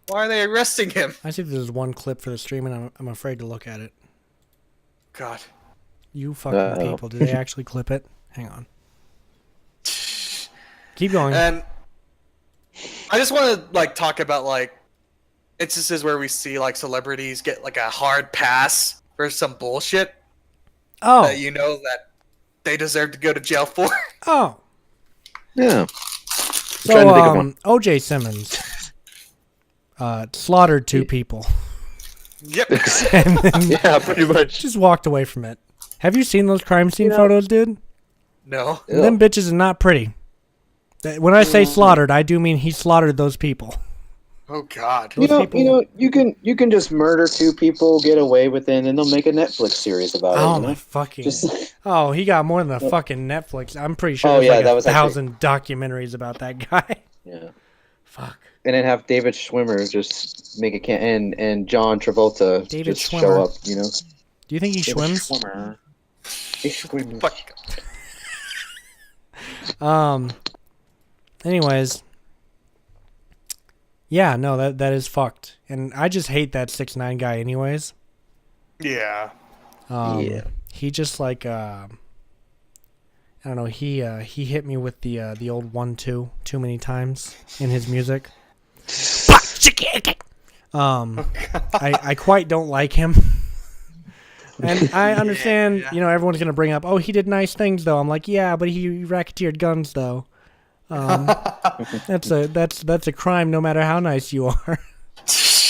are they arresting him? I see there's one clip for the stream, and I'm afraid to look at it. God. You fucking Uh-oh. people. Did they actually clip it? Hang on. Keep going. And I just want to talk about instances where we see celebrities get a hard pass for some bullshit Oh. that that they deserve to go to jail for. Oh. Yeah. So, trying to think of one. O.J. Simmons slaughtered two people Yep. and then Yeah, pretty much. just walked away from it. Have you seen those crime scene photos, dude? No. Them bitches are not pretty. When I say slaughtered, I do mean he slaughtered those people. Oh God. Those people- You can just murder two people, get away with it, and they'll make a Netflix series about it. Oh you my know? fucking! Just Oh, he got more than a fucking Netflix. I'm pretty sure Oh, there's yeah, like that a was actually- 1,000 documentaries about that guy. yeah. Fuck. And then have David Schwimmer just make a and John Travolta David just Schwimmer. show up. You know. Do you think he David swims? Schwimmer. He swims. Fuck. Anyways. Yeah, no, that is fucked. And I just hate that 6ix9ine guy anyways. Yeah. Yeah. He just I don't know, he hit me with the old 1-2 too many times in his music. I quite don't like him. And I understand, everyone's gonna bring up, oh, he did nice things though. I'm like, yeah, but he racketeered guns though. That's a crime no matter how nice you are.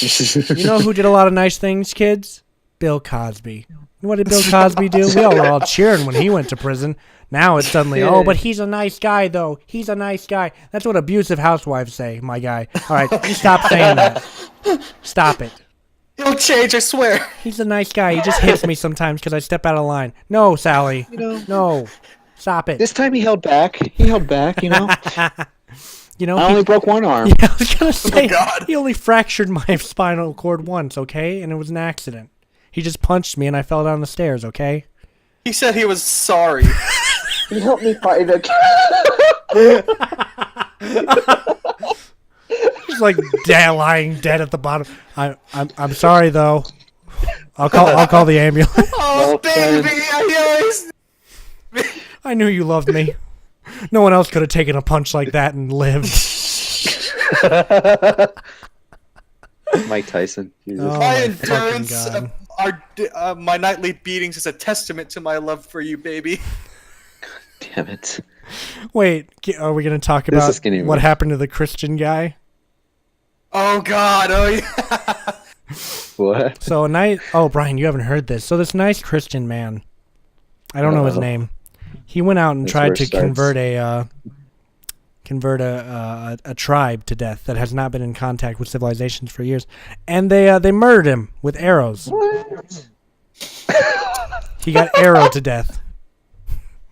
You know who did a lot of nice things, kids? Bill Cosby. What did Bill Cosby do? We all were all cheering when he went to prison. Now it's suddenly, oh, but he's a nice guy though. He's a nice guy. That's what abusive housewives say, my guy. All right, stop saying that. Stop it. He'll change, I swear. He's a nice guy. He just hits me sometimes because I step out of line. No, Sally. No. Stop it. This time he held back. He held back. You know. I I only broke one arm. Yeah, I was gonna say God. he only fractured my spinal cord once, okay? And it was an accident. He just punched me and I fell down the stairs, okay? He said he was sorry. He helped me fight a. He's like lying dead at the bottom. I'm sorry though. I'll call the ambulance. Oh, Well, baby, I always. I knew you loved me. No one else could have taken a punch like that and lived. Mike Tyson. Jesus. Oh, My my fucking endurance God. of my nightly beatings is a testament to my love for you, baby. Damn it. Wait, are we going to talk This is about skinny what man. happened to the Christian guy? Oh God, oh yeah. What? So a nice. Oh, Brian, you haven't heard this. So this nice Christian man, I don't know his Uh-oh. name. He went out and That's tried where it to starts. convert a tribe to death that has not been in contact with civilizations for years, and they murdered him with arrows. He got arrowed to death.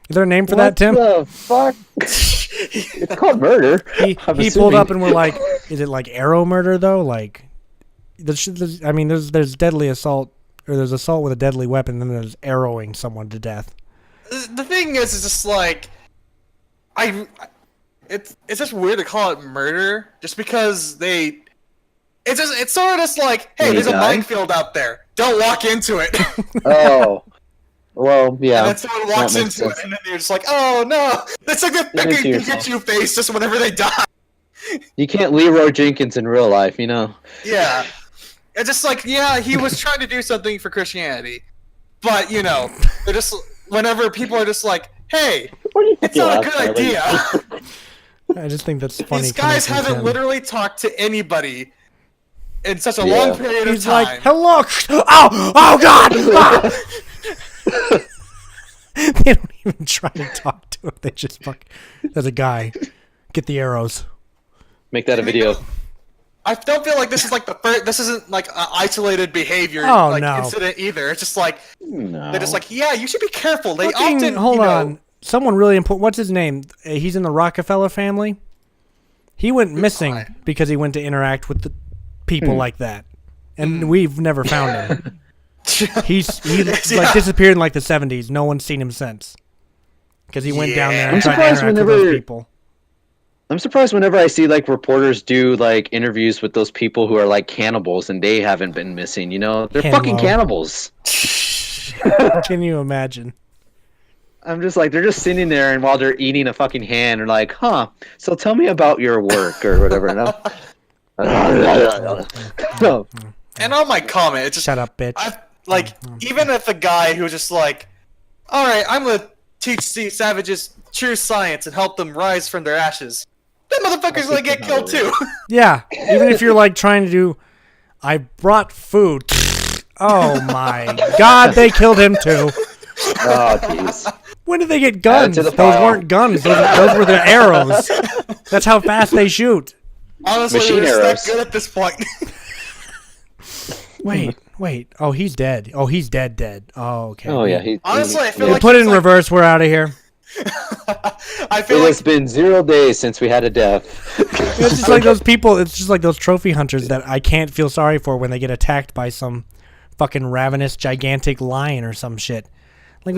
Is there a name for that, Tim? What the fuck? It's called murder. He I'm he pulled assuming. up and we're like, is it like arrow murder though? Like, there's deadly assault, or there's assault with a deadly weapon, and then there's arrowing someone to death. The thing is, it's just like, it's just weird to call it murder, just because it's sort of just like, hey, Did he there's a die? minefield out there. Don't walk into it. Oh. Well, yeah. And then someone walks that makes into it, sense. and then you're just like, oh no, that's like the Give it to fucking yourself. Pikachu face just whenever they die. You can't Leroy Jenkins in real life, you know. Yeah. It's just like, yeah, he was trying to do something for Christianity. But, you know, they're just, whenever people are just like, hey, it's not a good idea. I just think that's funny. These guys coming from haven't Tim. literally talked to anybody in such a Yeah. long period of He's time. like, hello. Oh God. Ah! They don't even try to talk to him. They just fuck. There's a guy. Get the arrows. Make that a video. I don't feel like this is like the first, this isn't like an isolated behavior Oh, like no. incident either. It's just like, No. they're just like, yeah, you should be careful. They Fucking- often, hold you know, on. Someone really important. What's his name? He's in the Rockefeller family. He went missing guy. because he went to interact with the people like that, Hmm. and we've never found him. he Yeah. like disappeared in like the 70s. No one's seen him since because he went down there Yeah. and I'm tried to surprised interact with those whenever- people. I'm surprised whenever I see like reporters do like interviews with those people who are like cannibals and they haven't been missing. You know, they're fucking Cannibal. cannibals. Can you imagine? I'm just like they're just sitting there and while they're eating a fucking hand, they're like, "Huh? So tell me about your work or whatever." No. and on my comment, it's just, Shut up, bitch. I like, even if a guy who's just like, all right, I'm gonna teach these savages true science and help them rise from their ashes. That motherfucker's gonna get killed too. Yeah, even if you're like trying to do, I brought food. Oh my God, they killed him too. Oh, jeez. When did they get Add guns? to the Those pile. weren't guns. Those were their arrows. That's how fast they shoot. Honestly, Machine they're just arrows. that good at this point. Wait. Oh, he's dead. Oh, he's dead. Oh, okay. Oh yeah. He, Honestly, I feel We'll like put it in he's like- reverse. We're out of here. I It feel like has been 0 days since we had a death. It's just like those people. It's just like those trophy hunters that I can't feel sorry for when they get attacked by some fucking ravenous, gigantic lion or some shit. Like,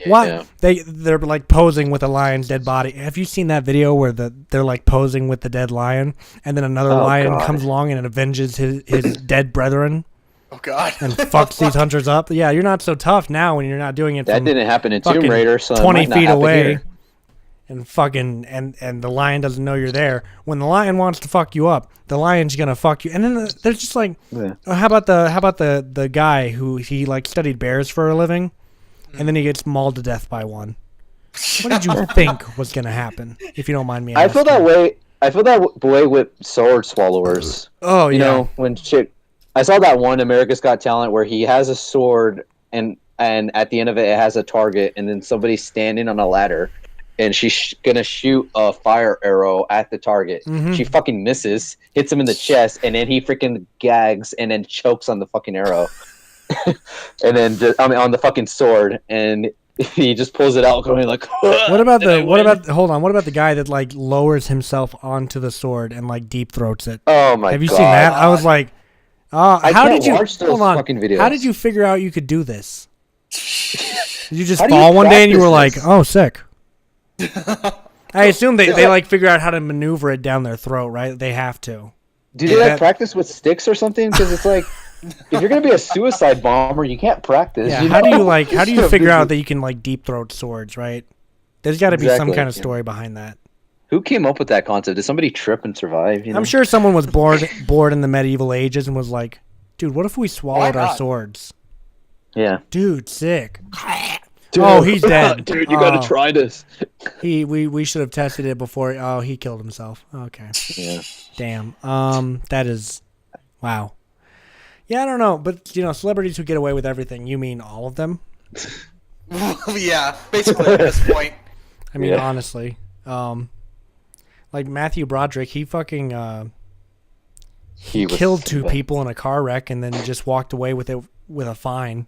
what? yeah. They're like posing with a lion's dead body. Have you seen that video where they're like posing with the dead lion, and then another Oh, lion God. comes along and avenges his dead brethren oh god. and fucks these hunters up? Yeah, you're not so tough now when you're not doing it That from didn't happen in Tomb fucking Raider, so it 20 might not feet happen away. here. And fucking and the lion doesn't know you're there. When the lion wants to fuck you up, the lion's gonna fuck you. And then there's just like, Yeah. how about the guy who he like studied bears for a living, and then he gets mauled to death by one. What did you think was gonna happen? If you don't mind me I feel asking. that way. I feel that way with sword swallowers. Oh You yeah. know, when shit. I saw that one America's Got Talent where he has a sword and at the end of it, it has a target, and then somebody's standing on a ladder, and she's gonna shoot a fire arrow at the target. Mhm. She fucking misses, hits him in the chest, and then he freaking gags and then chokes on the fucking arrow, and then on the fucking sword, and he just pulls it out, going like. What about and they the what win. about hold on? What about the guy that like lowers himself onto the sword and like deep throats it? Oh my god! Have you seen that? I was like, I how can't did you watch those hold on? fucking videos. How did you figure out you could do this? Did you just How do you fall one day and you were like, practice "Oh, sick"? I assume they like figure out how to maneuver it down their throat, right? They have to. Do they Yeah. like practice with sticks or something? Because it's like if you're gonna be a suicide bomber, you can't practice. Yeah, you how do know? you figure out that you can like deep throat swords, right? There's got to be some Exactly, kind of yeah. story behind that. Who came up with that concept? Did somebody trip and survive? You know? I'm sure someone was bored in the medieval ages and was like, "Dude, what if we swallowed our not? swords?" Yeah. Dude, sick. Oh, he's dead. Dude, you gotta Oh. try this. We should have tested it before. Oh, he killed himself. Okay. Yeah. Damn. That is, wow. Yeah, I don't know, but celebrities who get away with everything. You mean all of them? Yeah, basically at this point. I mean, Yeah. honestly, like Matthew Broderick, he fucking He was killed two Simba. people in a car wreck and then just walked away with it with a fine.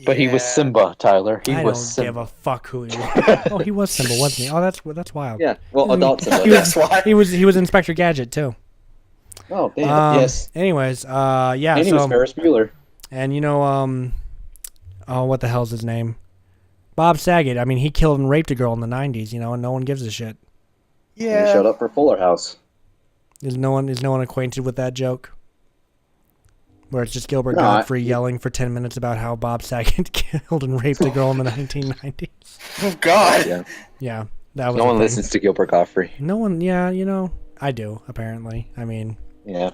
But he was Yeah. Simba, Tyler. He I was don't Simba. give a fuck who he was. Oh, he was Simba, wasn't he? Oh, that's wild. Yeah. Well, adult Simba. That's why. He was Inspector Gadget too. Oh, damn. Yes. Anyways, yeah. And he was Ferris Bueller. And oh, what the hell's his name? Bob Saget. I mean, he killed and raped a girl in the '90s. And no one gives a shit. And he showed up for Fuller House. Is no one acquainted with that joke? Where it's just Gilbert No, Gottfried yelling for 10 minutes about how Bob Saget killed and raped a girl in the 1990s. Oh God. Yeah. Yeah, that was No a one thing. listens to Gilbert Gottfried. No one. Yeah, I do apparently. I mean, Yeah.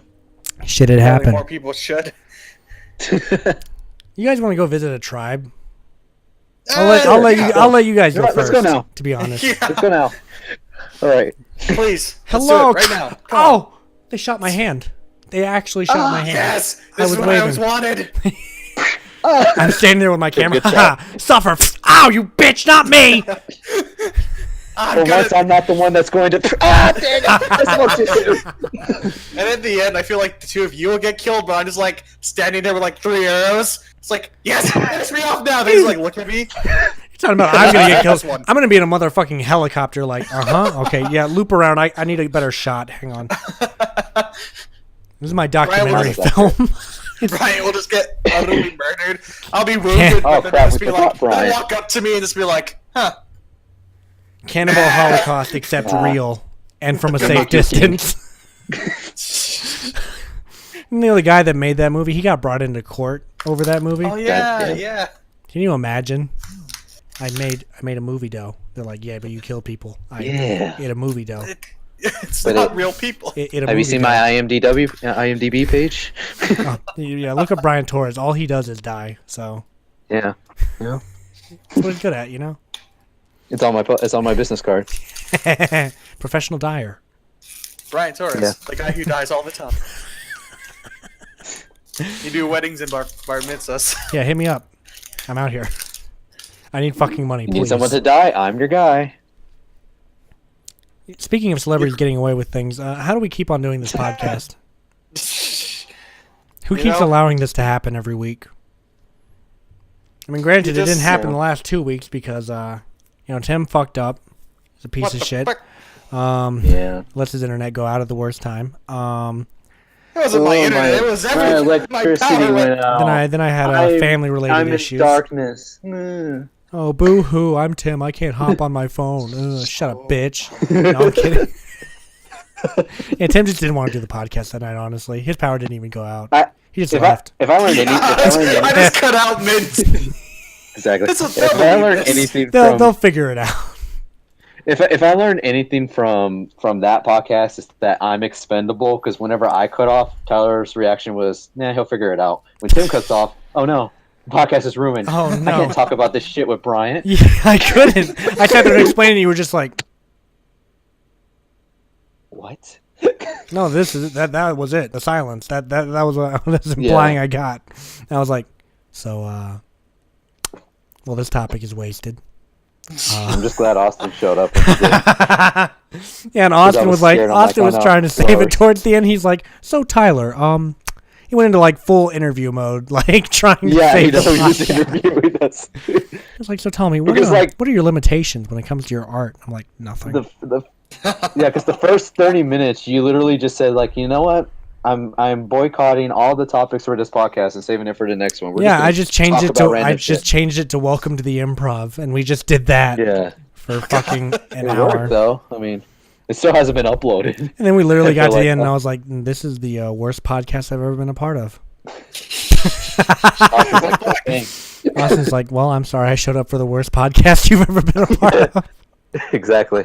shit, it Probably happened. more people should. You guys want to go visit a tribe? I'll let you guys go Let's first. go now. To be honest. Yeah, Let's go now. All right. please. Hello. Let's do it right now. Come on. Oh, they shot my hand. They actually shot my hand. Yes, I this was is what I waving. always wanted. I'm standing there with my camera. good Haha, suffer. Ow, you bitch, not me. I'm For once, gonna, I'm not the one that's going to. Ah, dang it! That's what you do. and at the end, I feel like the two of you will get killed, but I'm just like standing there with like 3 arrows. It's like, yes, finish me off now. They just like look at me. You're talking about I'm gonna get killed. This one. I'm gonna be in a motherfucking helicopter. Like, okay, yeah, loop around. I need a better shot. Hang on. This is my documentary Brian, film. Brian will just get utterly murdered. I'll be wounded, Oh, but then crap, just we be forgot like, Brian. they'll walk up to me and just be like, huh. Cannibal Holocaust, except real and from a safe distance. And the other guy that made that movie, he got brought into court over that movie. Oh yeah, yeah. yeah. Can you imagine? I made a movie dough. They're like, yeah, but you kill people. I Yeah. ate a movie dough. It's But not it- real people. Ate a Have you movie seen dough. my IMDb page? Oh, yeah, look up Brian Torres. All he does is die. So Yeah. that's what he's good at, It's on my business card. Professional dyer. Brian Torres, Yeah. the guy who dies all the time. You do weddings and bar mitzvahs. Yeah, hit me up. I'm out here. I need fucking money, You need please. someone to die? I'm your guy. Speaking of celebrities getting away with things, how do we keep on doing this podcast? Who You keeps know- allowing this to happen every week? I mean, granted, You it didn't just, happen the last 2 weeks because, Tim fucked up. He's a piece What of the shit. fuck? Yeah. Lets his internet go out at the worst time. It wasn't my internet. It was everything. My power went. out. Then I had I'm- family-related I'm in issues. darkness. Oh, boo-hoo, I'm Tim. I can't hop on my phone. Shut up, bitch. No, I'm kidding. Yeah, Tim just didn't want to do the podcast that night, honestly. His power didn't even go out. He just If I, left. if I learned any, if I learned I any, just cut out mid. exactly. This will If I never learned be this. anything They'll from figure it out. if I learned anything from that podcast, is that I'm expendable. Because whenever I cut off, Tyler's reaction was, "Nah, he'll figure it out." When Tim cuts off, "Oh no, the podcast is ruined. Oh, I no. can't talk about this shit with Bryant." Yeah, I couldn't. I sat there and explained it. You were just like, What? no, that was it. The silence. That was what I was implying I got. And I was like, so, well, this topic is wasted. I'm just glad Austin showed up. Yeah, and Austin was was like, scared. I'm Austin like, was oh, no, trying to 2 save it hours. towards the end. He's like, so Tyler, he went into like full interview mode, like trying to Yeah, he save the knows he's podcast. interviewing us. He's like, so tell me, what Because, are your limitations when it comes to your art? I'm like, nothing. Yeah, because the first 30 minutes, you literally just said, like, you know what? I'm boycotting all the topics for this podcast and saving it for the next one. Yeah, I just changed it to random changed it to Welcome to the Improv, and we just did that Yeah, for fucking an it hour. worked though. I mean, it still hasn't been uploaded. And then we literally I got feel to the like end, and that- I was like, "This is the worst podcast I've ever been a part of." Austin's like, "Oh, dang." Austin's like, well, I'm sorry, I showed up for the worst podcast you've ever been a part of. Exactly.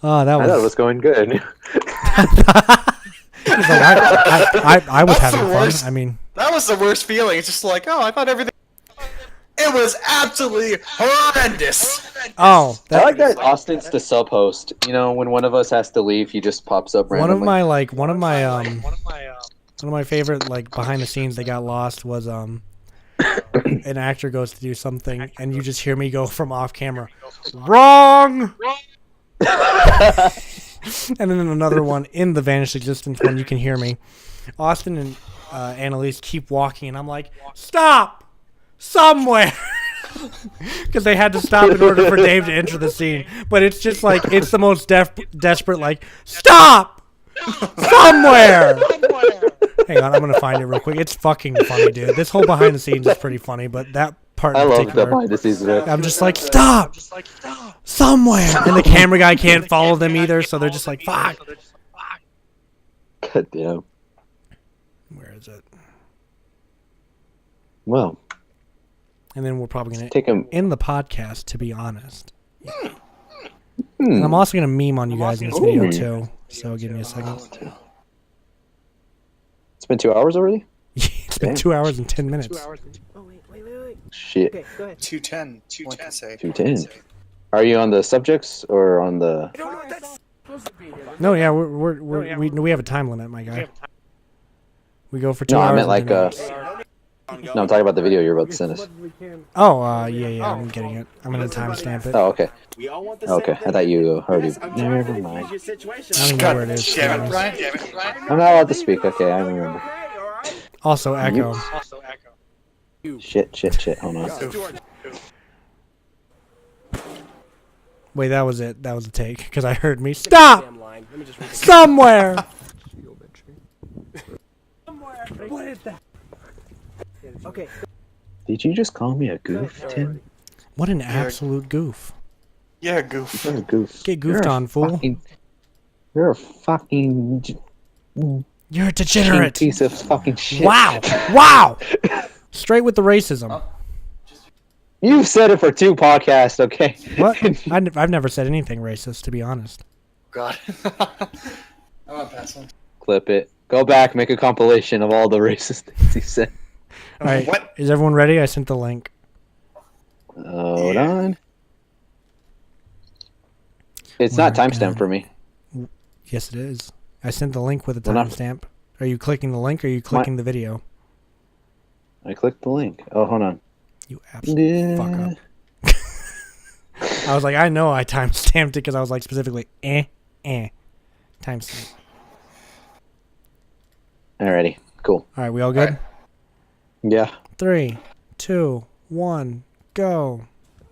Oh, that I thought it was. was going good. He's like, I was That's having the fun. worst. I mean, That was the worst feeling. It's just like, oh, I thought everything. It was absolutely horrendous. oh, I like that Austin's the sub host. You know, when one of us has to leave, he just pops up randomly. one of my favorite like behind the scenes that got lost was an actor goes to do something and you just hear me go from off camera, wrong. And then another one in the vanished existence when you can hear me. Austin and Annalise keep walking and I'm like, stop somewhere. Because they had to stop in order for Dave to enter the scene. But it's just like, it's the most desperate, like, stop somewhere. Hang on, I'm going to find it real quick. It's fucking funny, dude. This whole behind the scenes is pretty funny, but that part in I love particular, that behind the scenes bit. I'm just like, stop somewhere. And the camera guy can't follow them either, so they're just like, fuck. God damn. Where is it? Well, And then we're probably going to take him. end the podcast, to be honest. And I'm also going to meme on you guys in this video, Ooh. too. So give me a second. It's been 2 hours already? It's been 2 hours and 10 minutes. Shit. 210. One can say. 210. Are you on the subjects or on the... No, yeah, we have a time limit, my guy. We go for 2 No, hours. I meant and like... 10 minutes. No, I'm talking about the video you're about to send us. Oh, yeah, I'm getting it. I'm going to timestamp it. Oh, okay. Okay, I thought you already... Never mind. I don't know where it is. to be Damn it, honest. Brian. I'm not allowed to speak. Okay, I remember. Also, echo. Shit. Hold on. Wait, that was it. That was a take. Because I heard me. Stop! Somewhere! What is that? Okay. Did you just call me a goof, Tim? What an absolute goof. Yeah, goof. You're a goof. Get goofed You're a on, fool. fucking- You're a fucking You're a degenerate. piece of fucking shit. Wow! Straight with the racism. You've said it for 2 podcasts, okay? What? I've never said anything racist, to be honest. God. I'm on pass one. Clip it. Go back, make a compilation of all the racist things he said. All right, What? is everyone ready? I sent the link. Hold on. It's not Where timestamped can- for me. Yes, it is. I sent the link with a Well, not- timestamp. Are you clicking the link or are you clicking the video? I clicked the link. Oh, hold on. You absolute fuck up. I was like, I know I timestamped it because I was like specifically, timestamp. Alrighty. Cool. All right, we all good? Yeah. 3, 2, 1, go.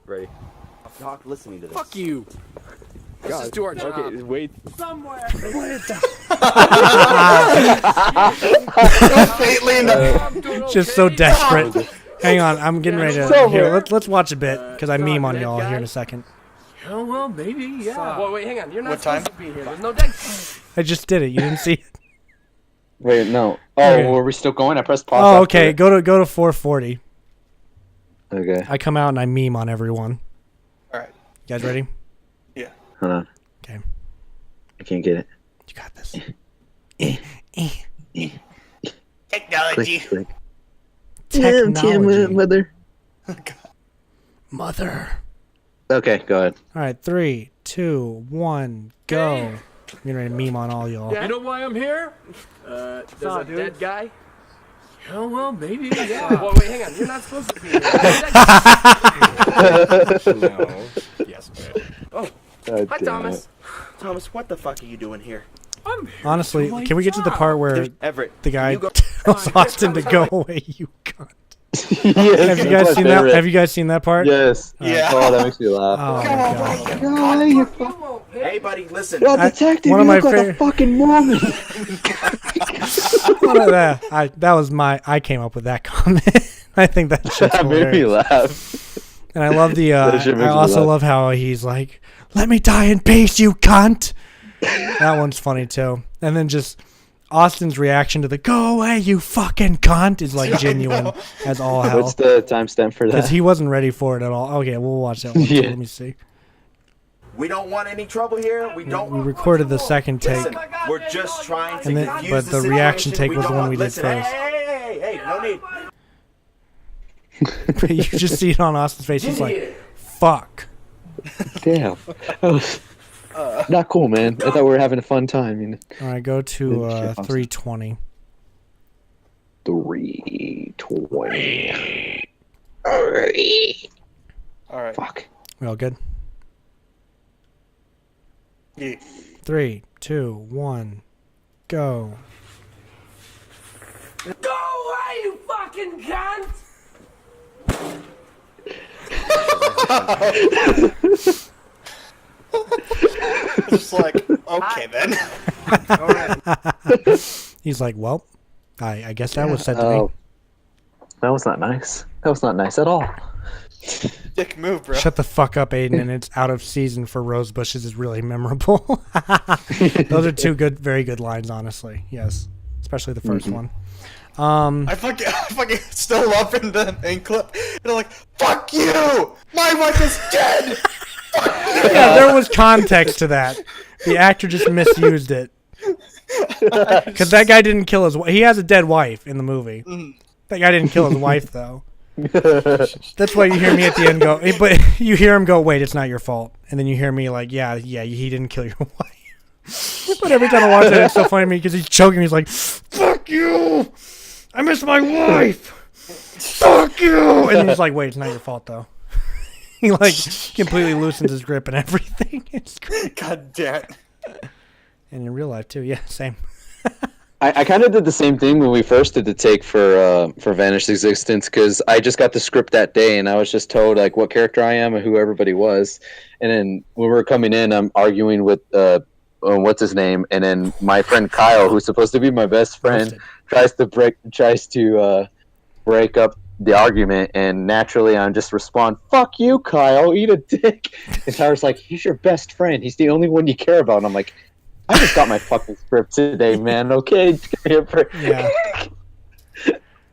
Ready. Doc, listening to this. Fuck you. This is to our job. Okay, wait. Somewhere. What is that? Faintly in the. Just so desperate. Hang on, I'm getting ready to. Here, let's watch a bit because I meme on y'all here in a second. Oh, well, maybe, yeah. Wait, hang on. You're not What supposed time? to be here. There's no deck. I just did it. You didn't see it. Wait, no. Oh, Okay. were we still going? I pressed pause. Oh, after okay. it. Go to 440. Okay. I come out and I meme on everyone. Alright. You guys ready? Hold on. Okay. I can't get it. You got this. Technology. Click. Technology. Mother. Mother. Okay, go ahead. All right, 3, 2, 1, go. I'm getting ready to meme on all y'all. You know why I'm here? There's a dead guy. Oh, well, maybe, yeah. Wait, hang on. You're not supposed to be here. Yes, Oh, God hi, damn Thomas. it. Thomas, what the fuck are you doing here? I'm here. Honestly, can we get to the part where There's Everett. the guy you go- tells Austin to go away? You cunt. Yes, Have you that's guys my seen that? favorite. Have you guys seen that part? Yes. Yeah. Oh, that makes me laugh. Oh my god. Hey, buddy, listen. Yo, I- detective, one you of my look like a favorite- fucking Mormon. That was I came up with that comment. I think that shit's That made me hilarious. laugh. And I love the. That shit makes I me also laugh. love how he's like, "Let me die in peace, you cunt." That one's funny too. And then just Austin's reaction to the "Go away, you fucking cunt" is like genuine as all hell. What's the timestamp for Because that? he wasn't ready for it at all. Okay, we'll watch that one. Too. Yeah. Let me see. We don't want any trouble here. We don't. We recorded the second take, Listen, we're just trying to and then, confuse but the situation. reaction take We was the don't one we did listen, first. Hey, no need. You just see it on Austin's face. He's like, "Fuck." Damn. That was not cool, man. I thought we were having a fun time. You know? All right, go to 320. 320. All right. Fuck. We all good? Yeah. 3, 2, 1, go. Go away, you fucking cunt! Just like, okay then. He's like, well, I guess that was said to me. Oh, that was not nice. That was not nice at all. Dick move, bro. Shut the fuck up, Aiden, and it's out of season for rose bushes is really memorable. Those are two good, very good lines, honestly. Yes, especially the 1st one. I fucking still love in the main clip. They're like, "Fuck you! My wife is dead." Yeah, there was context to that. The actor just misused it. Because that guy didn't kill his wife. He has a dead wife in the movie. That guy didn't kill his wife, though. That's why you hear me at the end go, but you hear him go, wait, it's not your fault. And then you hear me like, yeah, he didn't kill your wife. But every time I watch it, it's so funny to me because he's choking. He's like, fuck you! I miss my wife! Fuck you! And he's like, wait, it's not your fault, though. He like completely loosens his grip and everything. It's great. God damn it. And in real life, too. Yeah, same. I kind of did the same thing when we first did the take for Vanished Existence, because I just got the script that day and I was just told like what character I am and who everybody was. And then when we were coming in, I'm arguing with what's his name, and then my friend Kyle, who's supposed to be my best friend, tries to break up the argument, and naturally I just respond, "Fuck you, Kyle, eat a dick." And Tyler's like, "He's your best friend. He's the only one you care about." And I'm like, I just got my fucking script today, man. Okay, give me a break. Yeah.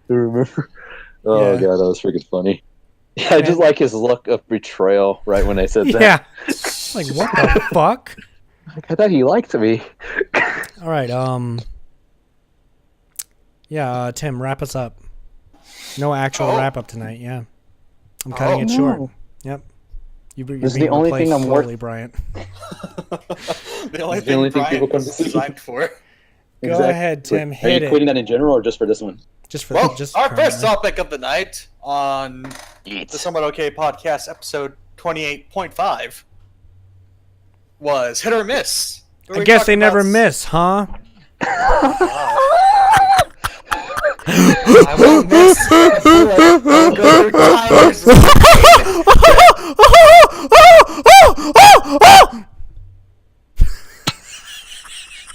Remember? Oh Yeah. god, that was freaking funny. Yeah, I just like his look of betrayal right when I said that. Yeah. Like, what the fuck? Like, I thought he liked me. All right, yeah, Tim, wrap us up. No actual wrap up tonight, yeah. I'm cutting it short. No. Yep. You're This is being the only replaced thing I'm slowly, Bryant. The only It's the only thing Brian people come is to see. designed for. Go ahead, Tim, Are hit you it. quitting that in general or just for this one? Just for Well, just our currently. first topic of the night on the Somewhat Okay podcast, episode 28.5, was hit or miss. Where I we guess talked they never about- miss, huh? I won't miss. I'll go through Tyler's